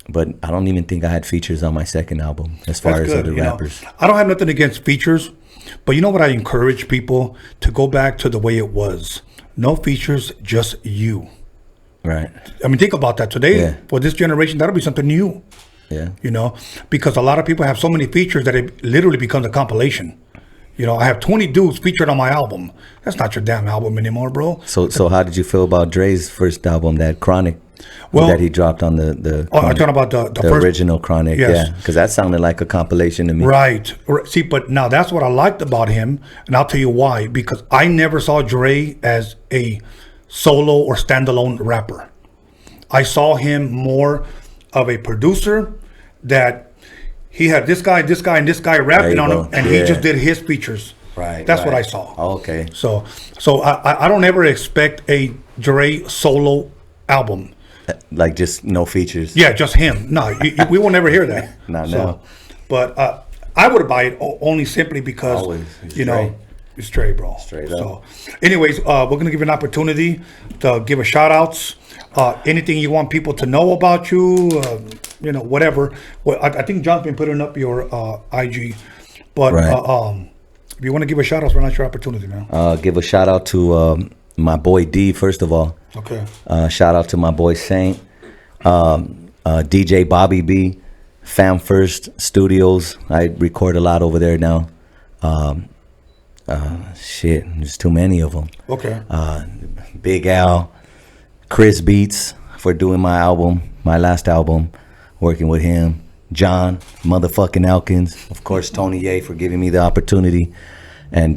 but I don't even think I had features on my second album as far as other rappers.
I don't have nothing against features, but you know what? I encourage people to go back to the way it was. No features, just you.
Right.
I mean, think about that. Today, for this generation, that'll be something new.
Yeah.
You know, because a lot of people have so many features that it literally becomes a compilation. You know, I have 20 dudes featured on my album. That's not your damn album anymore, bro.
So how did you feel about Dre's first album, that Chronic? That he dropped on the
I'm talking about the first,
original Chronic.
Yes.
Yeah, because that sounded like a compilation to me.
Right. See, but now that's what I liked about him, and I'll tell you why. Because I never saw Dre as a solo or standalone rapper. I saw him more of a producer, that he had this guy, and this guy rapping on him, and he just did his features.
Right.
That's what I saw.
Oh, okay.
So I don't ever expect a Dre solo album.
Like just no features.
Yeah, just him. No, we will never hear that.
Not now.
But I would buy it only simply because it's Dre, bro.
Straight up.
So, anyways, we're gonna give you an opportunity to give a shout outs. Anything you want people to know about you, you know, whatever. Well, I think John's been putting up your IG, but if you want to give a shout out, we're not your opportunity, man.
Give a shout out to my boy D, first of all.
Okay.
Shout out to my boy Saint, DJ Bobby B, Fam First Studios. I record a lot over there now. Shit, there's too many of them.
Okay.
Big Al, Chris Beats for doing my album, my last album, working with him. John, motherfucking Elkins. Of course, Tony A for giving me the opportunity. And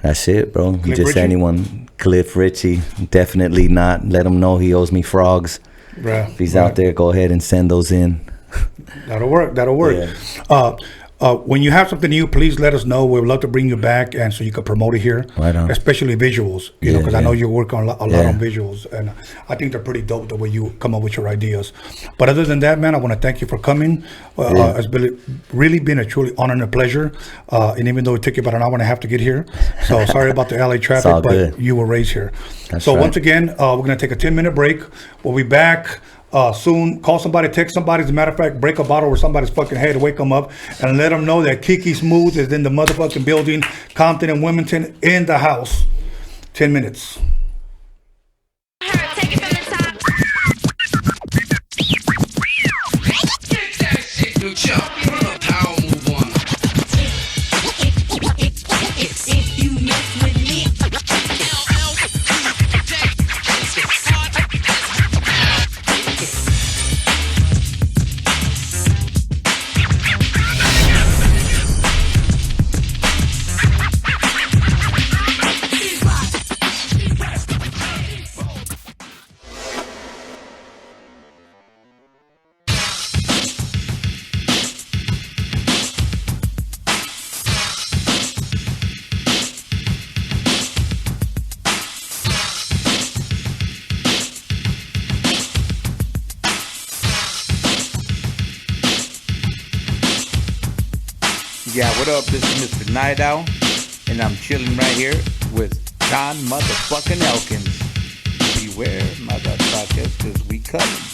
that's it, bro.
Cliff
Just
Richie?
Anyone. Cliff Richie, definitely not. Let him know he owes me frogs.
Right.
If he's out there, go ahead and send those in.
That'll work.
Yeah.
When you have something new, please let us know. We would love to bring you back, and so you can promote it here.
Right on.
Especially visuals, you know, because I know you work on a lot
Yeah.
on visuals, and I think they're pretty dope the way you come up with your ideas. But other than that, man, I want to thank you for coming. It's really been a truly honor and a pleasure. And even though it took you about an hour and a half to get here, so sorry about the LA traffic,
all
but
good.
you were raised here.
That's
so
right.
once again, we're gonna take a 10-minute break. We'll be back. Soon, call somebody, text somebody. As a matter of fact, break a bottle over somebody's fucking head, wake them up, and let them know that Kiki Smooth is in the motherfucking building, Compton and Wilmington in the house. 10 minutes.
Yeah, what up? This is Mr. Night Owl, and I'm chilling right here with John motherfucking Elkins. Beware, motherfuckers, cause we coming.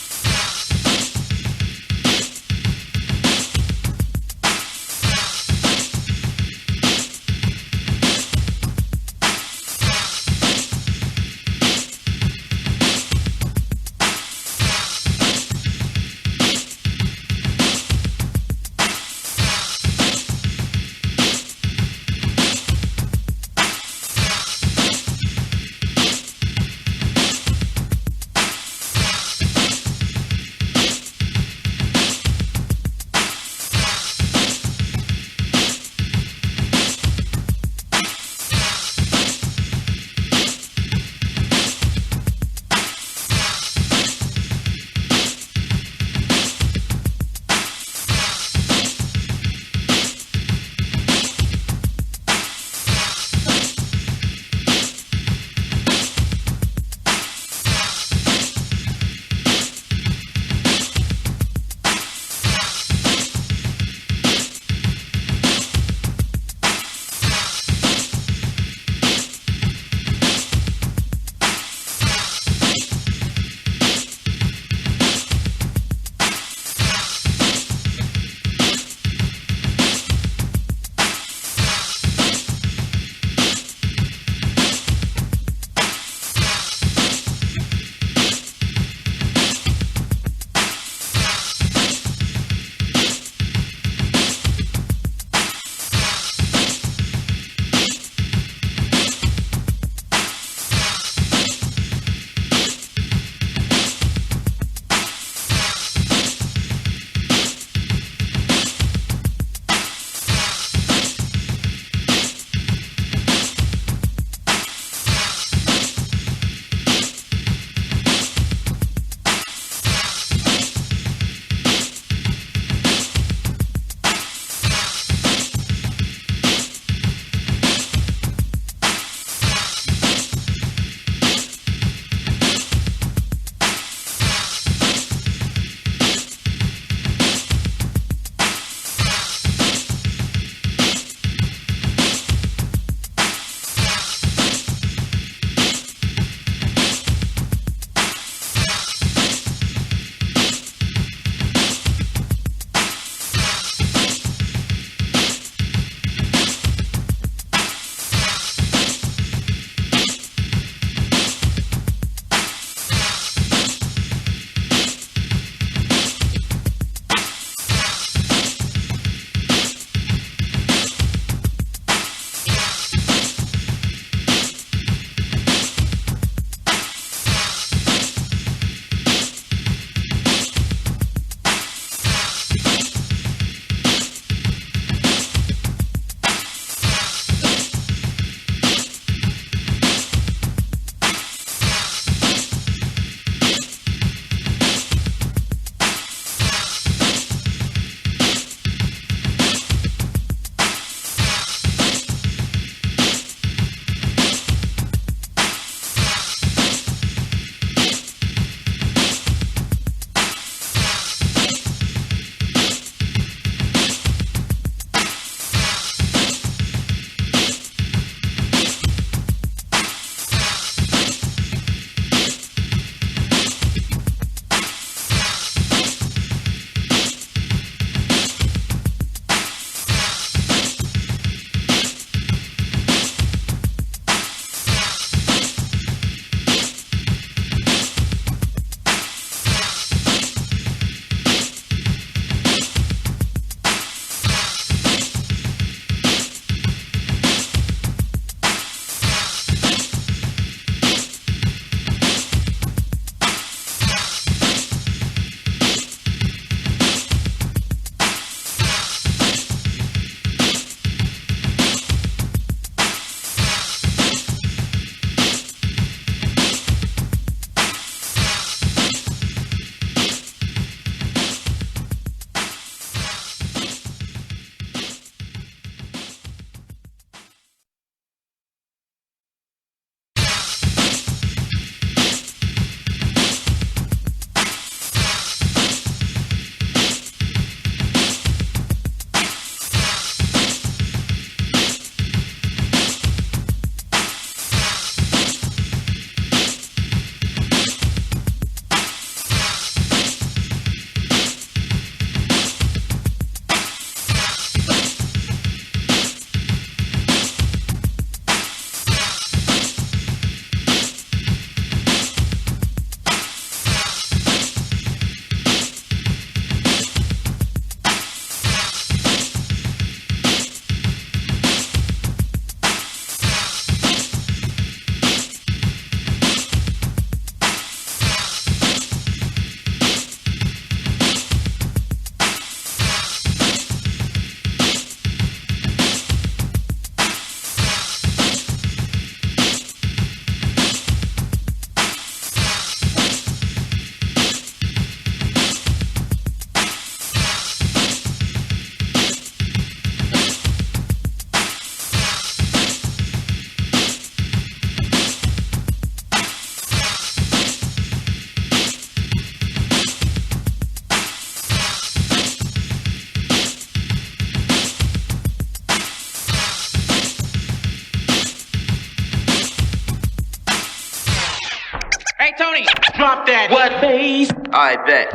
Hey, Tony, drop that. What, bass? I bet.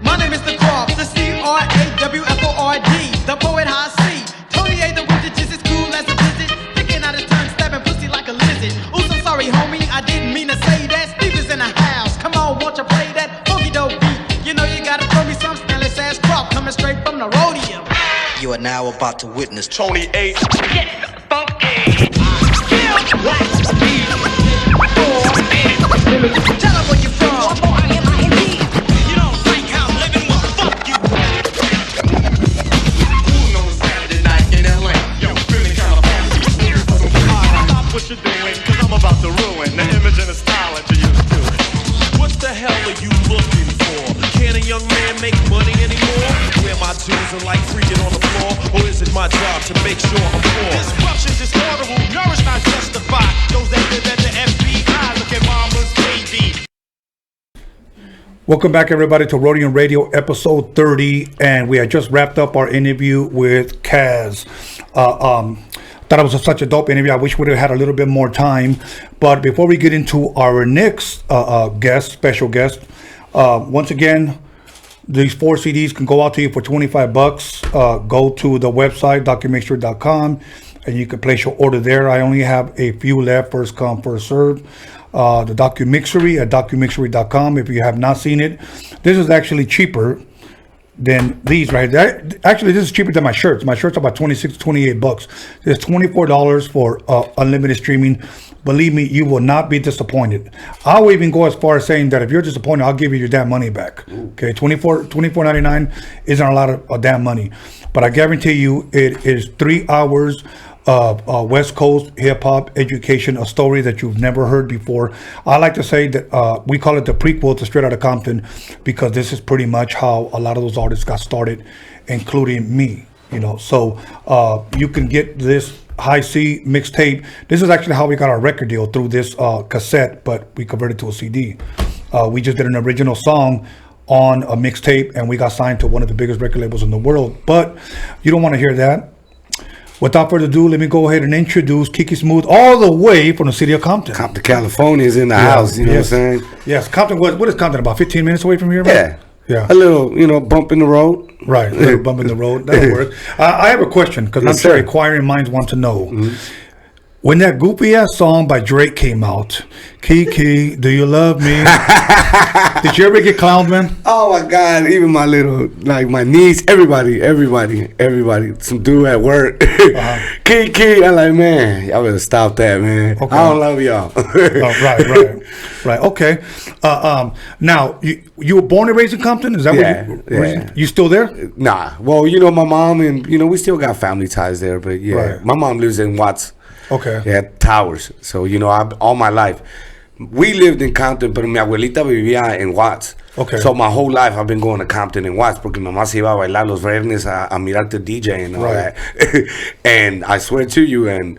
My name is the Croft, the C-R-A-W-F-O-R-D, the poet high C. Tony A. the Wizard, just as cool as a visit. Picking out his tongue, stabbing pussy like a lizard. Ooh, so sorry, homie, I didn't mean to say that. Steve is in the house. Come on, won't you play that funky dope beat? You know you gotta throw me some Stanley ass Croft coming straight from the Roadium.
You are now about to witness
Tony A. Get funky.
Tell her where you from.
You don't think I'm living, well, fuck you. Cool on Saturday night in LA. Yo, feeling kinda funky. Stop what you're doing, cause I'm about to ruin the image and the style that you used to. What the hell are you looking for? Can a young man make money anymore? Wear my jeans and like freaking on the floor? Or is it my job to make sure I'm poor? Disruption, disorder will nourish, not justify. Those that live at the FBI, look at mama's baby.
Welcome back, everybody, to Roadium Radio, episode 30, and we had just wrapped up our interview with K.A.S. Thought it was such a dope interview. I wish we would have had a little bit more time, but before we get into our next special guest, once again, these 4 CDs can go out to you for $25. Go to the website, DOCUMIXERY.com, and you can place your order there. I only have a few left, first come, first serve. The DOCUMIXERY at DOCUMIXERY.com. If you have not seen it, this is actually cheaper than these right there. Actually, this is cheaper than my shirts. My shirts are about $26 to $28. There's $24 for unlimited streaming. Believe me, you will not be disappointed. I'll even go as far as saying that if you're disappointed, I'll give you your damn money back. Okay, $24.99 isn't a lot of damn money, but I guarantee you it is 3 hours of West Coast hip hop education, a story that you've never heard before. I like to say that we call it the prequel to Straight Outta Compton, because this is pretty much how a lot of those artists got started, including me. You know, so you can get this High C mixtape. This is actually how we got our record deal, through this cassette, but we converted to a CD. We just did an original song on a mixtape, and we got signed to one of the biggest record labels in the world. But you don't want to hear that. Without further ado, let me go ahead and introduce Kiki Smooth, all the way from the city of Compton.
Compton, California is in the house, you know what I'm saying?
Yes, Compton, what is Compton, about 15 minutes away from here? Right?
Yeah. A little, bump in the road.
Right, a little bump in the road. That'll work. I have a question, because I'm sure inquiring minds want to know. Mm-hmm. When that goofy ass song by Drake came out, Kiki, do you love me? Did you ever get clowned, man?
Oh my God! Even my my niece, everybody. Some dude at work, Kiki. I'm like, man, y'all better stop that, man. Okay. I don't love y'all.
Right. Okay. Now you were born and raised in Compton. Is that what you still there?
Nah. Well, my mom and we still got family ties there, but my mom lives in Watts.
Okay.
Yeah, Towers. So, all my life. We lived in Compton, but mi abuelita vivía en Watts.
Okay.
So, my whole life, I've been going to Compton and Watts, porque mamá se iba a bailar los viernes a mirar the DJ and all that. And I swear to you, and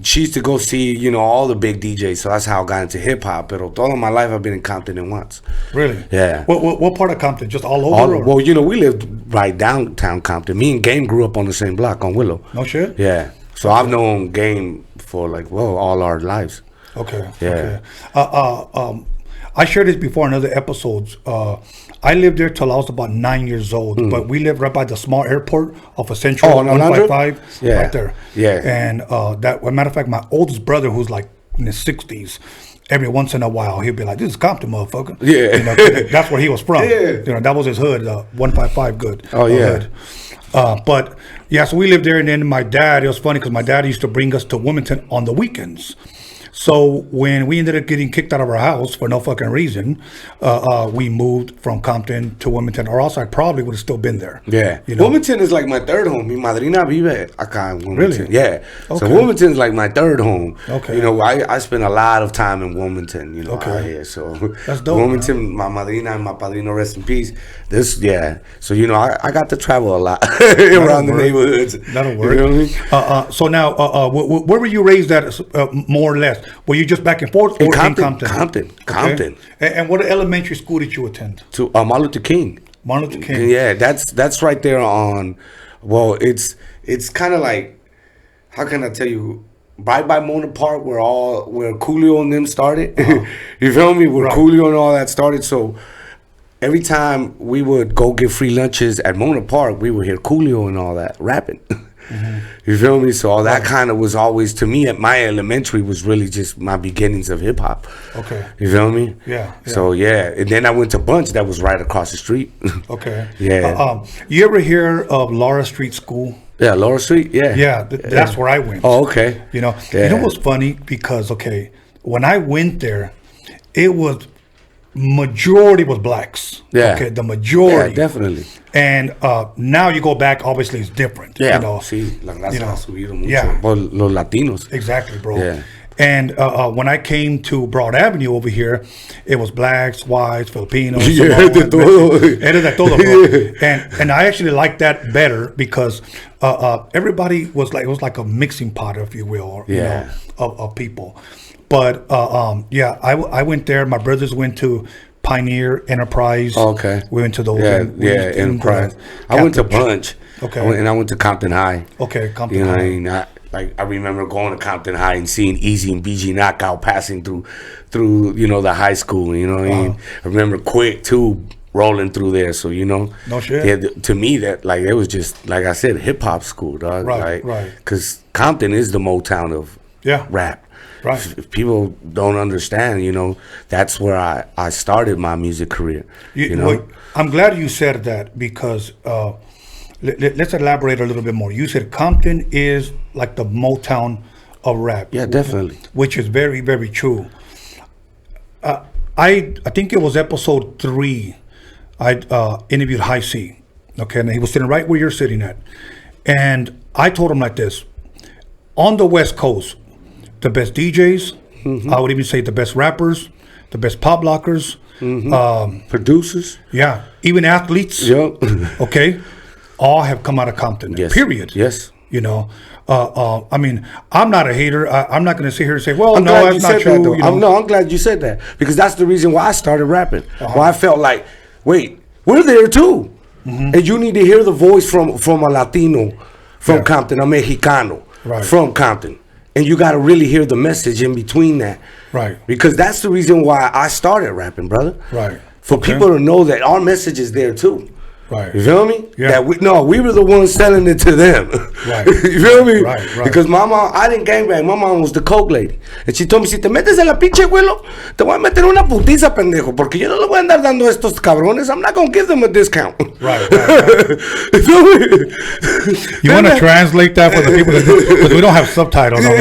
she used to go see, all the big DJs. So, that's how I got into hip-hop. But all of my life, I've been in Compton and Watts.
Really?
Yeah.
What part of Compton? Just all over?
Well, we lived right downtown Compton. Me and Game grew up on the same block on Willow.
No shit?
Yeah. So I've known Game for all our lives.
Okay.
Yeah.
Okay. I shared this before in other episodes. I lived there till I was about 9 years old, but we lived right by the small airport off of Central 155, right there.
Yeah.
And as a matter of fact, my oldest brother, who's like in his 60s, every once in a while he'll be like, "This is Compton, motherfucker."
Yeah.
That's where he was from.
Yeah.
That was his hood, 155 good.
Oh yeah.
Hood. But yeah, so we lived there, and then my dad, it was funny because my dad used to bring us to Wilmington on the weekends. So when we ended up getting kicked out of our house for no fucking reason, we moved from Compton to Wilmington, or else I probably would have still been there.
Yeah. Wilmington is like my third home. Mi madrina vive acá in Wilmington.
Really?
Yeah.
Okay.
So Wilmington is like my third home.
Okay.
I spend a lot of time in Wilmington, out here. So
that's dope.
Wilmington, my madrina and my padrino, rest in peace. So, I got to travel a lot around the neighborhoods.
That'll work.
You know what I mean?
So now, where were you raised at, more or less? Were you just back and forth, or in Compton?
Compton.
Okay. And what elementary school did you attend?
To Martin Luther King.
Martin Luther King.
Yeah, that's right there on. Well, it's kind of like, how can I tell you? right by Mona Park, where Coolio and them started. You feel me? Where Coolio and all that started. So every time we would go get free lunches at Mona Park, we would hear Coolio and all that rapping. You feel me? So all that kind of was always, to me, at my elementary, was really just my beginnings of hip hop.
Okay.
You feel me?
Yeah.
So and then I went to Bunch, that was right across the street.
Okay.
Yeah.
You ever hear of Laura Street School?
Yeah, Laura Street. Yeah.
Yeah, that's where I went.
Oh, okay.
You know what's funny? Because when I went there, it was majority was blacks.
Yeah.
Okay, the majority.
Yeah, definitely.
And now you go back, obviously it's different.
Yeah.
You know,
Sí, la raza ha subido mucho.
Yeah.
Por los latinos.
Exactly, bro.
Yeah.
And when I came to Broad Avenue over here, it was blacks, whites, Filipinos.
Yeah, de todo.
Era de todo, bro. And I actually liked that better because everybody was like, it was like a mixing pot, if you will, or, you know, of people. But I went there. My brothers went to Pioneer, Enterprise.
Okay.
We went to those.
Enterprise. I went to Bunch.
Okay.
I went to Compton High.
Okay, Compton
You know
High.
what I mean? I remember going to Compton High and seeing Easy and BG Knockout passing through the high school. You know what I mean? I remember Quick too rolling through there. So no
shit.
Yeah, to me that it was just like I said, hip hop school, dog.
Right.
Because Compton is the Motown of rap.
Right.
If people don't understand, that's where I started my music career.
Well, I'm glad you said that because let's elaborate a little bit more. You said Compton is like the Motown of rap.
Yeah, definitely.
Which is very, very true. I think it was episode 3. I interviewed High C. Okay, and he was sitting right where you're sitting at, and I told him like this: on the West Coast, the best DJs, I would even say the best rappers, the best pop lockers,
producers,
even athletes, okay, all have come out of Compton.
Yes.
Period.
Yes.
I mean, I'm not a hater. I'm not going to sit here and say, well,
I'm
no,
glad
that's not true.
I'm glad you said that because that's the reason why I started rapping. Why I felt like, wait, we're there too, and you need to hear the voice from a Latino, from Compton, a Mexicano, from Compton. And you got to really hear the message in between that.
Right.
Because that's the reason why I started rapping, brother.
Right.
For people to know that our message is there too.
Right.
You feel me?
Yeah.
That we were the ones selling it to them.
Right.
You feel me?
Right.
Because my mom, I didn't gangbang. My mom was the coke lady. And she told me, si te metes en la pinche güelo, te voy a meter una putiza, pendejo. Porque yo no le voy a andar dando a estos cabrones. I'm not going to give them a discount.
Right.
You feel me?
You want to translate that for the people because we don't have subtitles. No.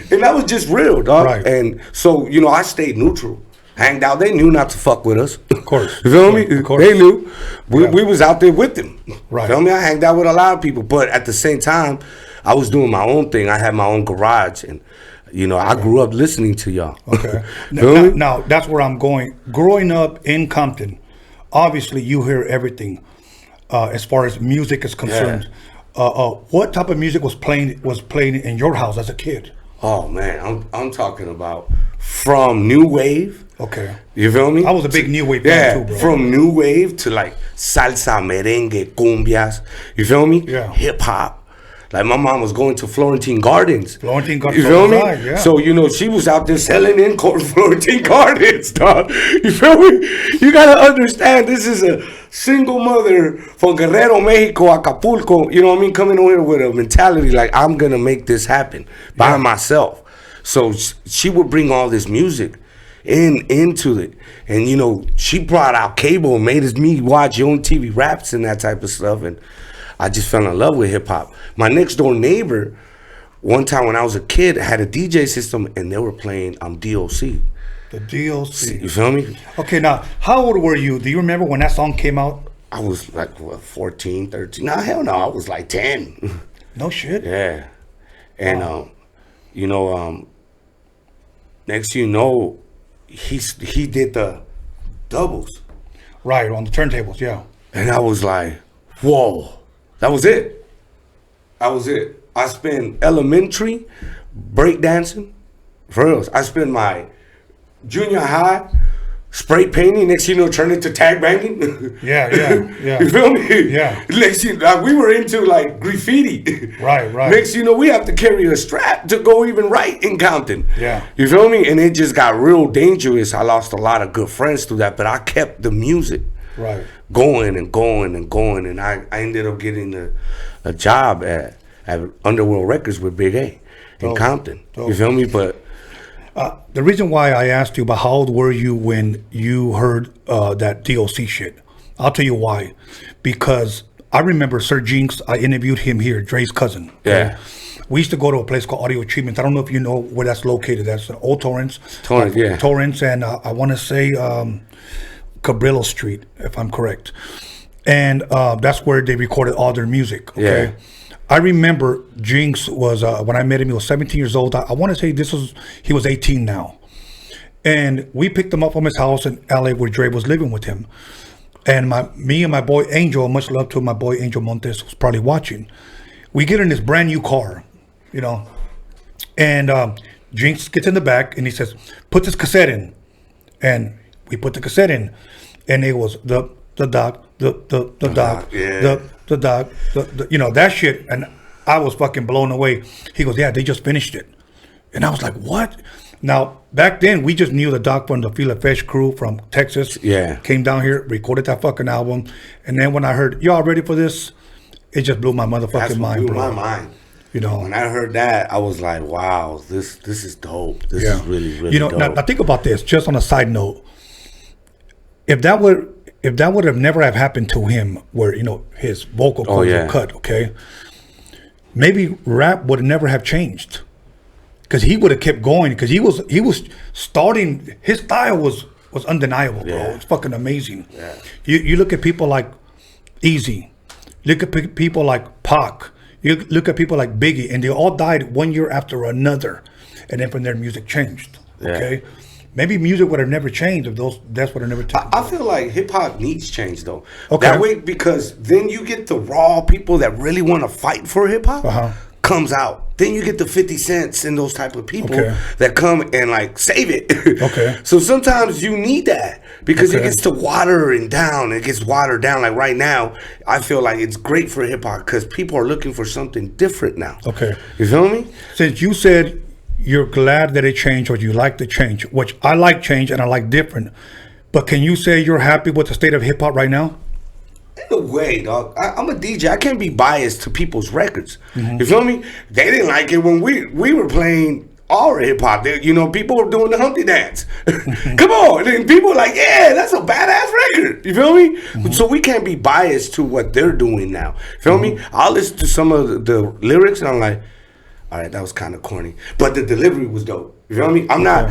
And that was just real, dog.
Right.
And so, I stayed neutral. Hanged out. They knew not to fuck with us.
Of course.
You feel me?
Of course.
They knew. We was out there with them.
Right.
Feel me? I hanged out with a lot of people. But at the same time, I was doing my own thing. I had my own garage. And, I grew up listening to y'all.
Okay. Now, that's where I'm going. Growing up in Compton, obviously you hear everything as far as music is concerned. What type of music was playing in your house as a kid?
Oh, man. I'm talking about from new wave.
Okay.
You feel me?
I was a big new wave fan too, bro.
From new wave to like salsa, merengue, cumbias. You feel me?
Yeah.
Hip hop. Like my mom was going to Florentine Gardens.
Florentine Gardens.
You feel me?
Right, yeah.
So, she was out there selling in Florentine Gardens, dog. You feel me? You gotta understand, this is a single mother from Guerrero, Mexico, Acapulco, you know what I mean? Coming over here with a mentality like, I'm gonna make this happen by myself. So she would bring all this music into it. And, she brought out cable and made me watch on TV raps and that type of stuff. And I just fell in love with hip hop. My next door neighbor, one time when I was a kid, had a DJ system and they were playing DOC.
The DOC.
You feel me?
Okay, now, how old were you? Do you remember when that song came out?
I was like, 14, 13? No, hell no, I was like 10.
No shit?
Yeah. And, next thing you know, he did the doubles.
Right, on the turntables, yeah.
And I was like, whoa. That was it. I spent elementary breakdancing. For real. I spent my junior high spray painting. Next thing you know, turn into tag banging.
Yeah.
You feel me?
Yeah.
Next thing, like, we were into like graffiti.
Right.
Next thing you know, we have to carry a strap to go even right in Compton.
Yeah.
You feel me? And it just got real dangerous. I lost a lot of good friends through that, but I kept the music going, and I ended up getting a job at Underworld Records with Big A in Compton. You feel me? But
the reason why I asked you about how old were you when you heard that DOC shit, I'll tell you why. Because I remember Sir Jinx, I interviewed him here, Dre's cousin.
Yeah.
We used to go to a place called Audio Achievements. I don't know if you know where that's located. That's in Old Torrance. Torrance, and I want to say Cabrillo Street, if I'm correct. And that's where they recorded all their music. Okay.
Yeah.
I remember Jinx was, when I met him, he was 17 years old. I want to say he was 18 now. And we picked him up from his house in LA where Dre was living with him. And me and my boy Angel, much love to my boy Angel Montes, who's probably watching. We get in this brand new car, you know, and Jinx gets in the back and he says, put this cassette in. And we put the cassette in, and it was the Dogg, the Dogg, you know, that shit. And I was fucking blown away. He goes, yeah, they just finished it. And I was like, what? Now, back then, we just knew the Dogg from the Fila Fesh crew from Texas.
Yeah.
Came down here, recorded that fucking album. And then when I heard, y'all ready for this? It just blew my motherfucking mind, bro.
Blew my mind.
You know,
when I heard that, I was like, wow, this is dope. This is really, really dope.
Now think about this, just on a side note. If that would have never have happened to him, where, you know, his vocal cords were cut, okay, maybe rap would never have changed, because he would have kept going, because he was starting, his style was undeniable, bro. It's fucking amazing.
Yeah.
You look at people like Easy, look at people like Pac, you look at people like Biggie, and they all died one year after another, and then from there music changed. Okay. Maybe music would have never changed if those deaths would have never taken
I feel like hip hop needs change though.
Okay.
That way, because then you get the raw people that really want to fight for hip hop comes out. Then you get the 50 Cents and those type of people that come and like save it.
Okay.
So sometimes you need that, because it gets to watered down. Like right now, I feel like it's great for hip hop because people are looking for something different now.
Okay.
You feel me?
Since you said you're glad that it changed, or you like the change, which I like change and I like different, but can you say you're happy with the state of hip hop right now?
In a way, dog. I'm a DJ. I can't be biased to people's records. You feel me? They didn't like it when we were playing our hip hop. You know, people were doing the Humpty Dance. Come on. And people were like, yeah, that's a badass record. You feel me? So we can't be biased to what they're doing now. Feel me? I'll listen to some of the lyrics and I'm like, all right, that was kind of corny, but the delivery was dope. You feel me? I'm not.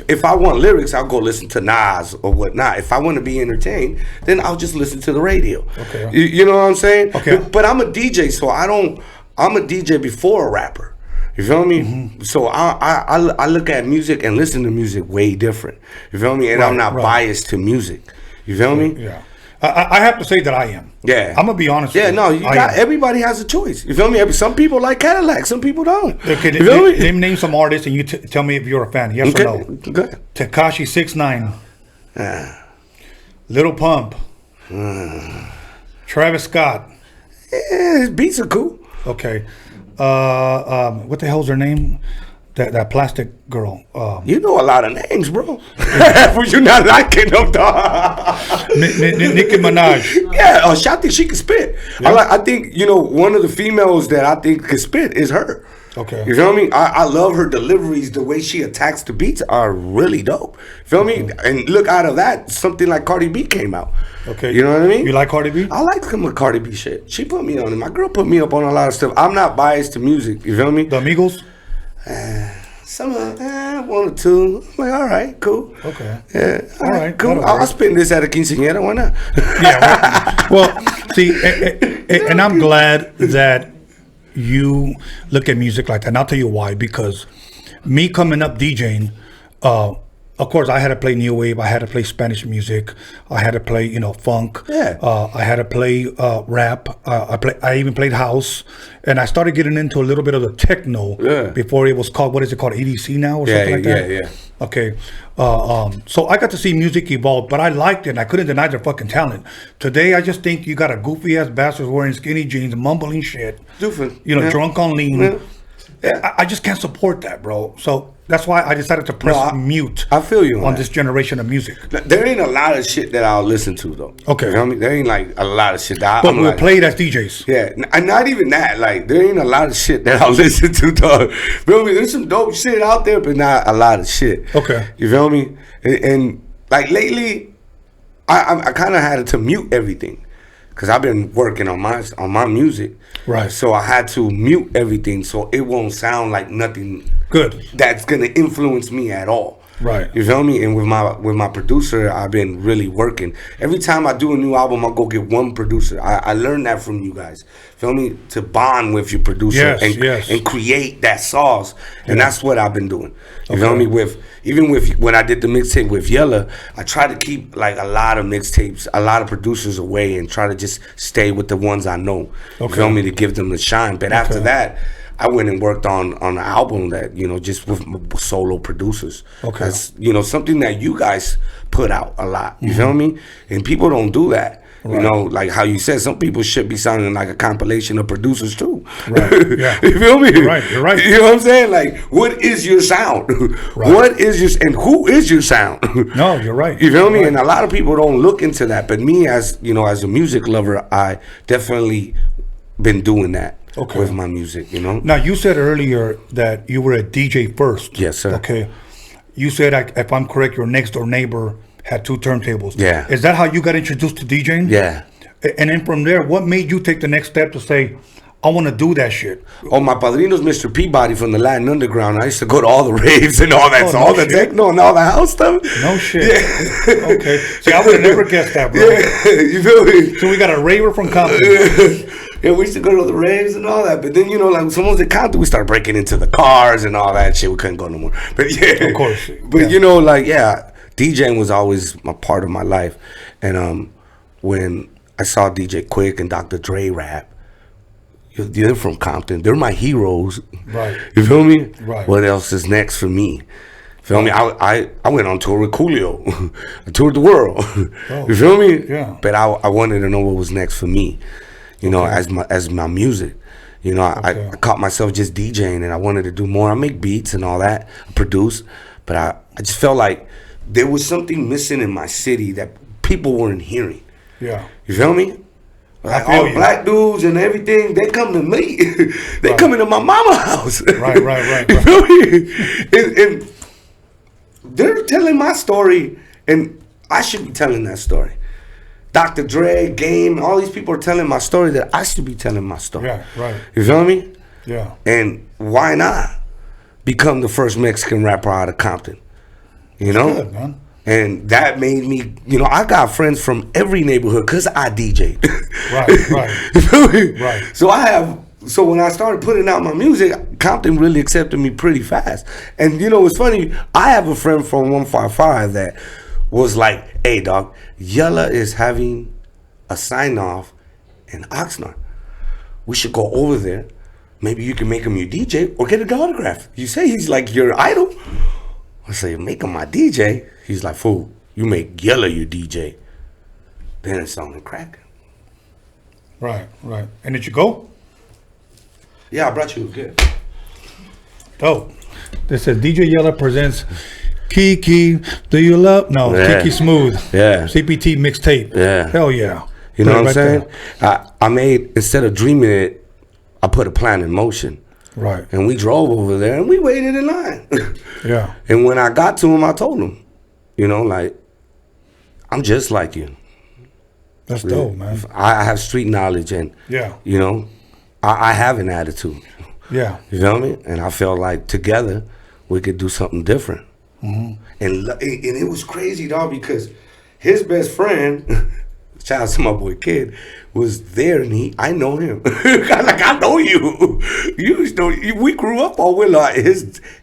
If I want lyrics, I'll go listen to Nas or whatnot. If I want to be entertained, then I'll just listen to the radio.
Okay.
You know what I'm saying?
Okay.
But I'm a DJ, so I'm a DJ before a rapper. You feel me? So I look at music and listen to music way different. You feel me? And I'm not biased to music. You feel me?
Yeah. I have to say that I am.
Yeah.
I'm gonna be honest.
Yeah,
with
no, everybody has a choice. You feel me? Some people like Cadillac, some people don't.
Okay,
you feel me?
Name some artists and you tell me if you're a fan. Yes or no?
Good.
Tekashi 6ix9ine. Lil Pump. Travis Scott.
Yeah, his beats are cool.
Okay. What the hell's her name? That plastic girl.
You know a lot of names, bro. You're not liking them, dog.
Nicki Minaj.
Yeah, I think she can spit. Yeah. I think, you know, one of the females that I think can spit is her.
Okay.
You feel me? I love her deliveries. The way she attacks the beats are really dope. Feel me? And look, out of that, something like Cardi B came out.
Okay.
You know what I mean?
You like Cardi B?
I like some of Cardi B shit. She put me on it. My girl put me up on a lot of stuff. I'm not biased to music. You feel me?
The Amigos?
Some one or two. I'm like, all right, cool.
Okay.
Yeah.
All right,
cool. I'll spend this at a quinceañera. Why not?
Yeah. Well, see, and I'm glad that you look at music like that. And I'll tell you why. Because me coming up DJing, of course, I had to play new wave. I had to play Spanish music. I had to play, funk.
Yeah.
I had to play rap. I even played house, and I started getting into a little bit of the techno before it was called. What is it called? EDC now or something like that.
Yeah.
Okay. So I got to see music evolve, but I liked it. And I couldn't deny their fucking talent. Today, I just think you got a goofy ass bastard wearing skinny jeans, mumbling shit. Drunk on lean. Yeah. I just can't support that, bro. So that's why I decided to press mute.
I feel you
on this generation of music.
There ain't a lot of shit that I'll listen to though.
Okay,
you know what I mean? There ain't like a lot of shit that
but we'll play it as DJs.
Yeah, and not even that. Like there ain't a lot of shit that I'll listen to, dog. Feel me? There's some dope shit out there, but not a lot of shit.
Okay,
you feel me? And like lately, I kind of had to mute everything. Cause I've been working on my music,
right?
So I had to mute everything so it won't sound like nothing
good
that's gonna influence me at all,
right?
You feel me? And with my producer, I've been really working. Every time I do a new album, I go get one producer. I learned that from you guys. Feel me? To bond with your producer and create that sauce, and that's what I've been doing. You feel me? Even when I did the mixtape with Yella, I tried to keep like a lot of mixtapes, a lot of producers away, and try to just stay with the ones I know. You feel me? To give them the shine. But after that, I went and worked on an album that just with solo producers.
Okay,
that's something that you guys put out a lot. You feel me? And people don't do that. Right. Like how you said, some people should be sounding like a compilation of producers too.
Right. Yeah.
You feel me?
You're right.
You know what I'm saying? Like, what is your sound?
Right.
What is your and who is your sound?
No, you're right.
You feel me?
Right.
And a lot of people don't look into that. But me, as as a music lover, I definitely been doing that with my music.
Now you said earlier that you were a DJ first.
Yes, sir.
Okay. You said, if I'm correct, your next door neighbor had 2 turntables.
Yeah.
Is that how you got introduced to DJing?
Yeah.
And then from there, what made you take the next step to say, I want to do that shit?
Oh, my padrino's Mr. Peabody from the Latin Underground. I used to go to all the raves and all that, all the techno and all the house stuff.
No shit. Yeah. Okay. See, I would have never guessed that, bro.
Yeah. You feel me?
So we got a raver from Compton.
Yeah, we used to go to the raves and all that. But then, like someone's at Compton, we started breaking into the cars and all that shit. We couldn't go no more. But yeah.
Of course.
But DJing was always a part of my life. And when I saw DJ Quick and Dr. Dre rap, they're from Compton. They're my heroes.
Right.
You feel me?
Right.
What else is next for me? Feel me? I went on tour with Coolio. I toured the world.
Oh,
you feel me?
Yeah.
But I wanted to know what was next for me. As my music. I caught myself just DJing and I wanted to do more. I make beats and all that. I produce. But I just felt like there was something missing in my city that people weren't hearing.
Yeah.
You feel me? Like all the black dudes and everything, they come to me. They come into my mama's house.
Right.
You feel me? And they're telling my story, and I should be telling that story. Dr. Dre, Game, all these people are telling my story that I should be telling my story.
Yeah, right.
You feel me?
Yeah.
And why not become the first Mexican rapper out of Compton?
That's good, man.
And that made me, I got friends from every neighborhood because I DJ'd.
Right.
You feel me?
Right.
So when I started putting out my music, Compton really accepted me pretty fast. And it's funny, I have a friend from 155 that was like, hey dog, Yella is having a sign-off in Oxnard. We should go over there. Maybe you can make him your DJ or get an autograph. You say he's like your idol. I say, make him my DJ. He's like, fool, you make Yella your DJ. Then it's on the crack.
Right. And did you go?
Yeah, I brought you a gift.
Dope. This says DJ Yella presents Kiki, do you love? No, Kiki Smooth.
Yeah.
CPT mixtape.
Yeah.
Hell yeah.
You know what I'm saying? I made, instead of dreaming it, I put a plan in motion.
Right.
And we drove over there and we waited in line.
Yeah.
And when I got to him, I told him, I'm just like you.
That's dope, man.
I have street knowledge and, I have an attitude.
Yeah.
You know what I mean? And I felt like together we could do something different.
Mm-hmm.
And it was crazy, dog, because his best friend shout out to my boy Kid, was there, and I know him. I know you. We grew up all with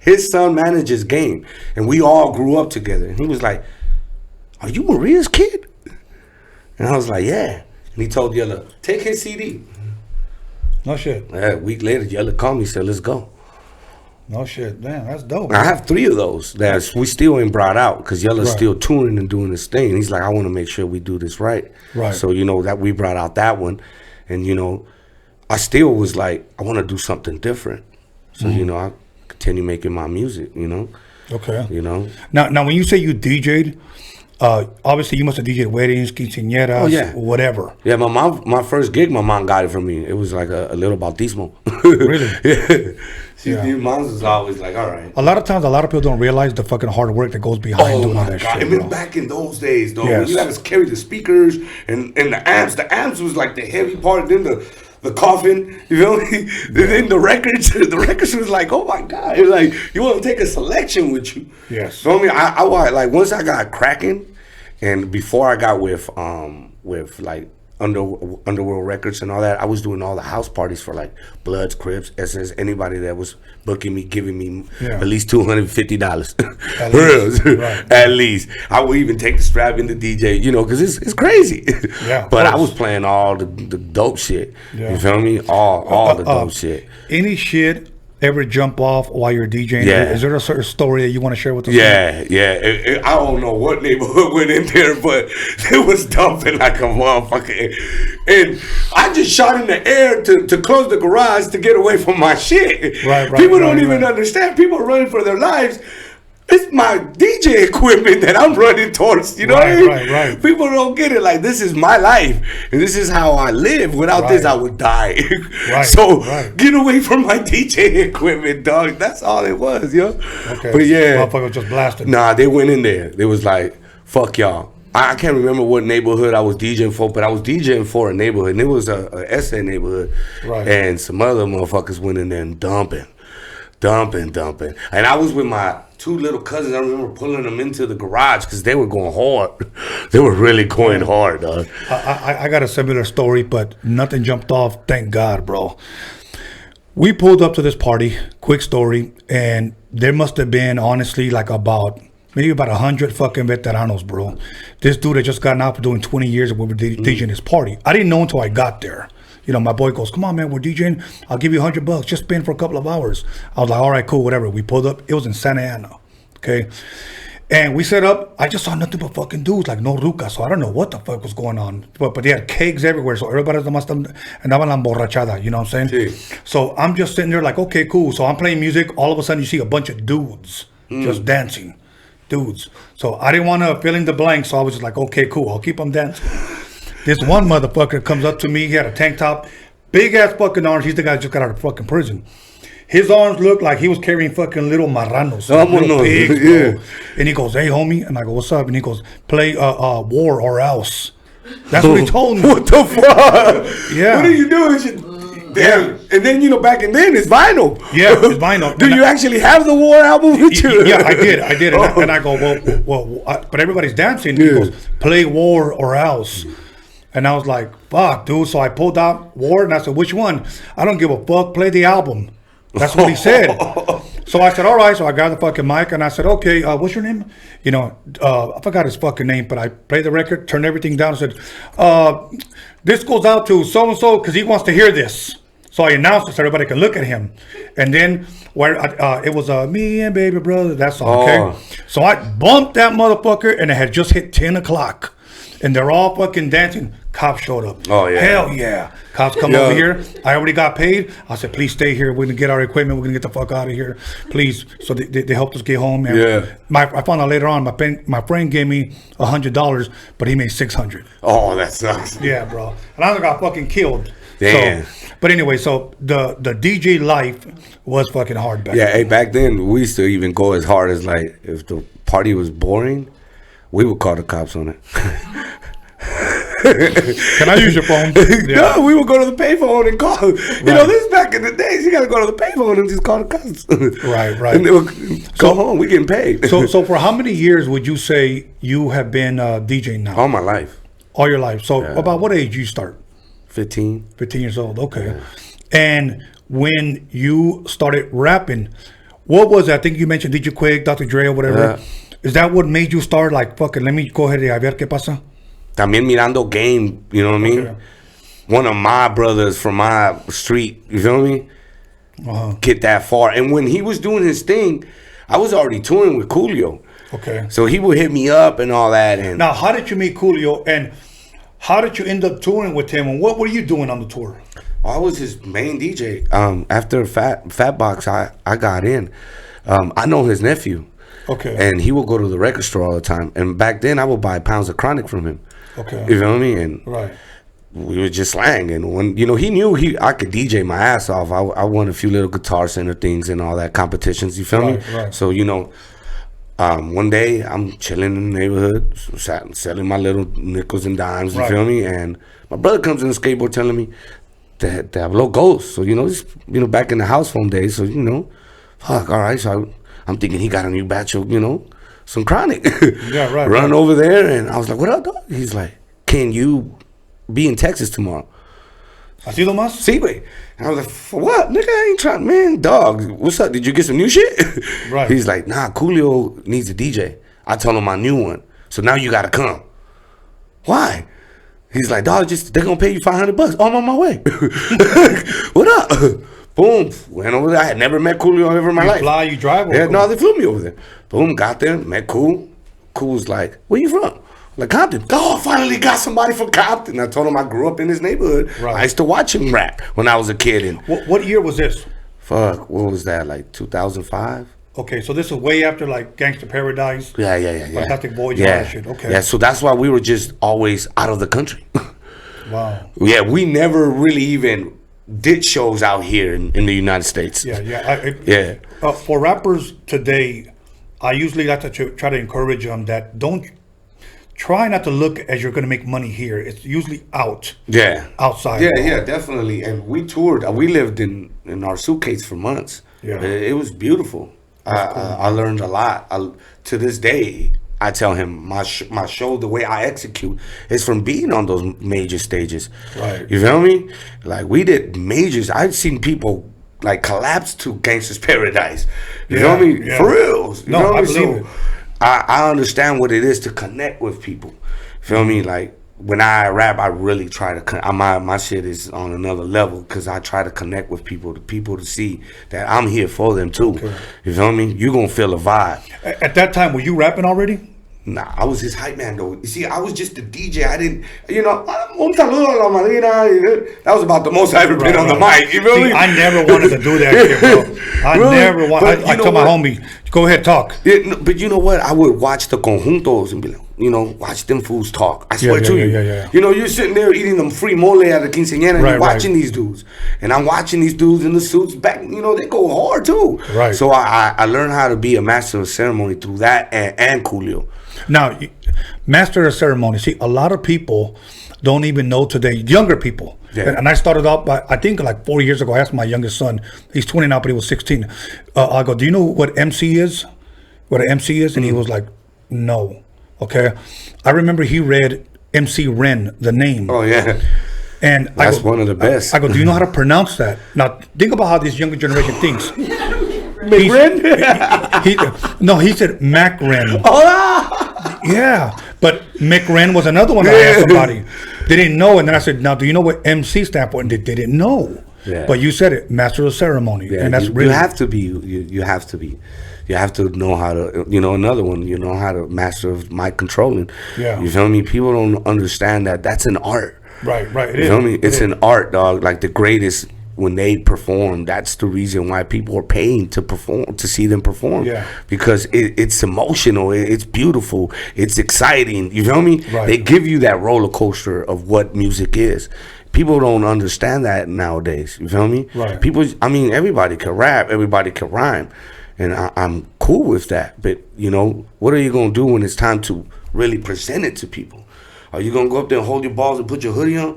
his son manages game, and we all grew up together. And he was like, "Are you Maria's kid?" And I was like, "Yeah." And he told Yella, "Take his CD."
No shit.
A week later, Yella called me, said, "Let's go."
No shit. Damn, that's dope.
I have 3 of those that we still ain't brought out because Yella's
Right.
still touring and doing his thing. He's like, I want to make sure we do this right.
Right.
So, that we brought out that one. And, I still was like, I want to do something different. So, I continue making my music,
Okay.
Now,
when you say you DJ'd, obviously you must have DJ'd weddings, quinceañeras, whatever.
Yeah, my first gig, my mom got it for me. It was like a little bautismo.
Really?
Yeah. Mom's was always like, all right.
A lot of times, a lot of people don't realize the fucking hard work that goes behind doing all that shit.
I mean, back in those days, though,
Yes.
when you had to carry the speakers and the amps. The amps was like the heavy part. Then the coffin, you feel me? Then the records was like, oh my God. It's like, you want to take a selection with you.
Yes.
So I mean, I like once I got cracking, and before I got with like Underworld Records and all that, I was doing all the house parties for like Bloods, Crips, SS, anybody that was booking me, giving me at least $250.
At least. Right.
At least. I would even take the strap in the DJ, because it's crazy.
Yeah.
But I was playing all the dope shit.
Yeah.
You feel me? All the dope shit.
Any shit ever jump off while you're DJing?
Yeah.
Is there a certain story that you want to share with us?
Yeah. I don't know what neighborhood went in there, but it was dumping like a motherfucker. And I just shot in the air to close the garage to get away from my shit.
Right.
People don't even understand. People are running for their lives. It's my DJ equipment that I'm running towards. You know what I mean?
Right.
People don't get it. Like, this is my life, and this is how I live. Without this, I would die. So get away from my DJ equipment, dog. That's all it was, yo.
Okay.
But yeah,
motherfucker just blasted.
Nah, they went in there. They was like, "Fuck y'all." I can't remember what neighborhood I was DJing for, but I was DJing for a neighborhood, and it was a SA neighborhood.
Right.
And some other motherfuckers went in there and dumping. And I was with my 2 little cousins. I remember pulling them into the garage because they were going hard. They were really going hard, dog.
I got a similar story, but nothing jumped off. Thank God, bro. We pulled up to this party, quick story, and there must have been, honestly, like maybe about 100 fucking veteranos, bro. This dude had just gotten out for doing 20 years and we were DJing this party. I didn't know until I got there. My boy goes, "Come on, man, we're DJing. I'll give you $100. Just spin for a couple of hours." I was like, "All right, cool, whatever." We pulled up. It was in Santa Ana, okay? And we set up. I just saw nothing but fucking dudes, like no rucas. So I don't know what the fuck was going on. But they had kegs everywhere. So everybody andaban la emborrachada, you know what I'm saying? So I'm just sitting there like, okay, cool. So I'm playing music. All of a sudden you see a bunch of dudes just dancing. Dudes. So I didn't want to fill in the blank. So I was just like, okay, cool. I'll keep them dancing. This one motherfucker comes up to me. He had a tank top, big ass fucking arms. He's the guy that just got out of fucking prison. His arms looked like he was carrying fucking little marranos, little pigs, bro. And he goes, "Hey, homie," and I go, "What's up?" And he goes, "Play War or Else." That's what he told me.
What the fuck?
Yeah.
What are you doing? Damn. And then back in then it's vinyl.
Yeah, it's vinyl.
Do you actually have the War album with you?
Yeah, I did. And I go, well, but everybody's dancing. He goes, "Play War or Else." And I was like, "Fuck, dude." So I pulled out War and I said, "Which one?" "I don't give a fuck. Play the album." That's what he said. So I said, "All right." So I got the fucking mic and I said, "Okay, what's your name?" I forgot his fucking name, but I played the record, turned everything down, and said, "This goes out to so-and-so because he wants to hear this." So I announced it so everybody can look at him. And then it was "Me and Baby Brother," that song, okay? So I bumped that motherfucker and it had just hit 10 o'clock. And they're all fucking dancing. Cops showed up.
Oh, yeah.
Hell yeah. Cops come over here. I already got paid. I said, "Please stay here. We're going to get our equipment. We're going to get the fuck out of here. Please." So they helped us get home. And I found out later on, my friend gave me $100, but he made $600.
Oh, that sucks.
Yeah, bro. And I got fucking killed.
Damn.
But anyway, so the DJ life was fucking hard back then.
Hey, back then, we used to even go as hard as, like, if the party was boring, we would call the cops on it.
Can I use your phone? Yeah.
No, we would go to the payphone and call. You know, this is back in the days. You got to go to the payphone and just call the cops.
Right.
And they would go home. We getting paid.
So for how many years would you say you have been DJing now?
All my life.
All your life. So about what age you start?
15.
15 years old. Okay. And when you started rapping, what was it? I think you mentioned DJ Quake, Dr. Dre, or whatever. Is that what made you start like, fuck it, let me go ahead y a ver qué pasa?
También mirando Game, you know what I mean? One of my brothers from my street, you feel me? Get that far. And when he was doing his thing, I was already touring with Coolio.
Okay.
So he would hit me up and all that. And
now, how did you meet Coolio, and how did you end up touring with him, and what were you doing on the tour?
I was his main DJ. After Fat Box, I got in. I know his nephew.
Okay.
And he would go to the record store all the time. And back then, I would buy pounds of Chronic from him.
Okay.
You feel me? And
right.
We would just slang. And when, you know, he knew I could DJ my ass off. I won a few little Guitar Center things and all that competitions. You feel me?
Right.
So, you know, one day I'm chilling in the neighborhood, selling my little nickels and dimes. You feel me? And my brother comes in the skateboard telling me that I blow ghosts. So, you know, just, you know, back in the house phone days. So, you know, fuck, all right. So I'm thinking he got a new batch of, you know, some Chronic.
Yeah, right.
Run over there, and I was like, what up, dog? He's like, can you be in Texas tomorrow?
Así nomás?
Sí, güey. And I was like, for what? Nigga, I ain't trying, man, dog. What's up? Did you get some new shit?
Right.
He's like, nah, Coolio needs a DJ. I told him my new one. So now you gotta come. Why? He's like, dog, they're gonna pay you $500. Oh, I'm on my way. What up? Boom, went over there. I had never met Coolio ever in my life.
You fly, you drive?
Yeah, no, they flew me over there. Boom, got there, met Cool. Cool was like, where you from? Like, Compton. Oh, finally got somebody from Compton. I told him I grew up in this neighborhood. Right. I used to watch him rap when I was a kid. And
what year was this?
Fuck, what was that, like 2005?
Okay, so this is way after like Gangsta Paradise.
Yeah.
Fantastic Voyage, all that shit. Okay.
Yeah, so that's why we were just always out of the country.
Wow.
Yeah, we never really even did shows out here in the United States.
Yeah. For rappers today, I usually like to try to encourage them that don't try not to look as you're going to make money here. It's usually outside.
Yeah, definitely. And we toured. We lived in our suitcase for months.
Yeah,
it was beautiful. I learned a lot. To this day, I tell him my show, the way I execute, is from being on those major stages.
Right.
You feel me? Like, we did majors. I've seen people like collapse to Gangsta's Paradise. You feel me?
Yeah.
For real. You know
I
me?
believe it.
I understand what it is to connect with people. Feel me? Like, when I rap, I really try to my shit is on another level, because I try to connect with people to see that I'm here for them too.
Okay.
You feel me? You gonna feel a vibe.
At that time, were you rapping already?
Nah, I was his hype man though. You see, I was just the DJ. I didn't, you know, un saludo a la madrina. That was about the most I ever been on the mic. You feel me?
I never wanted to do that shit, bro. I
really?
never wanted. I told my homie, go ahead, talk.
Yeah, but you know what? I would watch the conjuntos and be like, you know, watch them fools talk. I swear to you.
Yeah.
You know, you're sitting there eating them free mole at the quinceañera, and you're watching these dudes. And I'm watching these dudes in the suits back, you know, they go hard too.
Right.
So I learned how to be a master of ceremony through that and Coolio.
Now, master of ceremony. See, a lot of people don't even know today, younger people.
Yeah.
And I started out by, I think like 4 years ago, I asked my youngest son, he's 20 now, but he was 16. I go, do you know what MC is? What an MC is? And he was like, no. Okay. I remember he read MC Ren, the name.
Oh, yeah.
And
that's one of the best.
I go, do you know how to pronounce that? Now, think about how this younger generation thinks.
McRen?
He said Macren.
Oh,
yeah, but McRen was another one that I asked somebody. They didn't know, and then I said, now, do you know what MC stands for? And they didn't know.
Yeah.
But you said it, master of ceremony.
Yeah,
and that's really...
You have to be. You have to be. You have to know how to, you know, another one, you know how to master of mic controlling.
Yeah.
You feel me? People don't understand that that's an art.
Right.
You feel me? It's an art, dog. Like, the greatest, when they perform, that's the reason why people are paying to perform, to see them perform.
Yeah.
Because it's emotional, it's beautiful, it's exciting. You feel me?
Right.
They give you that roller coaster of what music is. People don't understand that nowadays. You feel me?
Right.
People, I mean, everybody can rap, everybody can rhyme. And I'm cool with that. But, you know, what are you going to do when it's time to really present it to people? Are you going to go up there and hold your balls and put your hoodie on?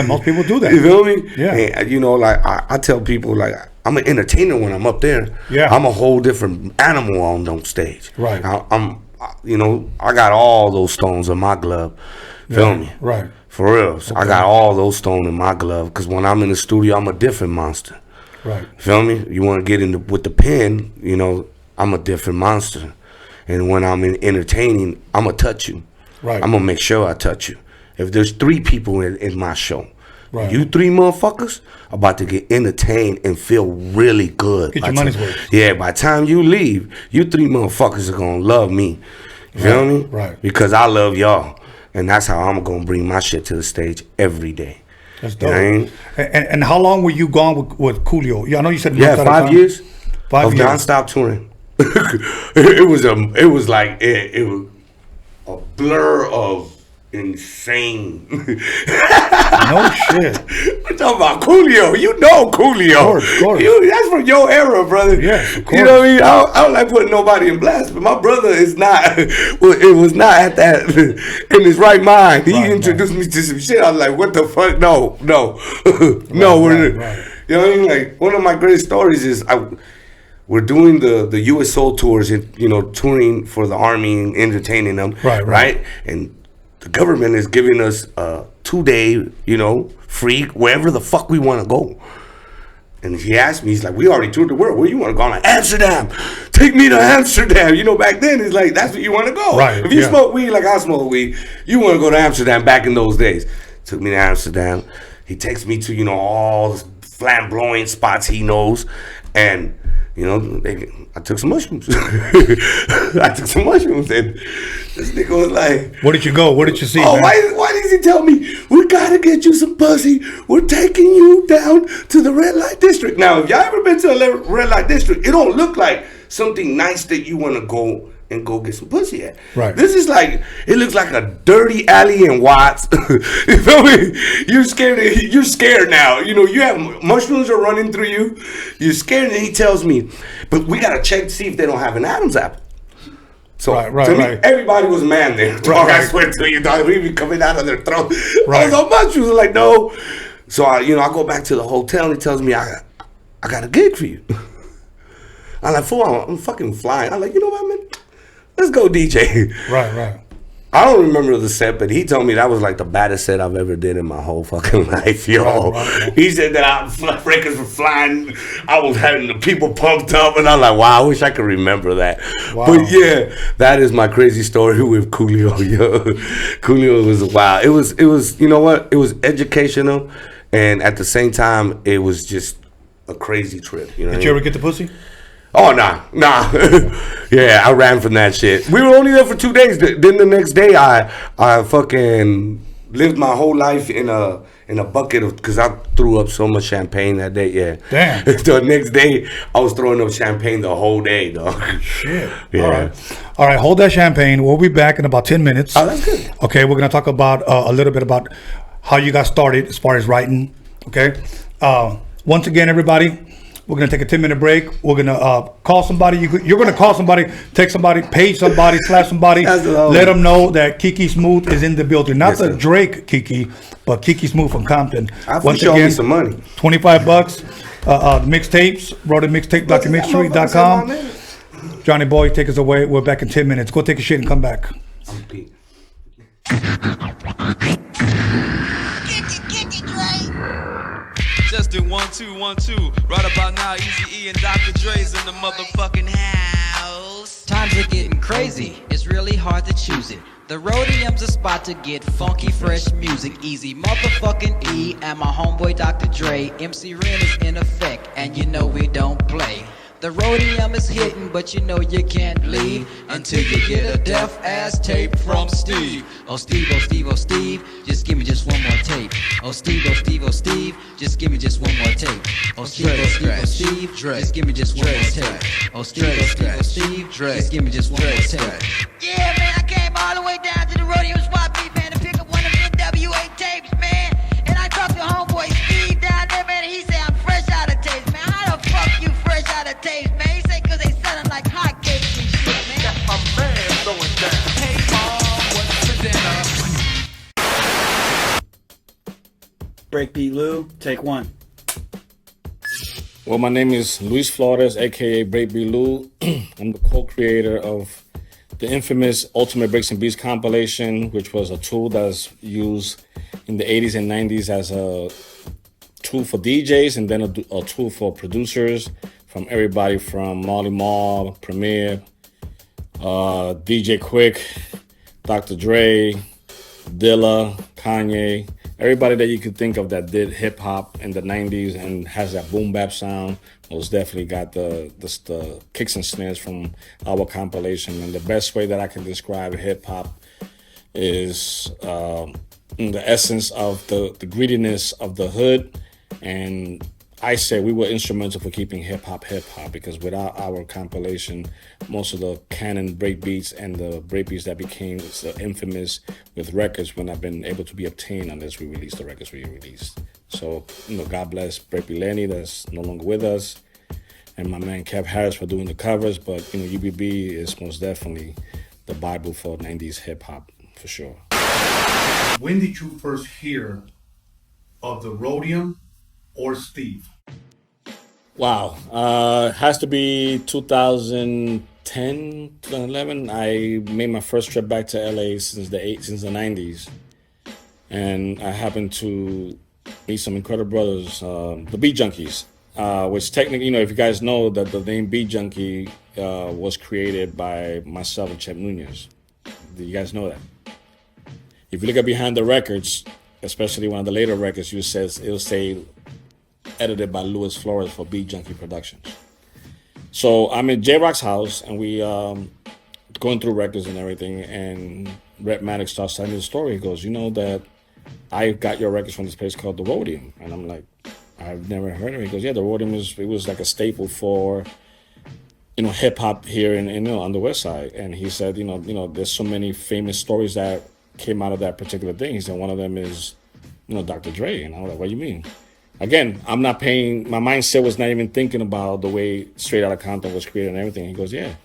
Most people do that.
You feel me?
Yeah.
And, you know, like, I tell people, like, I'm an entertainer when I'm up there.
Yeah.
I'm a whole different animal on stage.
Right.
I'm you know, I got all those stones in my glove. Feel me?
Right.
For real. So I got all those stones in my glove because when I'm in the studio, I'm a different monster.
Right.
Feel me? You want to get in with the pen, you know, I'm a different monster. And when I'm in entertaining, I'm going to touch you.
Right.
I'm going to make sure I touch you. If there's 3 people in my show,
Right.
you 3 motherfuckers about to get entertained and feel really good.
Get your money's worth.
Yeah, by the time you leave, you 3 motherfuckers are going to love me. You feel me?
Right.
Because I love y'all. And that's how I'm going to bring my shit to the stage every day.
That's
You
dope.
know what I mean?
And how long were you gone with Coolio? Yeah, I know you said
Yeah,
months at a
5
time.
years
5
of
years.
nonstop touring. it was a blur of insane.
No shit.
We're talking about Coolio. You know Coolio.
Of course.
That's from your era, brother.
Yes, of course.
You know what I mean? I don't like putting nobody in blast, but my brother is not. Well, it was not at that in his right mind. He introduced me to some shit. I was like, what the fuck? No. no. You know what I mean? Like one of my greatest stories is we're doing the U.S. Soul tours, and you know, touring for the Army and entertaining them, right? And the government is giving us a 2-day, you know, free wherever the fuck we want to go. And he asked me, he's like, we already toured the world. Where you want to go? I'm like, Amsterdam. Take me to Amsterdam. You know, back then, it's like, that's where you want to go.
Right,
If you smoke weed like I smoke weed, you want to go to Amsterdam back in those days. Took me to Amsterdam. He takes me to, you know, all the flamboyant spots he knows. And, you know, I took some mushrooms. And this nigga was like,
where did you go? What did you see?
Oh,
man?
why did he tell me, we gotta get you some pussy. We're taking you down to the red light district. Now, if y'all ever been to a red light district, it don't look like something nice that you want to go and go get some pussy at.
Right.
This is like, it looks like a dirty alley in Watts. You feel me? You're scared now. You know, you have mushrooms are running through you. You're scared, and he tells me, but we gotta check to see if they don't have an Adam's apple. So to me, everybody was man there. Dog, I swear to you, dog, we be coming out of their throat. I was on mushrooms, like no. So I go back to the hotel, and he tells me, I got a gig for you. I'm like, fool, I'm fucking flying. I'm like, you know what, man? Let's go DJ.
Right.
I don't remember the set, but he told me that was like the baddest set I've ever did in my whole fucking life, yo. Right. He said that records were flying. I was having the people pumped up, and I'm like, wow, I wish I could remember that. Wow. But yeah, that is my crazy story with Coolio, yo. Coolio was wild. It was, you know what? It was educational, and at the same time, it was just a crazy trip. You know?
Did you ever get the pussy?
Oh, nah. Yeah, I ran from that shit. We were only there for 2 days. Then the next day, I fucking lived my whole life in a bucket of, because I threw up so much champagne that day. Yeah.
Damn.
The next day, I was throwing up champagne the whole day, dog.
Shit.
Yeah.
All right, hold that champagne. We'll be back in about 10 minutes.
Oh, that's good.
Okay, we're going to talk about a little bit about how you got started as far as writing. Okay. Once again, everybody, we're going to take a 10-minute break. We're going to call somebody. You're going to call somebody, text somebody, page somebody, slash somebody. Let them know that Kiki Smooth is in the building. Not the Drake Kiki, but Kiki Smooth from Compton.
Once again, show me some money.
$25. Mixtapes. Roadium MIXTAPE, DOCUMIXERY.com. Johnny Boy, take us away. We're back in 10 minutes. Go take a shit and come back.
Just do 1 2 1 2. Right about now, Easy E and Dr. Dre's in the motherfucking house.
Times are getting crazy. It's really hard to choose it. The Roadium's a spot to get funky, fresh music. Easy motherfucking E and my homeboy Dr. Dre. MC Ren is in effect, and you know we don't play. The Roadium is hitting, but you know you can't leave until you get a deaf-ass tape from Steve. Oh Steve, oh Steve, oh Steve, just give me just one more tape. Oh Steve, oh Steve, oh Steve, just give me just one more tape. Oh Steve, oh Steve, oh Steve, just give me just one more tape. Oh Steve, oh Steve, oh Steve, just give me just one more tape.
Yeah, man, I came all the way down to the Roadium swap meet, man, to pick up one of them NWA tapes, man. And I talked to homeboy Steve down there, man, and he said I'm fresh out of tapes, man. How the fuck you fresh out of tapes, man? He said cause they selling like hotcakes and shit, man. Got my man going down. Hey, mom, what's for dinner?
Breakbeat Lou, take one.
Well, my name is Luis Flores, aka Breakbeat Lou. I'm the co-creator of the infamous Ultimate Breaks and Beats compilation, which was a tool that's used in the 80s and 90s as a tool for DJs and then a tool for producers, from everybody from Marley Marl, Premier, DJ Quick, Dr. Dre, Dilla, Kanye, everybody that you could think of that did hip hop in the 90s and has that boom bap sound. Most definitely got the kicks and snares from our compilation. And the best way that I can describe hip hop is the essence of the greediness of the hood. And I say we were instrumental for keeping hip hop, because without our compilation, most of the canon break beats and the break beats that became so infamous with records would not have been able to be obtained unless we released the records we released. So, God bless Breakbeat Lenny that's no longer with us, and my man Kev Harris for doing the covers. But, UBB is most definitely the Bible for 90s hip hop, for sure.
When did you first hear of the Roadium or Steve?
Wow. Has to be 2010, 2011. I made my first trip back to LA since the 90s. And I happened to meet some incredible brothers, the Beat Junkies, which technically, if you guys know that the name Beat Junkie was created by myself and Chet Nunez. Do you guys know that? If you look at behind the records, especially one of the later records, it'll say edited by Luis Flores for Beat Junkie Productions. So I'm in J-Rock's house, and we going through records and everything, and Rhett Maddox starts telling me the story. He goes, that I got your records from this place called the Roadium. And I'm like, I've never heard of it. He goes, yeah, the Roadium was like a staple for, hip hop here on the West Side. And he said, there's so many famous stories that came out of that particular thing. He said one of them is, Dr. Dre. And I was like, what do you mean? Again, I'm not paying, my mindset was not even thinking about the way Straight Outta Compton was created and everything. He goes, yeah.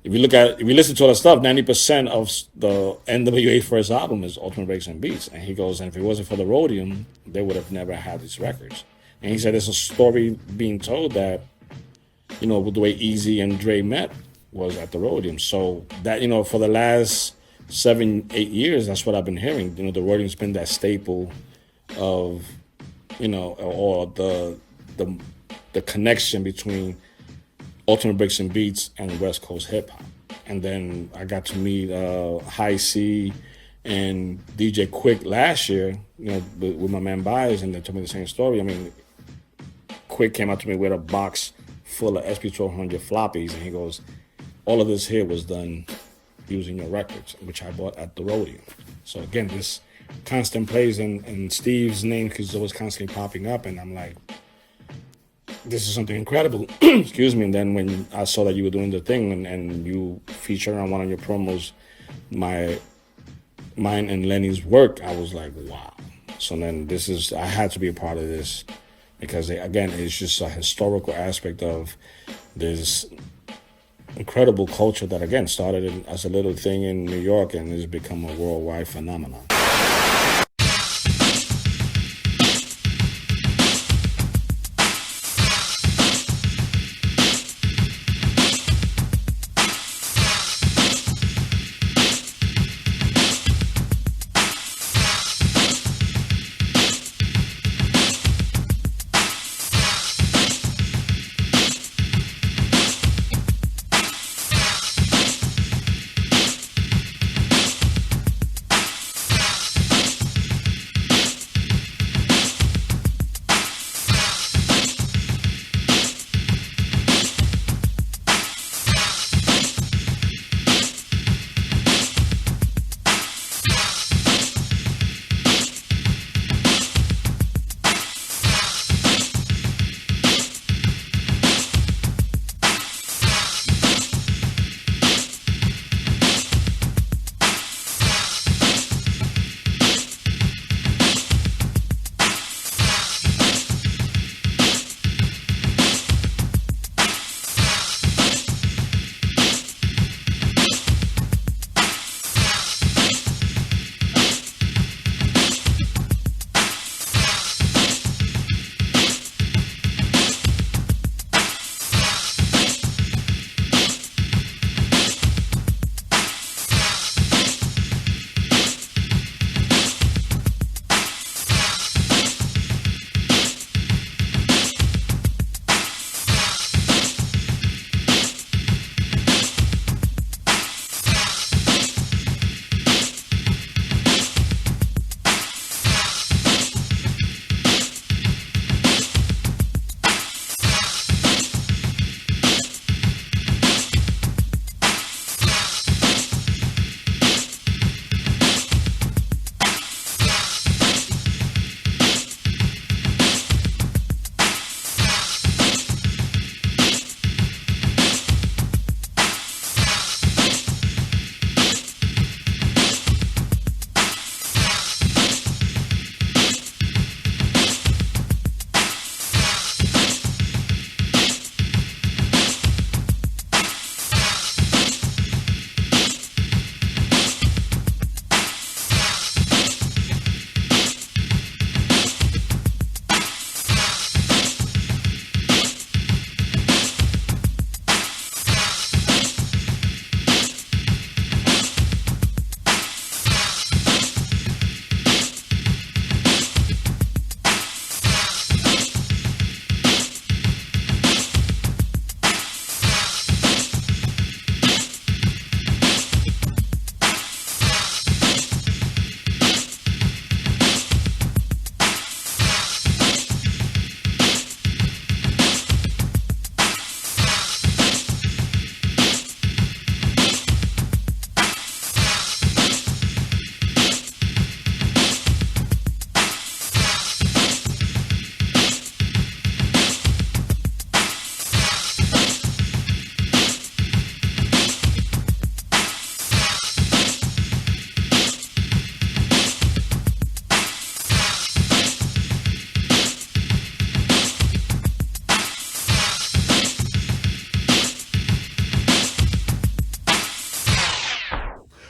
If you listen to all the stuff, 90% of the NWA first album is Ultimate Breaks and Beats. And he goes, and if it wasn't for the Roadium, they would have never had these records. And he said there's a story being told that, with the way Easy and Dre met was at the Roadium. So that, for the last 7-8 years, that's what I've been hearing. The Roadium's been that staple of, or the connection between Ultimate Breaks and Beats and West Coast hip hop. And then I got to meet High C and DJ Quick last year, with my man Byers, and they told me the same story. I mean, Quick came up to me with a box full of SP1200 floppies, and he goes, all of this here was done using your records, which I bought at the Roadium. So again, this constant plays and Steve's name is always constantly popping up, and I'm like, this is something incredible. Excuse me. And then when I saw that you were doing the thing and you featured on one of your promos mine and Lenny's work, I was like, wow. So then I had to be a part of this, because again, it's just a historical aspect of this incredible culture that again started as a little thing in New York and has become a worldwide phenomenon.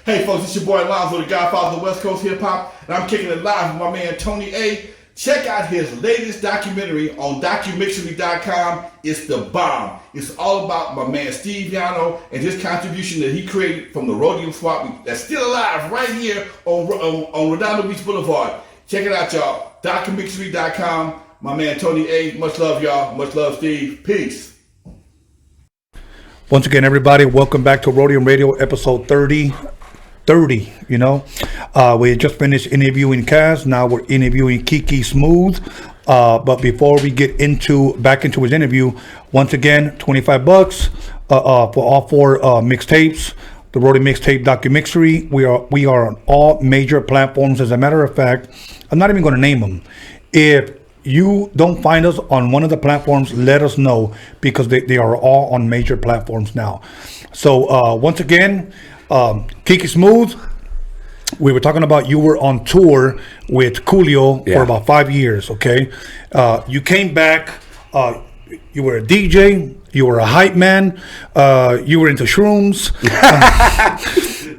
Hey folks, it's your boy Lonzo, the Godfather of the West Coast Hip Hop, and I'm kicking it live with my man Tony A. Check out his latest documentary on DOCUMIXERY.com. It's the bomb. It's all about my man Steve YANO and his contribution that he created from the Roadium swap meet that's still alive right here on Redondo Beach Boulevard. Check it out, y'all. DOCUMIXERY.com. My man Tony A. Much love, y'all. Much love, Steve. Peace.
Once again, everybody, welcome back to Roadium Radio, episode 30. You know, we just finished interviewing K.A.S. Now we're interviewing Kiki Smooth. But before we get back into his interview, once again, $25 for all 4 mixtapes. The Roadium Mixtape Documixery. We are on all major platforms. As a matter of fact, I'm not even going to name them. If you don't find us on one of the platforms, let us know, because they are all on major platforms now. So once again, Kiki Smooth, we were talking about you were on tour with Coolio for about 5 years, okay? You came back, you were a DJ, you were a hype man, you were into shrooms,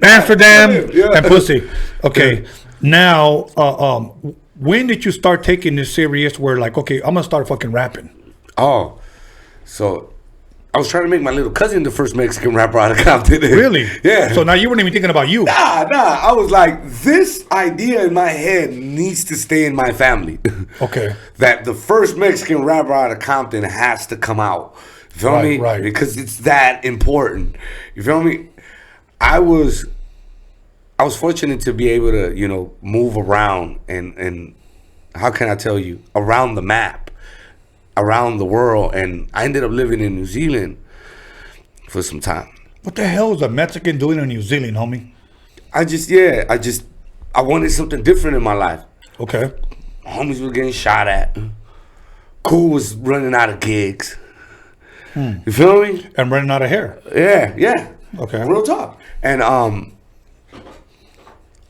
Amsterdam, and pussy. Okay, now, when did you start taking this serious where like, okay, I'm going to start fucking rapping?
Oh, so I was trying to make my little cousin the first Mexican rapper out of Compton.
Really?
Yeah.
So now you weren't even thinking about you?
Nah. I was like, this idea in my head needs to stay in my family.
Okay.
That the first Mexican rapper out of Compton has to come out. You feel me?
Right.
Because it's that important. You feel me? I was fortunate to be able to, you know, move around and how can I tell you, around the map, around the world. And I ended up living in New Zealand for some time.
What the hell is a Mexican doing in New Zealand, homie?
I wanted something different in my life.
Okay.
Homies were getting shot at. Cool was running out of gigs. You feel me?
And running out of hair.
Yeah.
Okay.
Real talk. And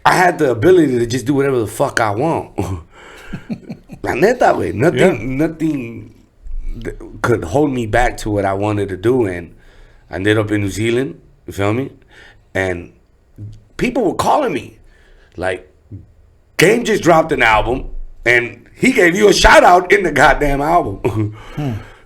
I had the ability to just do whatever the fuck I want. La neta, way. Nothing could hold me back to what I wanted to do. And I ended up in New Zealand. You feel me? And people were calling me. Like, Game just dropped an album. And he gave you a shout out in the goddamn album.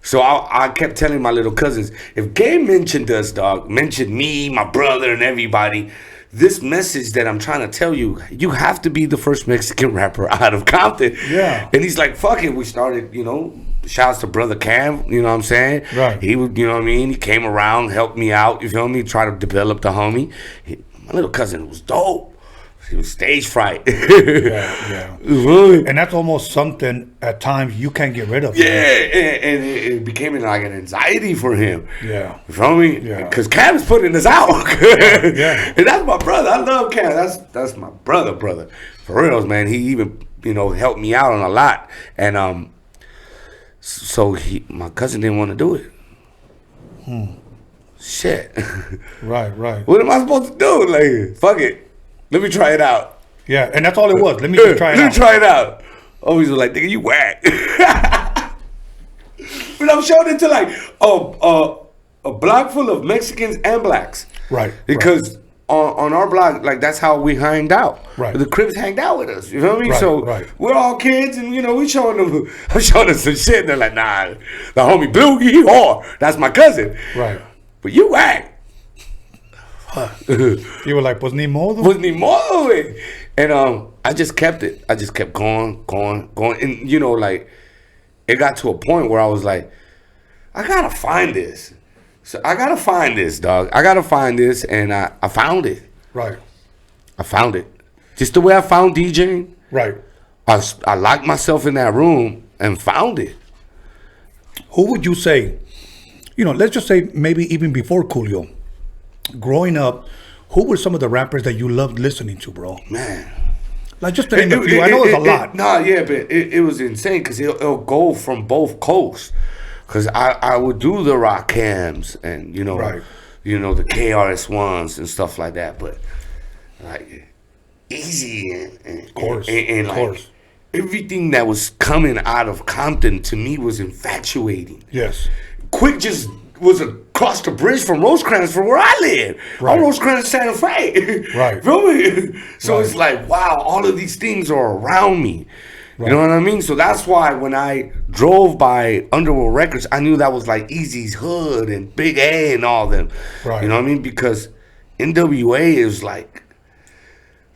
So I kept telling my little cousins, if Game mentioned us, dog, mentioned me, my brother, and everybody, this message that I'm trying to tell you, you have to be the first Mexican rapper out of Compton.
Yeah.
And he's like, fuck it. We started, you know, shouts to Brother Cam, you know what I'm saying?
Right.
He would, you know what I mean? He came around, helped me out, you feel me? Try to develop the homie. My little cousin was dope. He was stage fright.
Yeah. And that's almost something at times you can't get rid of.
Yeah, and it became like an anxiety for him.
Yeah.
You feel me?
Yeah.
Because Cam's putting us out.
Yeah.
And that's my brother. I love Cam. That's my brother. For reals, man. He even, you know, helped me out on a lot. And so my cousin didn't want to do it. Shit.
Right.
What am I supposed to do? Like, fuck it. Let me try it out.
Yeah, and that's all it was. Let me just try it out.
Let me try it out. Always was like, nigga, you whack. But I'm showing it to like a block full of Mexicans and blacks.
Right.
Because on our block, like that's how we hanged out.
Right.
The Crips hanged out with us. You feel me?
Right,
So
right.
we're all kids, and you know I'm showing them some shit. And they're like, nah, the homie Blue, he hard. That's my cousin.
Right.
But you whack.
You were like, pues ni modo.
Güey. And I just kept it. I just kept going. And you know, like, it got to a point where I was like, I gotta find this. So I gotta find this, dog. I gotta find this, and I found it.
Right.
I found it. Just the way I found DJing.
Right.
I locked myself in that room and found it.
Who would you say, you know, let's just say maybe even before Coolio, growing up, who were some of the rappers that you loved listening to, bro?
Man.
Like, just to name a few. I know it's a lot.
But it was insane because it'll go from both coasts. Because I would do the rock cams and, you know,
right.
You know, the KRS ones and stuff like that. But, like, Easy and
of course.
And like, everything that was coming out of Compton to me was infatuating.
Yes.
Quick just was a cross the bridge from Rosecrans from where I live.
Right.
I'm Rosecrans, Santa Fe.
Right.
Feel me? So
Right.
it's like, wow, all of these things are around me. You know what I mean? So that's why when I drove by Underworld Records, I knew that was like Eazy's hood and Big A and all them.
Right.
You know what I mean? Because NWA is like,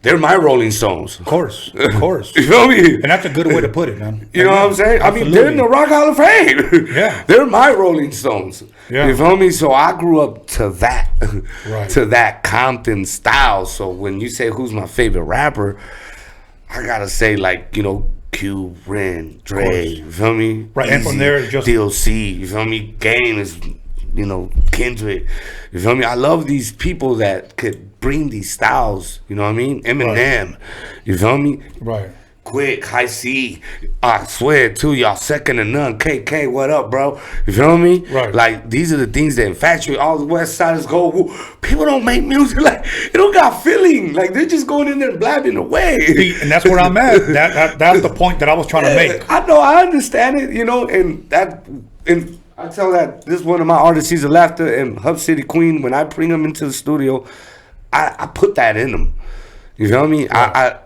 they're my Rolling Stones.
Of course. Of course.
You feel me?
And that's a good way to put it, man.
You know what I'm saying? I mean, they're in the Rock Hall of Fame.
Yeah.
They're my Rolling Stones.
Yeah.
You feel me? So I grew up to that,
Right.
to that Compton style. So when you say who's my favorite rapper, I gotta say like, you know, Q, Ren, Dre, you feel me?
Right, and from there, it's just-
DLC, you feel me? Game is, you know, Kendrick, you feel me? I love these people that could bring these styles, you know what I mean? Eminem, you feel me?
Right.
Quick, High C, I swear to y'all, second to none. KK, what up, bro? You feel me?
Right.
Like, these are the things that infatuate all the West Siders go, woo. People don't make music like, it don't got feeling. Like, they're just going in there and blabbing away.
See, and that's where I'm at. That's the point that I was trying to make.
I know, I understand it, you know, and I tell that this is one of my artists, Caesar Laughter and Hub City Queen. When I bring them into the studio, I put that in them. You feel me? I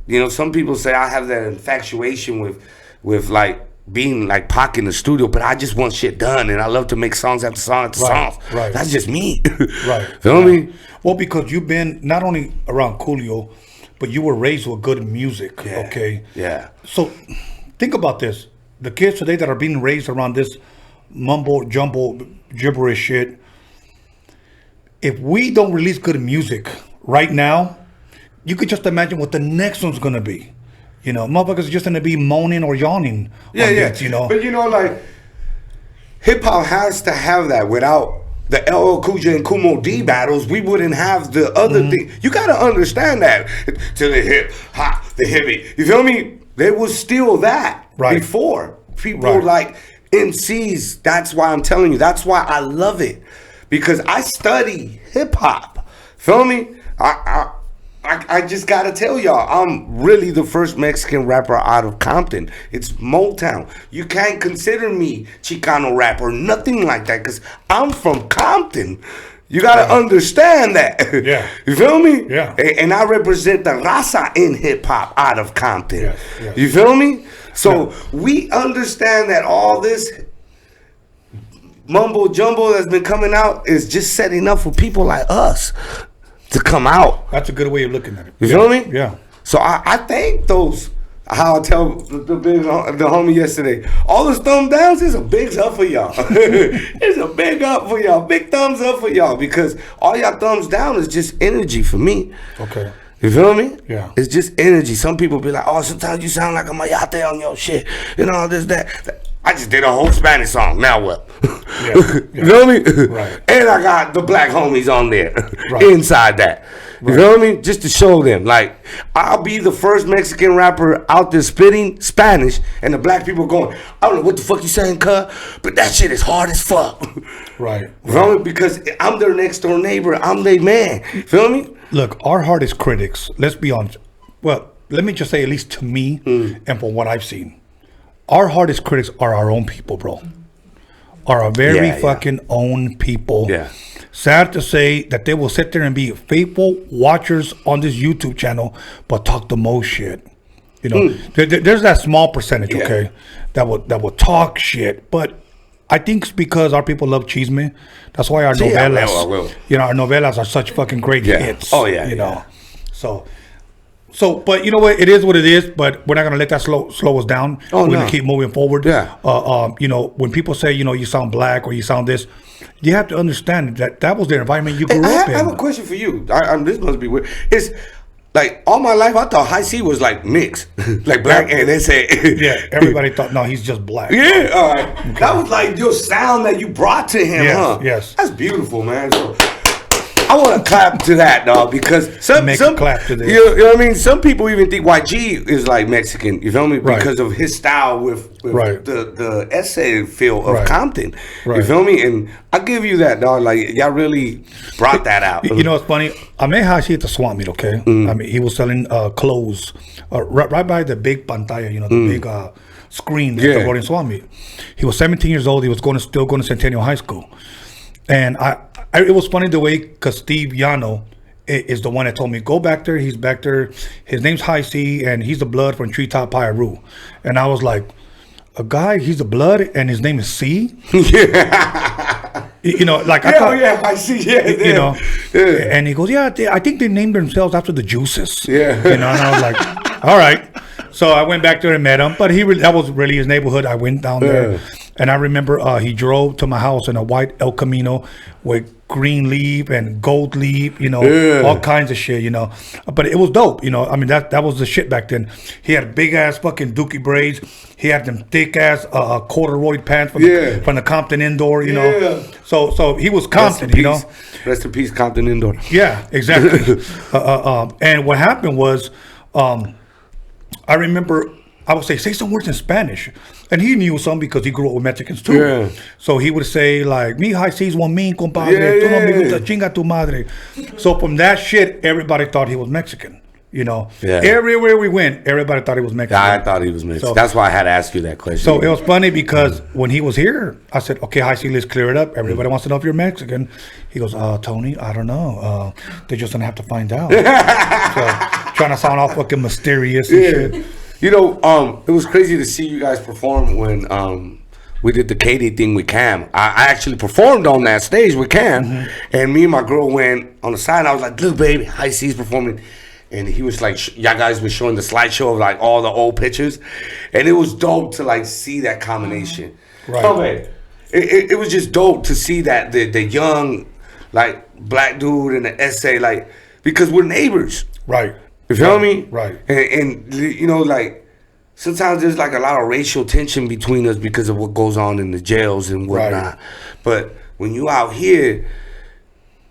you know, some people say I have that infatuation with like being like Pac in the studio, but I just want shit done, and I love to make songs after song after song.
Right.
That's just me.
Right.
Feel me?
Well, because you've been not only around Coolio, but you were raised with good music.
Yeah.
Okay.
Yeah.
So think about this: the kids today that are being raised around this mumbo jumbo gibberish shit. If we don't release good music right now, you could just imagine what the next one's gonna be. You know, motherfuckers are just gonna be moaning or yawning.
Yeah,
on
yeah.
beats, you know.
But you know, like, hip hop has to have that. Without the LL Cool J and Kumo D battles, we wouldn't have the other thing. You gotta understand that. To the hip, hop, the hippie. You feel me? There was still that before. People like MCs. That's why I'm telling you. That's why I love it. Because I study hip hop. Feel me? I just gotta tell y'all, I'm really the first Mexican rapper out of Compton. It's Motown. You can't consider me Chicano rapper, nothing like that, because I'm from Compton. You gotta understand that.
Yeah.
You feel me?
Yeah.
And I represent the raza in hip hop out of Compton.
Yes, yes.
You feel me? So we understand that all this mumbo jumbo that's been coming out is just setting up for people like us to come out.
That's a good way of looking at it.
You feel me?
Yeah.
So I thank those. How I tell the homie yesterday, all those thumb downs is a big up for y'all. It's a big up for y'all. Big thumbs up for y'all, because all y'all thumbs down is just energy for me.
Okay.
You feel me?
Yeah.
It's just energy. Some people be like, oh, sometimes you sound like a mayate on your shit. You know, this, that. I just did a whole Spanish song. Now what?
Yeah.
You feel me?
Right.
And I got the black homies on there
Right.
inside that. You feel me? Just to show them, like, I'll be the first Mexican rapper out there spitting Spanish, and the black people going, I don't know what the fuck you saying, cuz, but that shit is hard as fuck.
Right.
You feel me? Because I'm their next door neighbor. I'm their man. Feel me?
Look, our hardest critics, let's be honest. Well, let me just say, at least to me and from what I've seen, our hardest critics are our own people, bro. Are our very fucking own people.
Yeah.
Sad to say that they will sit there and be faithful watchers on this YouTube channel, but talk the most shit. You know, there's that small percentage, okay, that will talk shit. But I think it's because our people love chisme. That's why our novelas, you know, our novelas are such fucking great hits.
Oh yeah,
you know. So, but you know what? It is what it is. But we're not gonna let that slow us down.
Oh,
we're
no.
gonna keep moving forward.
Yeah.
You know, when people say, you know, you sound black or you sound this, you have to understand that was the environment you grew up in.
I have a question for you. This must be weird. It's like all my life I thought High C was like mixed, like black, and they say
everybody thought no, he's just black.
Yeah, all right. Okay. That was like your sound that you brought to him, huh?
Yes.
That's beautiful, man. So, I want to clap to that, dog, because some
clap to this.
You know what I mean? Some people even think YG is like Mexican. You feel me?
Right.
Because of his style with the essay feel of Compton. You
Right.
feel me? And I give you that, dog. Like y'all really brought that out.
You know what's funny? I met Hashi at the swap meet. Okay, I mean he was selling clothes right by the big pantalla. You know, the big screen at the Roadium swap meet. He was 17 years old. He was still going to Centennial High School. And it was funny the way, because Steve YANO is the one that told me, go back there. He's back there. His name's High C, and he's the blood from Treetop Pyru. And I was like, a guy, he's the blood, and his name is C? You know, like I thought,
I see. Yeah,
you know. Yeah. And he goes, yeah, I think they named themselves after the Juices.
Yeah.
You know, and I was like, all right. So I went back there and met him, but that was really his neighborhood. I went down there, and I remember he drove to my house in a white El Camino with green leaf and gold leaf, you know, all kinds of shit, you know. But it was dope, you know. I mean, that was the shit back then. He had big ass fucking dookie braids. He had them thick ass corduroy pants from the Compton Indoor, you know. So he was Compton, you know.
Rest in peace, Compton Indoor.
Yeah, exactly. And what happened was, I remember I would say some words in Spanish, and he knew some because he grew up with Mexicans too. Yeah. So he would say like, "Mi high sees one mean compadre, tú no me gusta, chinga tu madre." So from that shit, everybody thought he was Mexican. You know, everywhere we went, everybody thought he was Mexican.
Yeah, I thought he was Mexican. So, that's why I had to ask you that question.
So it was funny because when he was here, I said, "Okay, High C, let's clear it up. Everybody wants to know if you're Mexican." He goes, "Tony, I don't know. They're just gonna have to find out." So trying to sound all fucking mysterious and shit.
You know, it was crazy to see you guys perform when we did the Katie thing with Cam. I actually performed on that stage with Cam, and me and my girl went on the side. And I was like, "Look, baby, High C's performing," and he was like, "Y'all guys were showing the slideshow of like all the old pictures," and it was dope to like see that combination. Right. Okay. It was just dope to see that the young like black dude and the SA, like, because we're neighbors.
Right.
You feel me?
Right.
And you know, like, sometimes there's like a lot of racial tension between us because of what goes on in the jails and whatnot. Right. But when you out here,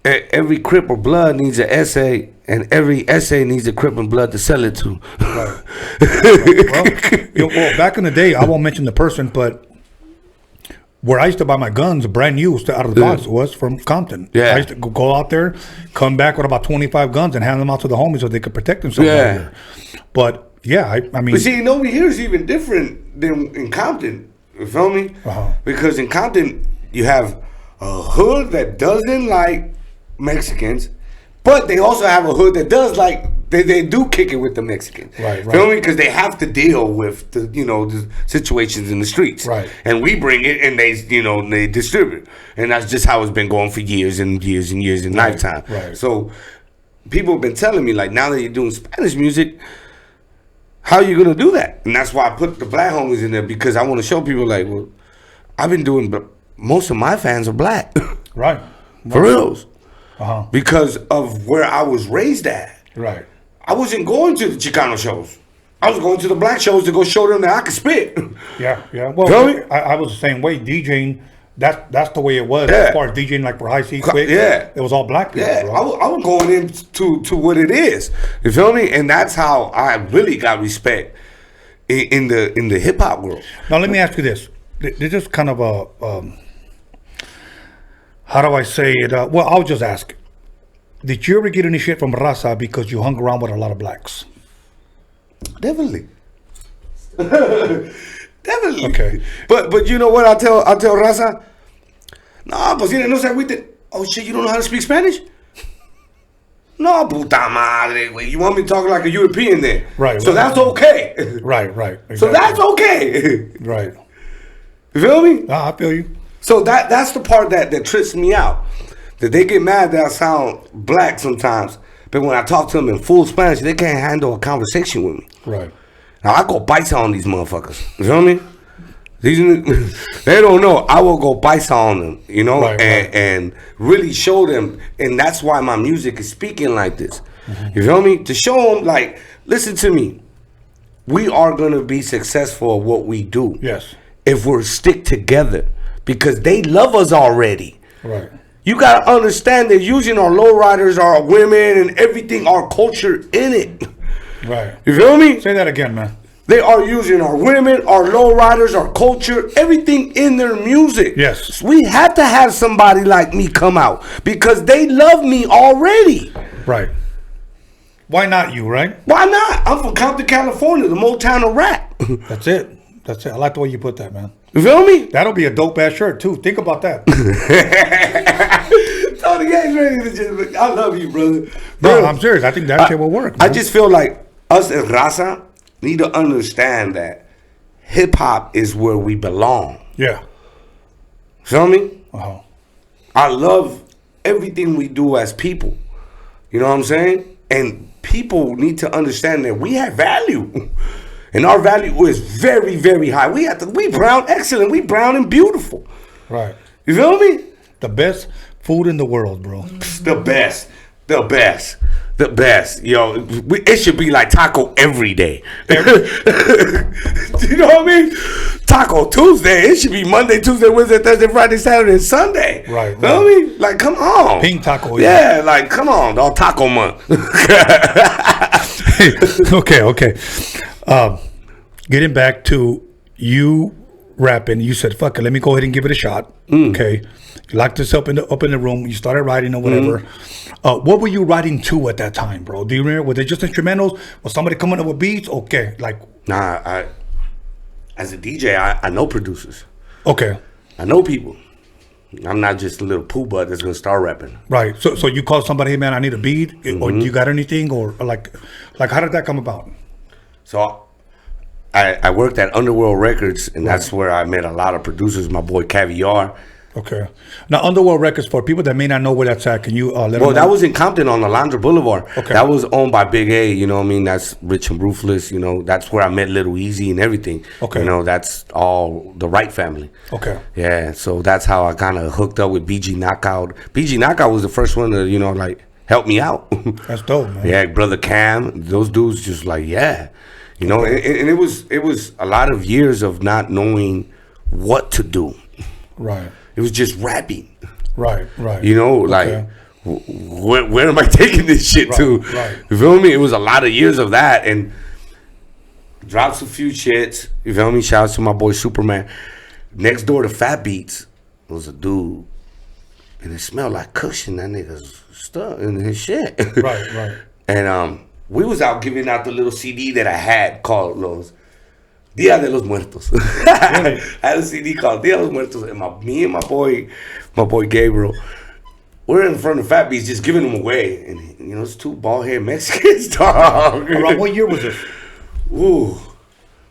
every Crip or Blood needs an essay, and every essay needs a Crip and Blood to sell it to.
Right. Well, back in the day, I won't mention the person, but where I used to buy my guns, brand new, out of the box, was from Compton.
Yeah.
I used to go out there, come back with about 25 guns and hand them out to the homies so they could protect themselves out there. But, yeah, I mean...
But see, over here is even different than in Compton. You feel me? Because in Compton, you have a hood that doesn't like Mexicans, but they also have a hood that does like... They do kick it with the Mexicans.
Right.
Feel me? Because they have to deal with the, you know, the situations in the streets.
Right.
And we bring it and they, you know, they distribute. And that's just how it's been going for years and years and years in lifetime.
Right.
So people have been telling me, like, now that you're doing Spanish music, how are you going to do that? And that's why I put the black homies in there, because I want to show people, like, well, I've been doing, most of my fans are black.
Right.
For reals.
Because
of where I was raised at.
Right.
I wasn't going to the Chicano shows. I was going to the black shows to go show them that I could spit.
Yeah. Well, I was the same way. DJing, that's the way it was. As far as DJing, like for High C Quick, it was all black people.
Yeah,
bro.
I was going into what it is. You feel me? And that's how I really got respect in the hip hop world.
Now let me ask you this. This is kind of a how do I say it? Well, I'll just ask. Did you ever get any shit from Raza because you hung around with a lot of blacks?
Definitely. Definitely.
Okay.
But you know what I tell Raza? No, pues no se agüite. Oh shit, you don't know how to speak Spanish? No, puta madre, güey. You want me to talk like a European then?
Right.
So that's okay.
Right. Exactly.
So that's okay.
Right.
You feel me?
No, I feel you.
So that's the part that trips me out. That they get mad that I sound black sometimes, but when I talk to them in full Spanish, they can't handle a conversation with me.
Right.
Now I go paisa on these motherfuckers. You feel me? They don't know. I will go paisa on them, you know, and really show them. And that's why my music is speaking like this. You feel me? To show them, like, listen to me. We are gonna be successful at what we do.
Yes.
If we're stick together, because they love us already.
Right.
You gotta understand they're using our lowriders, our women, and everything, our culture in it.
Right.
You feel me?
Say that again, man.
They are using our women, our lowriders, our culture, everything in their music.
Yes.
So we have to have somebody like me come out because they love me already.
Right. Why not you, right?
Why not? I'm from Compton, California, the Motown of rap.
That's it. I like the way you put that, man.
You feel me?
That'll be a dope ass shirt too. Think about that.
Tony G's ready to just. I love you, brother.
No, I'm serious. I think that shit will work.
I
Man.
just feel like us as Raza need to understand that hip hop is where we belong.
Yeah.
Feel me?
Uh-huh.
I love everything we do as people. You know what I'm saying? And people need to understand that we have value. And our value is very, very high. We brown excellent. We brown and beautiful.
Right.
You feel me?
The best food in the world, bro.
The best. The best. The best. Yo, it should be like taco every day. Do you know what I mean? Taco Tuesday. It should be Monday, Tuesday, Wednesday, Thursday, Friday, Saturday, and Sunday.
Right.
You know what I mean? Like, come on.
Pink taco.
Yeah, like, come on. All taco month.
Okay. Getting back to you rapping, you said, fuck it, let me go ahead and give it a shot. Okay. You locked yourself up in the room, you started writing or whatever. What were you writing to at that time, bro? Do you remember? Were they just instrumentals? Was somebody coming up with beats? Okay. Like,
nah, as a DJ, I know producers.
Okay.
I know people. I'm not just a little poo butt that's gonna start rapping.
Right. So you call somebody, hey man, I need a beat, or you got anything, or like how did that come about?
So I worked at Underworld Records, and that's where I met a lot of producers. My boy Caviar.
Okay. Now, Underworld Records, for people that may not know where that's at, can you let them know?
Well, that was in Compton on Alondra Boulevard.
Okay.
That was owned by Big A, you know what I mean? That's Rich and Ruthless, you know. That's where I met Little Easy and everything.
Okay.
You know, that's all the Wright family.
Okay.
Yeah, so that's how I kind of hooked up with BG Knockout. BG Knockout was the first one to, you know, like, help me out.
That's dope, man.
Yeah, Brother Cam, those dudes just like, yeah. You know, and it was a lot of years of not knowing what to do.
Right.
It was just rapping.
Right.
You know, like, where am I taking this shit to?
Right.
You feel me? It was a lot of years of that, and drops a few shits. You feel me? Shout out to my boy Superman. Next door to Fat Beats was a dude, and it smelled like cushion. That nigga's stuff in his shit.
Right.
And we was out giving out the little CD that I had called Los Dia de los Muertos. I had a CD called Dia de los Muertos, and me and my boy Gabriel, we're in front of Fat Beats just giving them away, and you know it's two bald head Mexicans, dog.
Around what year was this?
Ooh,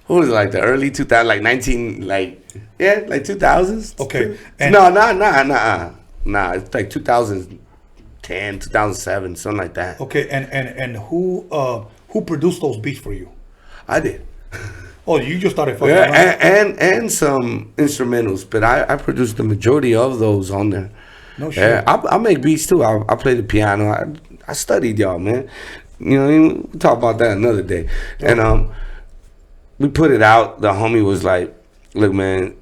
what was it, like the early 2000s, like 2000s.
Okay.
Nah, it's like 2010, 2007, something like that.
Okay, and who produced those beats for you?
I did.
Oh, you just started fucking
around.
around?
And some instrumentals, but I produced the majority of those on there.
No shit.
Yeah, I make beats too. I play the piano. I studied y'all, man. You know, we'll talk about that another day. And we put it out. The homie was like, "Look, man,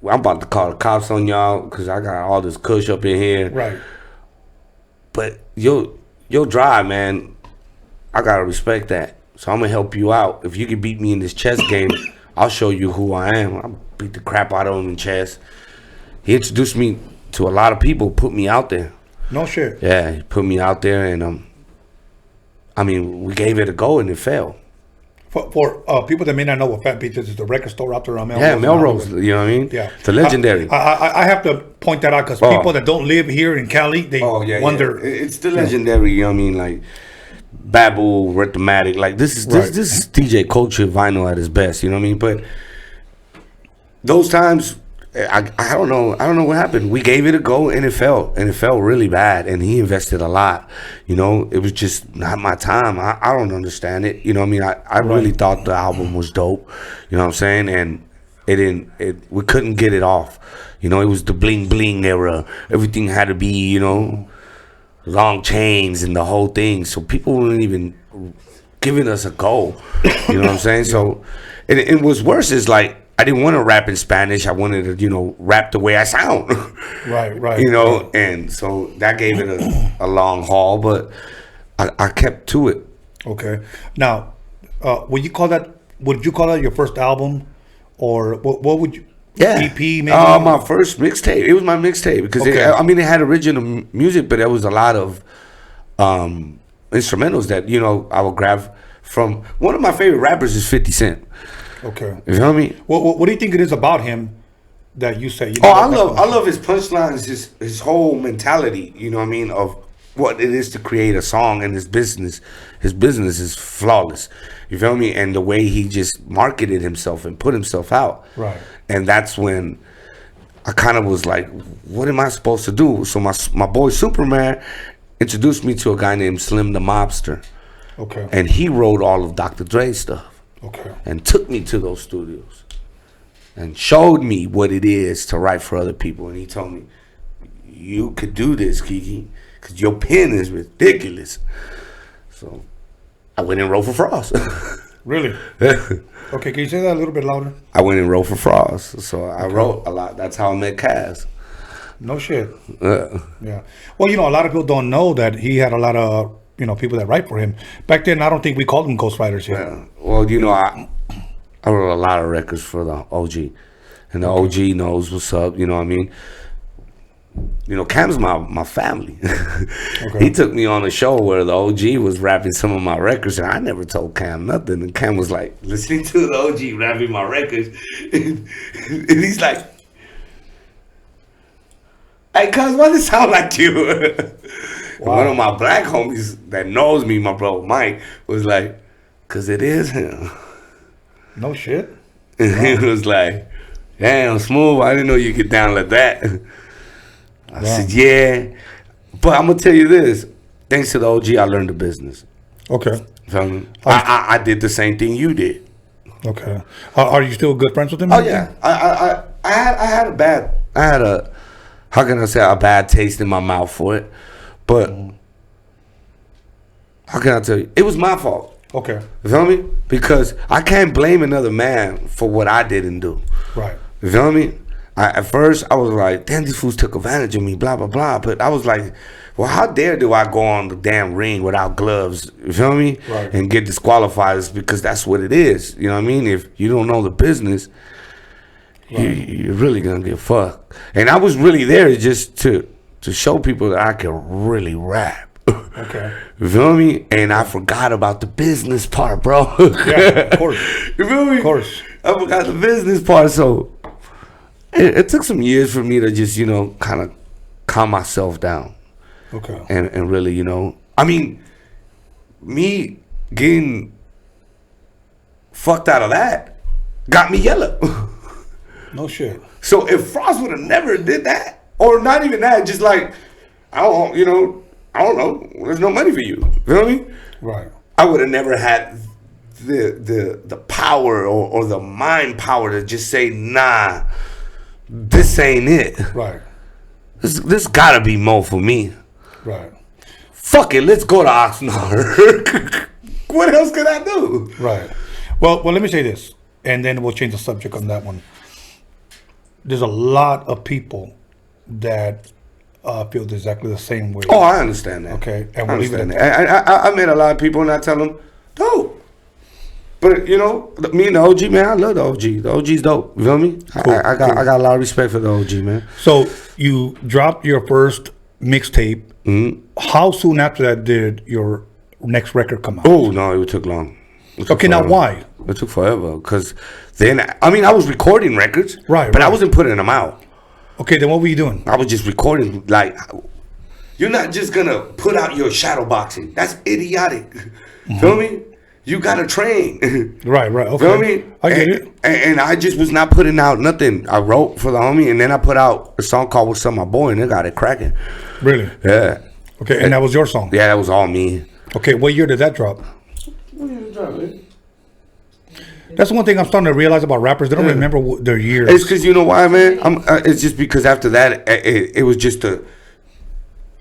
I'm about to call the cops on y'all because I got all this kush up in here."
Right.
But your drive, man, I gotta respect that. So I'm gonna help you out. If you can beat me in this chess game, I'll show you who I am. I'll beat the crap out of him in chess. He introduced me to a lot of people, put me out there.
No shit.
Yeah, he put me out there, and I mean, we gave it a go, and it failed.
For people that may not know what Fat Beats is the record store out there on Melrose.
Yeah, Melrose. You know what I mean?
Yeah,
it's a legendary.
I have to point that out because people that don't live here in Cali, they wonder.
Yeah. It's the legendary. You know what I mean? Like Babu, Rhythmatic. Like this is DJ culture vinyl at its best. You know what I mean? But those times, I don't know what happened. We gave it a go, and it fell really bad. And he invested a lot. You know, it was just not my time. I don't understand it. You know what I mean? I really thought the album was dope. You know what I'm saying? And we couldn't get it off. You know, it was the bling bling era. Everything had to be, you know, long chains and the whole thing. So people weren't even giving us a go. You know what I'm saying? So it was worse is like, I didn't want to rap in Spanish. I wanted to, you know, rap the way I sound.
Right.
You know, and so that gave it a long haul, but I kept to it.
Okay. Now, would you call that your first album, or what would you?
Yeah.
EP maybe?
My first mixtape. It was my mixtape because it had original music, but there was a lot of instrumentals that, you know, I would grab from. One of my favorite rappers is 50 Cent.
Okay.
You feel me?
What do you think it is about him that you say?
I love his punchlines, his whole mentality. You know what I mean, of what it is to create a song, and his business is flawless. You feel me? And the way he just marketed himself and put himself out.
Right.
And that's when I kind of was like, what am I supposed to do? So my boy Superman introduced me to a guy named Slim the Mobster.
Okay.
And he wrote all of Dr. Dre's stuff.
Okay.
And took me to those studios and showed me what it is to write for other people. And he told me, you could do this, Kiki, because your pen is ridiculous. So I went and wrote for Frost.
Really? Okay, can you say that a little bit louder?
I went and wrote for Frost. So I wrote a lot. That's how I met K.A.S.
No shit. Yeah. Well, a lot of people don't know that he had a lot of, people that write for him. Back then, I don't think we called them ghostwriters yet.
Yeah. Well, I wrote a lot of records for the OG. And the OG knows what's up, you know what I mean? Cam's my family. He took me on a show where the OG was rapping some of my records, and I never told Cam nothing. And Cam was like listening to the OG rapping my records, and he's like, "Hey, cuz, why does it sound like you?" Wow. One of my black homies that knows me, my bro Mike, was like, "Cause it is him."
No shit.
And he was like, "Damn, Smooth, I didn't know you get down like that." I said, yeah. But I'm going to tell you this. Thanks to the OG, I learned the business.
Okay.
I did the same thing you did.
Okay. Are you still good friends with him?
Oh, yeah. I had a bad taste in my mouth for it. But how can I tell you? It was my fault.
Okay.
You feel me? Because I can't blame another man for what I didn't do.
Right.
You feel me? At first, I was like, damn, these fools took advantage of me, blah, blah, blah. But I was like, well, how dare do I go on the damn ring without gloves, you feel me?
Right.
And get disqualified because that's what it is. You know what I mean? If you don't know the business, you're really going to get fucked. And I was really there just to show people that I can really rap.
Okay.
You feel me? And I forgot about the business part, bro.
Yeah, of course.
You feel me?
Of course.
I forgot the business part, so it took some years for me to just, kind of calm myself down.
Okay.
And really, I mean, me getting fucked out of that got me yellow.
No shit.
So if Frost would have never did that, or not even that, just like, I don't know, there's no money for you. You know what I mean?
Right.
I would have never had the power or the mind power to just say, nah, this ain't it.
Right.
This gotta be more for me.
Right.
Fuck it, let's go to Oxnard. What else could I do?
Right. Well, let me say this, and then we'll change the subject on that one. There's a lot of people that feel exactly the same way.
Oh, I understand that.
Okay, and
I
we'll leave it
understand
at
that. I met a lot of people, and I tell them, dope. But me and the OG, man, I love the OG. The OG's dope. You feel me?
Cool,
I got a lot of respect for the OG, man.
So you dropped your first mixtape.
Mm-hmm.
How soon after that did your next record come out?
Oh no, it took long.
Okay, now why?
It took forever because then I was recording records,
right?
But I wasn't putting them out.
Okay, then what were you doing?
I was just recording. Like, you're not just gonna put out your shadow boxing. That's idiotic. Mm-hmm. Feel me? You gotta train.
Right. Okay.
Feel me?
I get it.
And I just was not putting out nothing. I wrote for the homie, and then I put out a song called "What's Up, My Boy," and it got it cracking.
Really?
Yeah.
Okay, and that was your song?
Yeah, that was all me.
Okay, what year did that drop? That's one thing I'm starting to realize about rappers. They don't remember their years.
It's because you know why, man? It's just because after that, it was just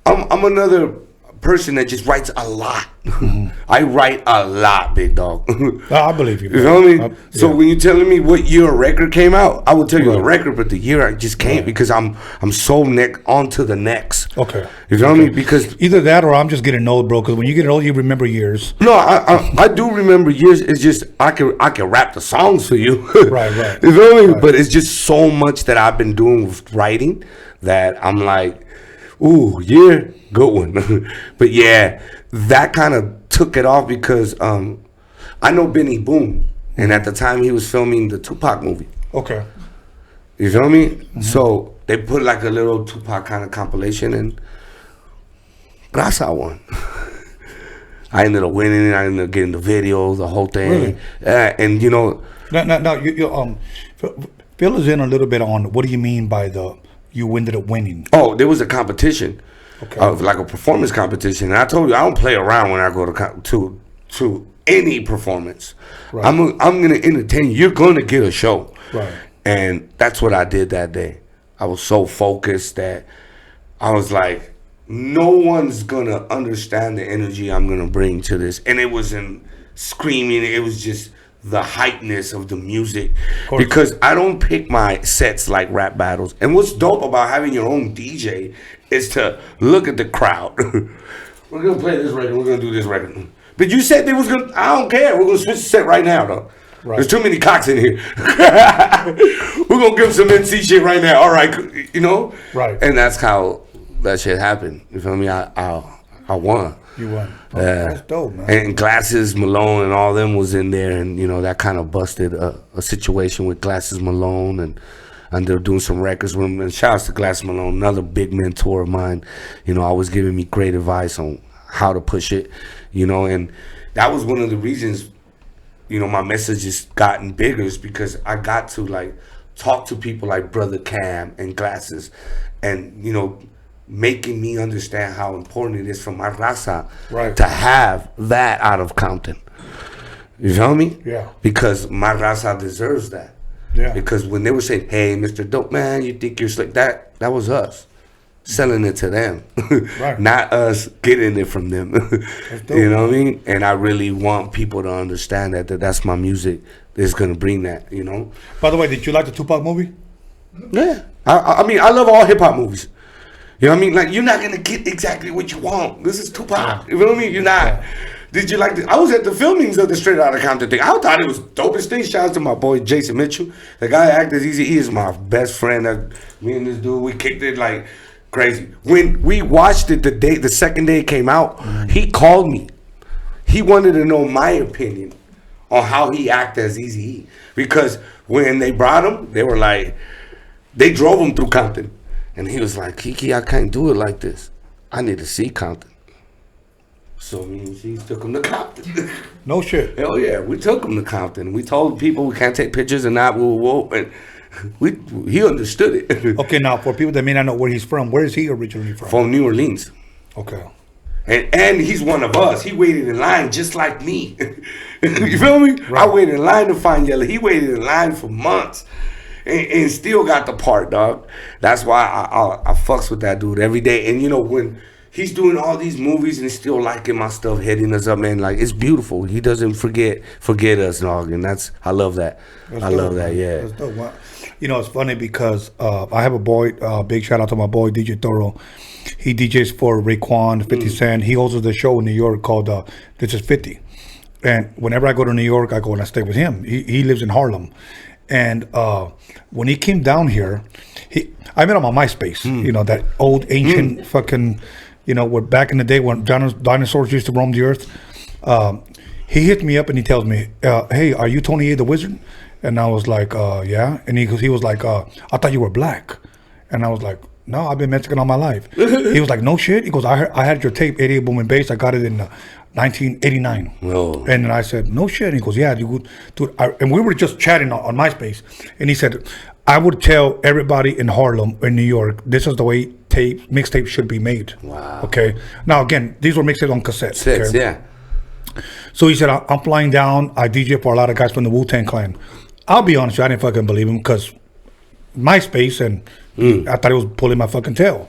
I'm another person that just writes a lot. Mm-hmm. I write a lot, big dog.
I believe you.
You know what I mean? So
yeah.
when you're telling me what year a record came out, I will tell you the record, but the year I just can't because I'm so on to the next.
Okay.
You know what I mean? Because
either that or I'm just getting old, bro. Because when you get old, you remember years.
No, I do remember years. It's just I can rap the songs for you.
Right.
You know what I mean? Right. But it's just so much that I've been doing with writing that I'm like, ooh, yeah, good one. But yeah, that kind of took it off because I know Benny Boom, and at the time he was filming the Tupac movie.
Okay.
You feel me? So they put like a little Tupac kind of compilation, and Grasa won. I ended up winning. I ended up getting the video, the whole thing.
Really?
And you know,
now you fill us in a little bit on what do you mean by you ended up winning?
Oh, there was a competition, like a performance competition. And I told you I don't play around when I go to any performance. Right. I'm gonna entertain you. You're gonna get a show.
Right.
And that's what I did that day. I was so focused that I was like, no one's gonna understand the energy I'm gonna bring to this. And it wasn't screaming, it was just the hypeness of the music. Because I don't pick my sets like rap battles. And what's dope about having your own DJ is to look at the crowd. We're gonna play this record, we're gonna do this record. But you said they was gonna, I don't care, we're gonna switch the set right now though. Right. There's too many cocks in here. We're gonna give some MC shit right now. All right, you know?
Right.
And that's how that shit happened. You feel me? I won.
You won. That's dope, man.
And Glasses Malone and all them was in there, and you know that kind of busted a situation with Glasses Malone, and they're doing some records with him. And shout out to Glasses Malone, another big mentor of mine. You know, always giving me great advice on how to push it. You know, and that was one of the reasons, you know, my message has gotten bigger, is because I got to like talk to people like Brother Cam and Glasses, and you know, making me understand how important it is for my raza to have that out of Compton. You feel me?
Yeah.
Because my raza deserves that.
Yeah.
Because when they were saying, "Hey, Mr. Dope Man, you think you're slick?" That was us selling it to them,
right.
Not us getting it from them. You know what I mean? And I really want people to understand that's my music that's gonna bring that. You know.
By the way, did you like the Tupac movie?
Yeah. I mean, I love all hip hop movies. You know what I mean? Like, you're not gonna get exactly what you want. This is Tupac. You know what I mean? You're not. Did you like I was at the filmings of the Straight Outta Compton thing. I thought it was dopest thing. Shout out to my boy Jason Mitchell. The guy that acted as Easy E is my best friend. Me and this dude, we kicked it like crazy. When we watched it the second day it came out, he called me. He wanted to know my opinion on how he acted as Easy E. Because when they brought him, they were like, they drove him through Compton. And he was like, Kiki, I can't do it like this. I need to see Compton. So me and she took him to Compton.
No shit.
Hell yeah, we took him to Compton. We told people we can't take pictures and not and he understood it.
Okay, now for people that may not know where he's from, where is he originally from?
From New Orleans.
Okay.
And he's one of us. He waited in line just like me. You feel me?
Right.
I waited in line to find Yella. He waited in line for months. And still got the part, dog. That's why I fucks with that dude every day. And you know, when he's doing all these movies and still liking my stuff, hitting us up, man, like, it's beautiful. He doesn't forget us, dog. And I love that.
That's
I
dope,
love that,
man.
yeah.
That's dope. Well, you know, it's funny because I have a boy, big shout out to my boy, DJ Toro. He DJs for Raekwon, 50 Cent. He hosts the show in New York called This Is 50. And whenever I go to New York, I go and I stay with him. He lives in Harlem. And when he came down here, I met him on MySpace. You know, that old ancient fucking, you know, where back in the day when dinosaurs used to roam the earth. He hit me up and he tells me, "Hey, are you Tony A the Wizard?" And I was like, "Yeah." And he was like, "I thought you were black." And I was like, "No, I've been Mexican all my life." He was like, "No shit." He goes, I had your tape, 88 Boom and Bass. I got it in 1989.
Oh.
And I said, "No shit." And he goes, "Yeah, dude." And we were just chatting on MySpace. And he said, "I would tell everybody in Harlem, in New York, this is the way mixtape should be made."
Wow.
Okay. Now, again, these were mixtapes on cassettes. Okay?
Yeah.
So he said, "I'm flying down. I DJ for a lot of guys from the Wu-Tang Clan." I'll be honest with you, I didn't fucking believe him because MySpace, and I thought he was pulling my fucking tail.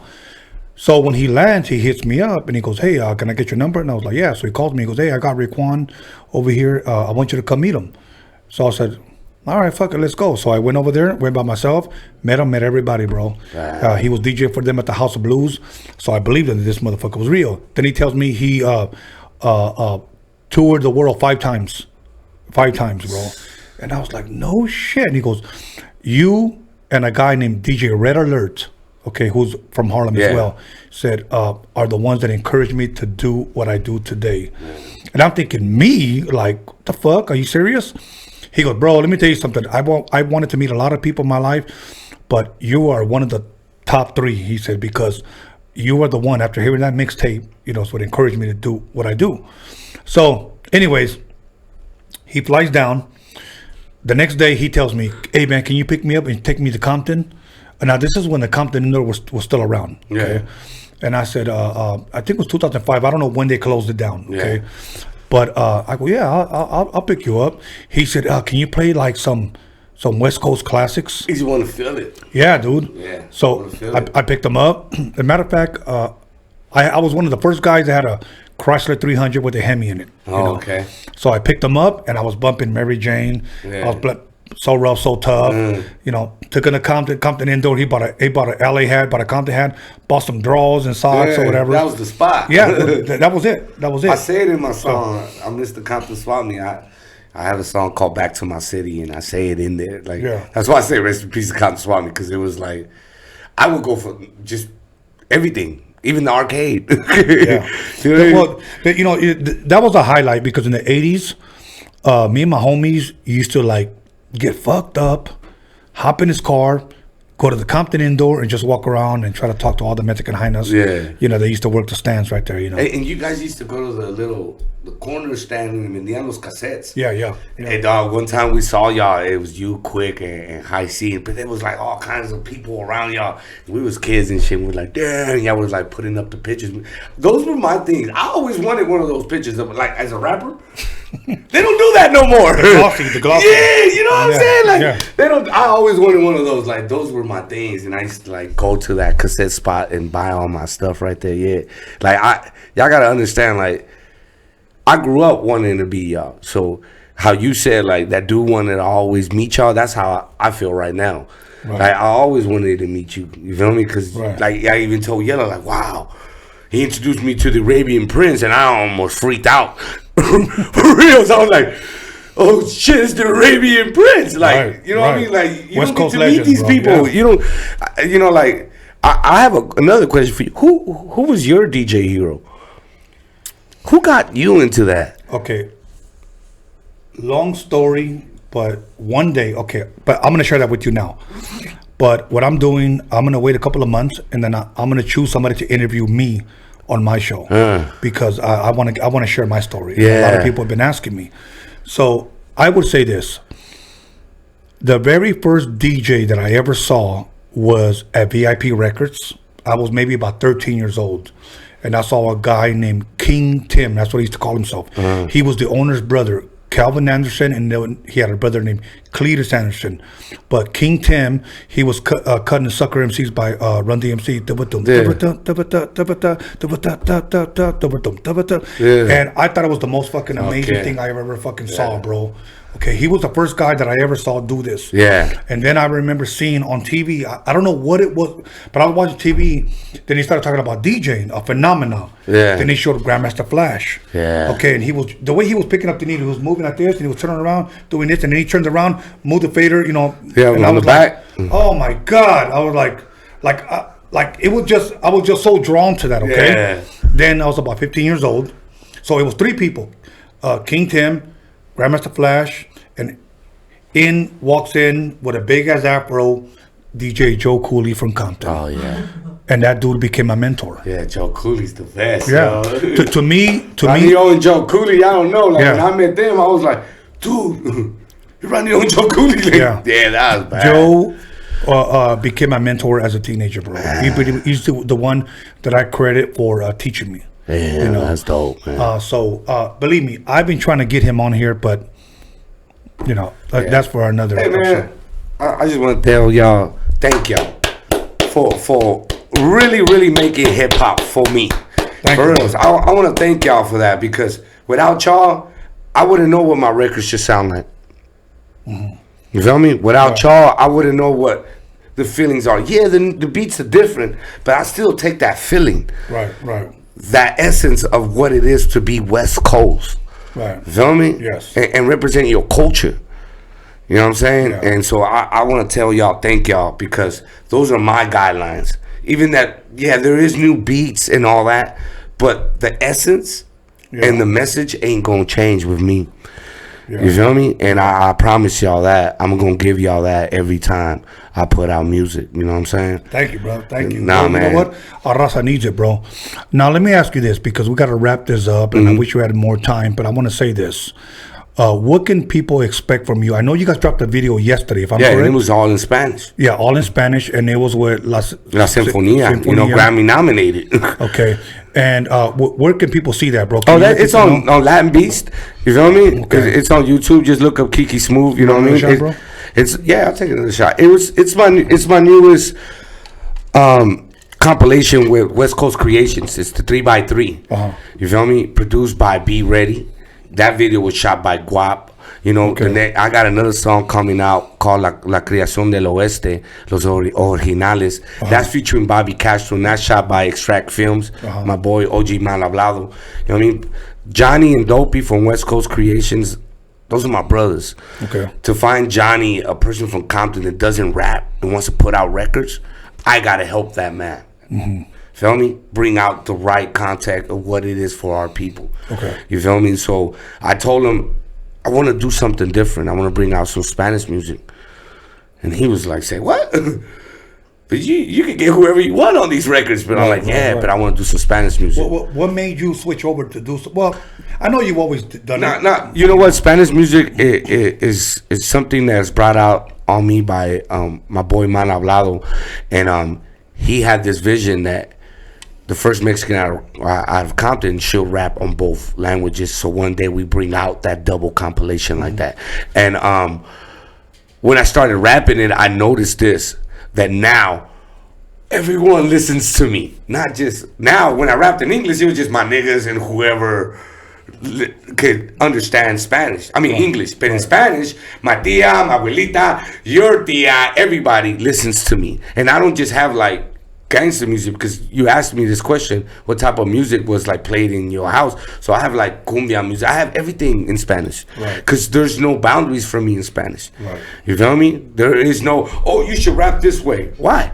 So when he lands, he hits me up and he goes, "Hey, can I get your number?" And I was like, "Yeah." So he calls me. He goes, "Hey, I got Raekwon over here. I want you to come meet him." So I said, "All right, fuck it, let's go." So I went over there, went by myself, met everybody, bro.
Wow.
He was DJing for them at the House of Blues. So I believed that this motherfucker was real. Then he tells me he toured the world 5 times. 5 times, bro. And I was like, "No shit." And he goes, "You and a guy named DJ Red Alert, okay, who's from Harlem as well, said, are the ones that encouraged me to do what I do today." And I'm thinking, me? Like, what the fuck? Are you serious? He goes, "Bro, let me tell you something. I wanted to meet a lot of people in my life, but you are one of the top 3, he said, because you are the one, after hearing that mixtape, you know, so it encouraged me to do what I do. So, anyways, he flies down. The next day, he tells me, hey, man, can you pick me up and take me to Compton? And now, this is when the Compton Indoor was still around. Okay?
Yeah.
And I said, I think it was 2005. I don't know when they closed it down. Okay.
Yeah.
But I go, yeah, I'll pick you up. He said, can you play like some West Coast classics?
You want to feel it.
Yeah, dude.
Yeah.
So I picked him up. As a matter of fact, I was one of the first guys that had a Chrysler 300 with a Hemi in it.
Oh, okay.
So I picked him up, and I was bumping Mary Jane.
Yeah.
I was So Rough, So Tough. You know, took him to Compton Indoor. He bought a LA hat, bought a Compton hat, bought some drawers and socks or whatever.
That was the spot.
Yeah, that was it. That was it.
I say it in my song. I'm Mr. Compton Swap Me. I have a song called Back to My City, and I say it in there. Like, that's why I say rest in peace to Compton Swap Me, because it was like, I would go for just everything. Even the arcade.
Yeah. You know, that was a highlight, because in the 80s, me and my homies used to like get fucked up, hop in his car, go to the Compton Indoor, and just walk around and try to talk to all the Mexican hyenas.
Yeah.
You know, they used to work the stands right there, you know.
And you guys used to go to the corner stand in Indiano's cassettes.
Yeah.
Hey, dog, one time we saw y'all, it was you, Quick, and High C, but there was like all kinds of people around y'all. We was kids and shit. We were like, damn, y'all was like putting up the pictures. Those were my things. I always wanted one of those pictures of, like, as a rapper. They don't do that no more.
The glossy.
Yeah, you know what I'm saying? Like, they don't. I always wanted one of those. Like, those were my things, and I used to like go to that cassette spot and buy all my stuff right there. Yeah, like y'all gotta understand. Like, I grew up wanting to be y'all. So how you said like that dude wanted to always meet y'all. That's how I feel right now. Right. Like, I always wanted to meet you. You feel me? Because like I even told Yellow, like, wow. He introduced me to the Arabian Prince, and I almost freaked out. For real. So I was like, oh shit, it's the Arabian Prince. Like, you know what I mean? Like, you
West
don't
Coast
get to meet these people. Yeah. You know, like, I have another question for you. Who was your DJ hero? Who got you into that?
Okay. Long story, but one day, but I'm going to share that with you now. But what I'm doing, I'm going to wait a couple of months, and then I'm going to choose somebody to interview me on my show, because I want to share my story.
Yeah.
A lot of people have been asking me. So I would say this. The very first DJ that I ever saw was at VIP Records. I was maybe about 13 years old. And I saw a guy named King Tim. That's what he used to call himself. He was the owner's brother, Calvin Anderson, and then he had a brother named Cletus Anderson. But King Tim, he was cutting the sucker MCs by Run DMC. And I thought it was the most fucking amazing thing I ever fucking saw, bro. Okay, he was the first guy that I ever saw do this.
Yeah.
And then I remember seeing on TV, I don't know what it was, but I was watching TV. Then he started talking about DJing, a phenomenon.
Yeah.
Then he showed Grandmaster Flash.
Yeah.
Okay, and the way he was picking up the needle, he was moving like this, and he was turning around, doing this, and then he turned around, moved the fader, you know.
Yeah,
and
on the back.
Oh my God! I was like it was just, I was just so drawn to that. Okay.
Yeah.
Then I was about 15 years old, so it was 3 people: King Tim, Grandmaster Flash, and walks in with a big ass afro, DJ Joe Cooley from Compton.
Oh yeah.
And that dude became my mentor.
Yeah, Joe Cooley's the best.
Yeah. To me,
Ronnie and Joe Cooley, I don't know. Like, when I met them, I was like, dude, Ronnie and Joe Cooley. Like, yeah, that was bad.
Joe became my mentor as a teenager, bro. He's the one that I credit for teaching me.
Yeah, that's dope, man.
So believe me, I've been trying to get him on here, but you know, that's for another episode.
Man, I just want to tell y'all, thank y'all for really making hip hop for me. For real. I want to thank y'all for that, because without y'all, I wouldn't know what my records should sound like.
Mm-hmm.
You feel me? Without y'all, I wouldn't know what the feelings are. Yeah, the beats are different, but I still take that feeling.
Right.
That essence of what it is to be West Coast.
Right.
You feel me?
Yes.
And represent your culture. You know what I'm saying?
Yeah.
And so I want to tell y'all, thank y'all, because those are my guidelines. Even that, there is new beats and all that, but the essence and the message ain't going to change with me. You feel me? And I promise y'all that I'm gonna give y'all that every time I put out music. You know what I'm saying?
Thank you, bro. Thank you.
Nah,
bro,
man.
You know what? Our raza needs it, bro. Now let me ask you this, because we got to wrap this up, and I wish you had more time, but I want to say this. What can people expect from you? I know you guys dropped a video yesterday, if I'm correct.
And it was all in Spanish.
Yeah, all in Spanish, and it was with La
Sinfonía, you know, Grammy nominated.
Okay. And where can people see that, bro?
It's on Latin Beast. You feel me? Okay. It's on YouTube. Just look up Kiki Smooth. You know what I mean?
Shot, bro?
I'll take another shot. It's my newest compilation with West Coast Creations. It's the 3x3. You feel me? Produced by Be Ready. That video was shot by Guap. You know, I got another song coming out called La Creación del Oeste, Los Originales. That's featuring Bobby Castro, and that's shot by Extract Films, my boy OG Mal Hablado. You know what I mean? Johnny and Dopey from West Coast Creations, those are my brothers.
Okay.
To find Johnny, a person from Compton that doesn't rap and wants to put out records, I got to help that man.
Mm-hmm.
Feel me? Bring out the right contact of what it is for our people.
Okay.
You feel me? So I told him, I want to do something different. I want to bring out some Spanish music. And he was like, say, what? But you can get whoever you want on these records. But I'm like, but I want to do some Spanish music.
What made you switch over to do some? Well, I know you've always done it.
Nah, you know what? Spanish music is something that's brought out on me by my boy Man Hablado. And he had this vision that the first Mexican out of Compton should rap on both languages. So one day we bring out that double compilation like that. And when I started rapping it, I noticed this, that now everyone listens to me. Not just now. When I rapped in English, it was just my niggas and whoever could understand Spanish. I mean English, but in Spanish, my tia, my abuelita, your tia, everybody listens to me. And I don't just have like gangster music, because you asked me this question, what type of music was like played in your house. So I have like cumbia music. I have everything in Spanish, because there's no boundaries for me in Spanish. You feel me? There is no, you should rap this way. Why?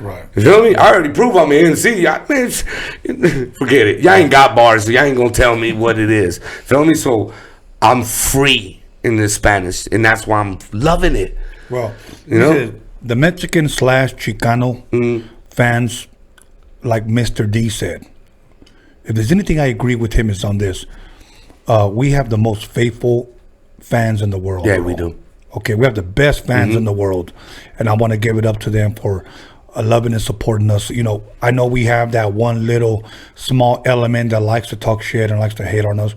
Right.
You feel me? I already proved I'm an MC. Forget it. Y'all ain't got bars, so y'all ain't gonna tell me what it is. Feel me? So I'm free in the Spanish, and that's why I'm loving it.
Well,
you know,
the Mexican / Chicano fans, like Mr. D said, if there's anything I agree with him, is on this. We have the most faithful fans in the world.
Yeah, we do.
Okay, we have the best fans in the world, and I want to give it up to them for loving and supporting us. You know, I know we have that one little small element that likes to talk shit and likes to hate on us.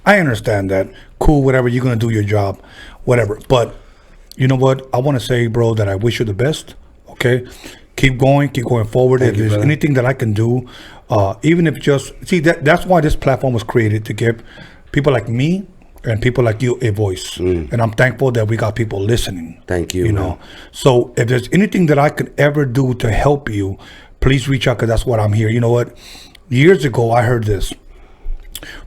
I understand that. Cool, whatever, you're going to do your job, whatever. But you know what? I want to say, bro, that I wish you the best, okay? Keep going forward. If there's anything that I can do, even if just, that's why this platform was created, to give people like me and people like you a voice. And I'm thankful that we got people listening.
Thank you.
You know, so if there's anything that I could ever do to help you, please reach out, because that's what I'm here. You know what? Years ago, I heard this: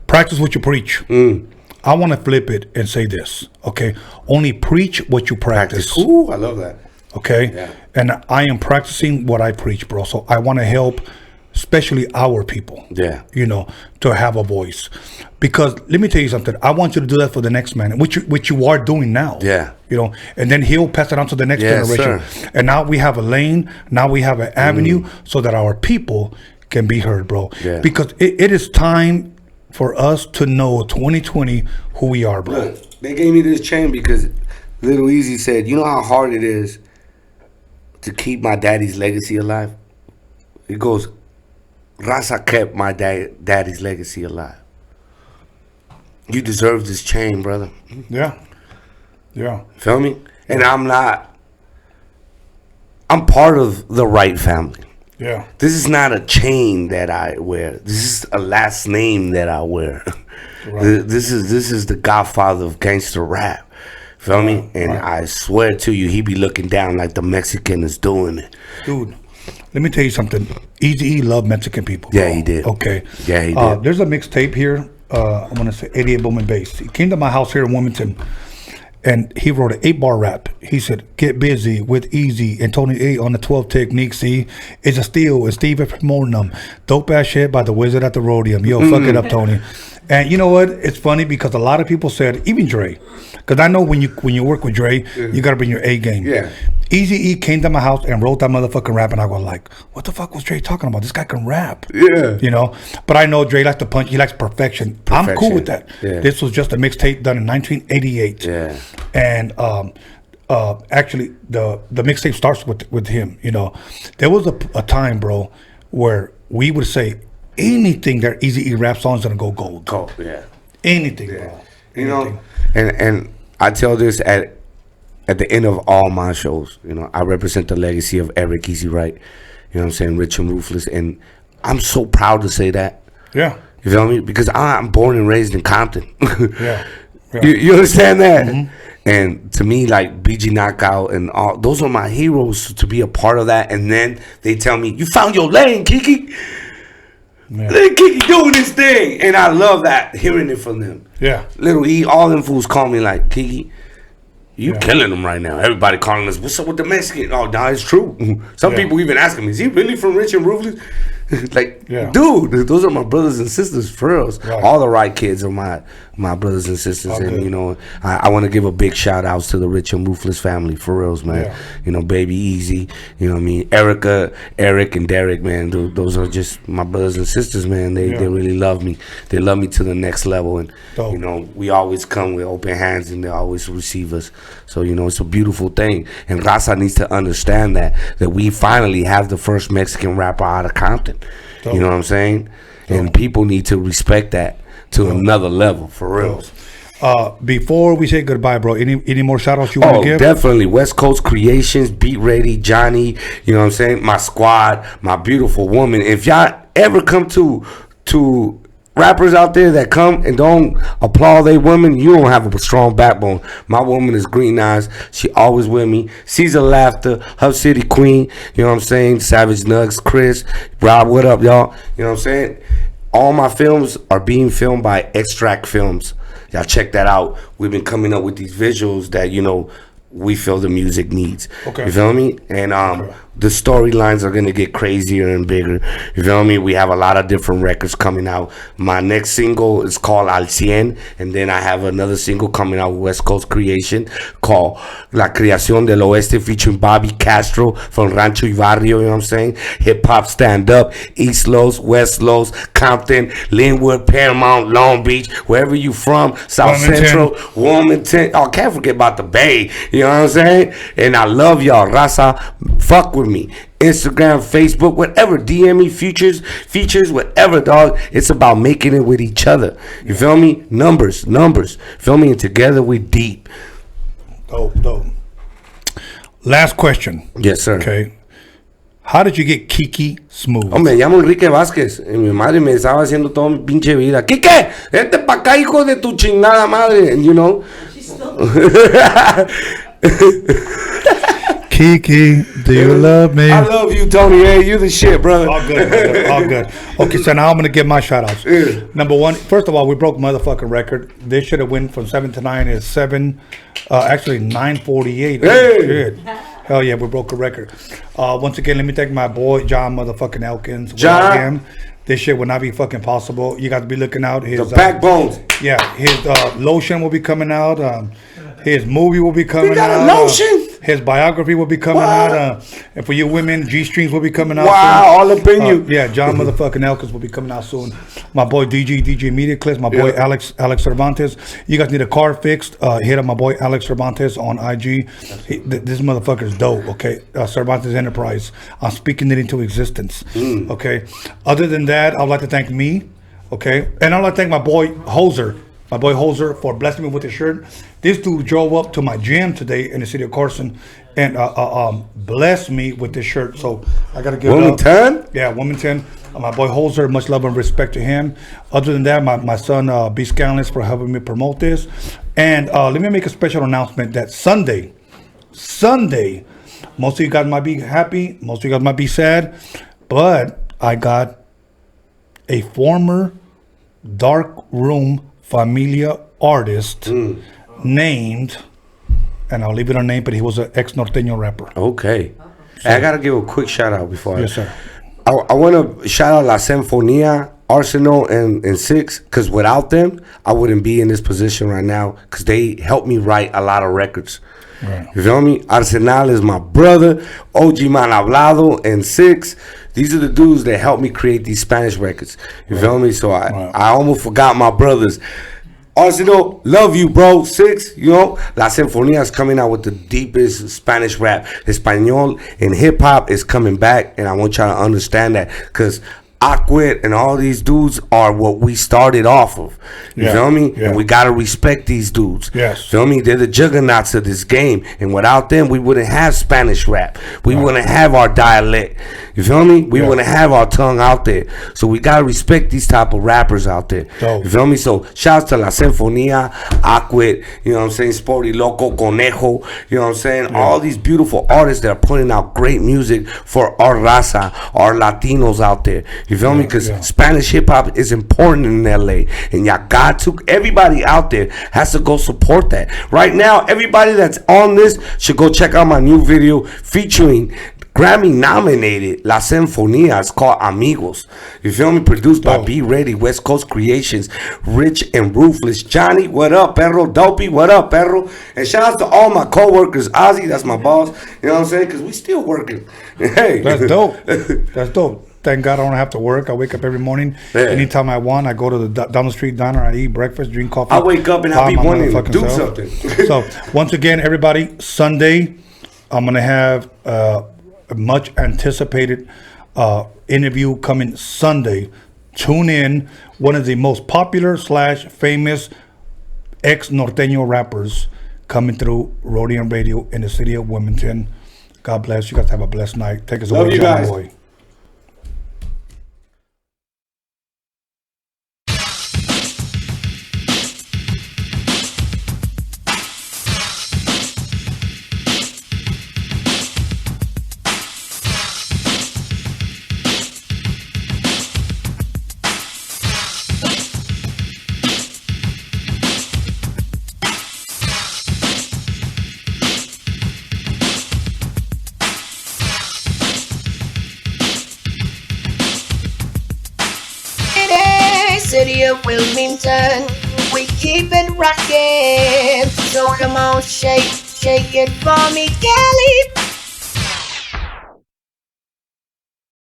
practice what you preach. I want to flip it and say this, okay? Only preach what you practice.
Ooh, I love that.
Okay? Yeah. And I am practicing what I preach, bro. So I want to help, especially our people.
Yeah.
You know, to have a voice. Because let me tell you something. I want you to do that for the next man, which you are doing now.
Yeah.
You know, and then he'll pass it on to the next generation.
Sir.
And now we have a lane. Now we have an avenue so that our people can be heard, bro.
Yeah.
Because it is time for us to know 2020 who we are, bro.
Look, they gave me this chain because Little Easy said, you know how hard it is to keep my daddy's legacy alive? It goes, Raza kept my daddy's legacy alive. You deserve this chain, brother.
Yeah. Yeah.
Feel me? And I'm part of the right family.
Yeah.
This is not a chain that I wear. This is a last name that I wear. Right. This is the godfather of gangster rap. Feel me? And I swear to you, he be looking down like the Mexican is doing it.
Dude, let me tell you something. Eazy-E loved Mexican people.
Yeah, he did.
Okay.
Yeah, he did.
There's a mixtape here. I want to say 88 Boom and Bass. He came to my house here in Wilmington, and he wrote an 8-bar rap. He said, "Get busy with Easy and Tony A on the 12 technique. See, it's a steal. And Steve promoting them. Dope ass shit by the Wizard at the Roadium. Yo, fuck it up, Tony." And you know what? It's funny because a lot of people said, even Dre, because I know when you work with Dre, you gotta bring your A game.
Yeah.
Eazy-E came to my house and wrote that motherfucking rap, and I was like, what the fuck was Dre talking about? This guy can rap.
Yeah.
You know? But I know Dre likes to punch. He likes perfection. I'm cool with that.
Yeah.
This was just a mixtape done in 1988.
Yeah.
And actually, the mixtape starts with him, you know? There was a time, bro, where we would say anything that Eazy-E rap song is gonna go gold.
Gold, yeah.
Anything, bro.
You know, and I tell this at the end of all my shows, you know, I represent the legacy of Eric Easy Right, you know what I'm saying, Rich and Ruthless, and I'm so proud to say that.
Yeah.
You feel me? Because I'm born and raised in Compton.
Yeah.
You understand that? Mm-hmm. And to me, like BG Knockout and all, those are my heroes to be a part of that. And then they tell me, you found your lane, Kiki.
Yeah.
Let Kiki doing this thing. And I love that, hearing it from them.
Yeah.
Little E, all them fools call me like, Kiki, you killing them right now. Everybody calling us, what's up with the Mexican? Oh, no, it's true. Some people even ask me, is he really from Rich and Ruthless? Like, dude, those are my brothers and sisters, for real.
Right.
All the right kids are my brothers and sisters.
Okay.
And, you know, I want to give a big shout outs to the Rich and Ruthless family, for reals, man.
Yeah.
You know, Baby Easy, you know what I mean? Erica, Eric, and Derek, man. Those are just my brothers and sisters, man. They really love me. They love me to the next level. And, you know, we always come with open hands and they always receive us. So, you know, it's a beautiful thing. And Raza needs to understand that we finally have the first Mexican rapper out of Compton. You know what I'm saying? And people need to respect that to another level, for real.
Before we say goodbye, bro, any more shout outs you want to give?
Definitely. West Coast Creations, Beat Ready, Johnny, you know what I'm saying? My squad, my beautiful woman. If y'all ever come to rappers out there that come and don't applaud they women, you don't have a strong backbone. My woman is Green Eyes. She always with me. Caesar Laughter, Hub City Queen, you know what I'm saying? Savage Nugs, Chris, Rob, what up, y'all? You know what I'm saying? All my films are being filmed by Extract Films. Y'all check that out. We've been coming up with these visuals that, you know, we feel the music needs. Okay. You feel me? And the storylines are gonna get crazier and bigger. You feel me? We have a lot of different records coming out. My next single is called Al Cien, and then I have another single coming out with West Coast Creation called La Creación del Oeste, featuring Bobby Castro from Rancho y Barrio, you know what I'm saying? Hip hop stand up, East Los, West Los, Compton, Linwood, Paramount, Long Beach, wherever you from, South Central, Wilmington. Oh, can't forget about the Bay, you know what I'm saying? And I love y'all, Raza. Fuck with me. Instagram, Facebook, whatever. DM me features, whatever, dog. It's about making it with each other. You feel me? Numbers. Feel me? And together we deep.
Dope. Last question.
Yes, sir.
Okay. How did you get Kiki Smooth?
Oh, me llamo Enrique Vázquez. Y mi madre me estaba haciendo toda mi pinche vida. Kike, vete pa' acá, hijo de tu chingada madre. And you know.
Kiki, do you love me?
I love you, Tony. Hey, you the shit, brother.
All good, brother. All good. Okay, so now I'm gonna give my shout outs. Number one, first of all, we broke motherfucking record. They should have went from 7 to 9. It's 7, actually 9:48.
Hey.
Oh, shit. Hell yeah, we broke a record. Once again, let me thank my boy John motherfucking Elkins. Without him, this shit would not be fucking possible. You got to be looking out. His
the backbones.
Yeah, his lotion will be coming out. His movie will be coming out.
Lotion.
His biography will be coming out. And for you women, G-strings will be coming out.
Wow,
soon.
all up in you.
Yeah, John motherfucking Elkins will be coming out soon. My boy DJ Media Clips. My boy Alex Cervantes. You guys need a car fixed? Hit up my boy Alex Cervantes on IG. This motherfucker's dope. Okay, Cervantes Enterprise. I'm speaking it into existence. Okay. Other than that, I'd like to thank me. Okay, and I'd like to thank my boy Hoser. My boy Hoser for blessing me with the shirt. This dude drove up to my gym today in the city of Carson and blessed me with this shirt. So I gotta give
Wilmington?
it up. Yeah, Wilmington. My boy Hoser, much love and respect to him. Other than that, my son B. Scanless for helping me promote this. And let me make a special announcement that Sunday, most of you guys might be happy, most of you guys might be sad, but I got a former Dark Room Familia artist named, and I'll leave it unnamed, but he was an ex-norteño rapper.
Okay. So, I gotta give a quick shout out before.
Yes, sir.
I want to shout out La Sinfonía Arsenal and Six, because without them, I wouldn't be in this position right now, because they helped me write a lot of records.
Right.
You feel me? Arsenal is my brother, OG Man Hablado, and Six. These are the dudes that helped me create these Spanish records. You feel me? So I almost forgot my brothers. Arsenal, love you, bro. Six, you know, La Sinfonía is coming out with the deepest Spanish rap. Espanol and hip hop is coming back, and I want y'all to understand that, because Aquit and all these dudes are what we started off of. You feel me?
Yeah.
And we gotta respect these dudes.
Yes.
Feel me? They're the juggernauts of this game. And without them, we wouldn't have Spanish rap. We wouldn't have our dialect. You feel me? We wouldn't have our tongue out there. So we gotta respect these type of rappers out there. You feel me? So shouts to La Sinfonía, Aquit, you know what I'm saying? Sporty Loco, Conejo, you know what I'm saying? All these beautiful artists that are putting out great music for our raza, our Latinos out there. You feel me? Because Spanish hip hop is important in LA, and y'all got to. Everybody out there has to go support that. Right now, everybody that's on this should go check out my new video featuring Grammy nominated La Sinfonía. It's called Amigos. You feel me? Produced by Be Ready, West Coast Creations, Rich and Ruthless. Johnny, what up, perro? Dopey, what up, perro? And shout out to all my co-workers. Ozzy, that's my boss. You know what I'm saying? Because we still working. Hey,
that's dope. That's dope. Thank God I don't have to work. I wake up every morning. Anytime I want, I go to the down the street diner. I eat breakfast, drink coffee.
I wake up and I'll be wanting to do something.
So once again, everybody, Sunday, I'm gonna have a much anticipated interview coming Sunday. Tune in. One of the most popular / famous ex-norteño rappers coming through Roadium Radio in the city of Wilmington. God bless you guys. Have a blessed night. Take us
Love
away,
you
John
guys.
Boy.
City of Wilmington, we keep it rockin'. So come on, shake it for me, Cali.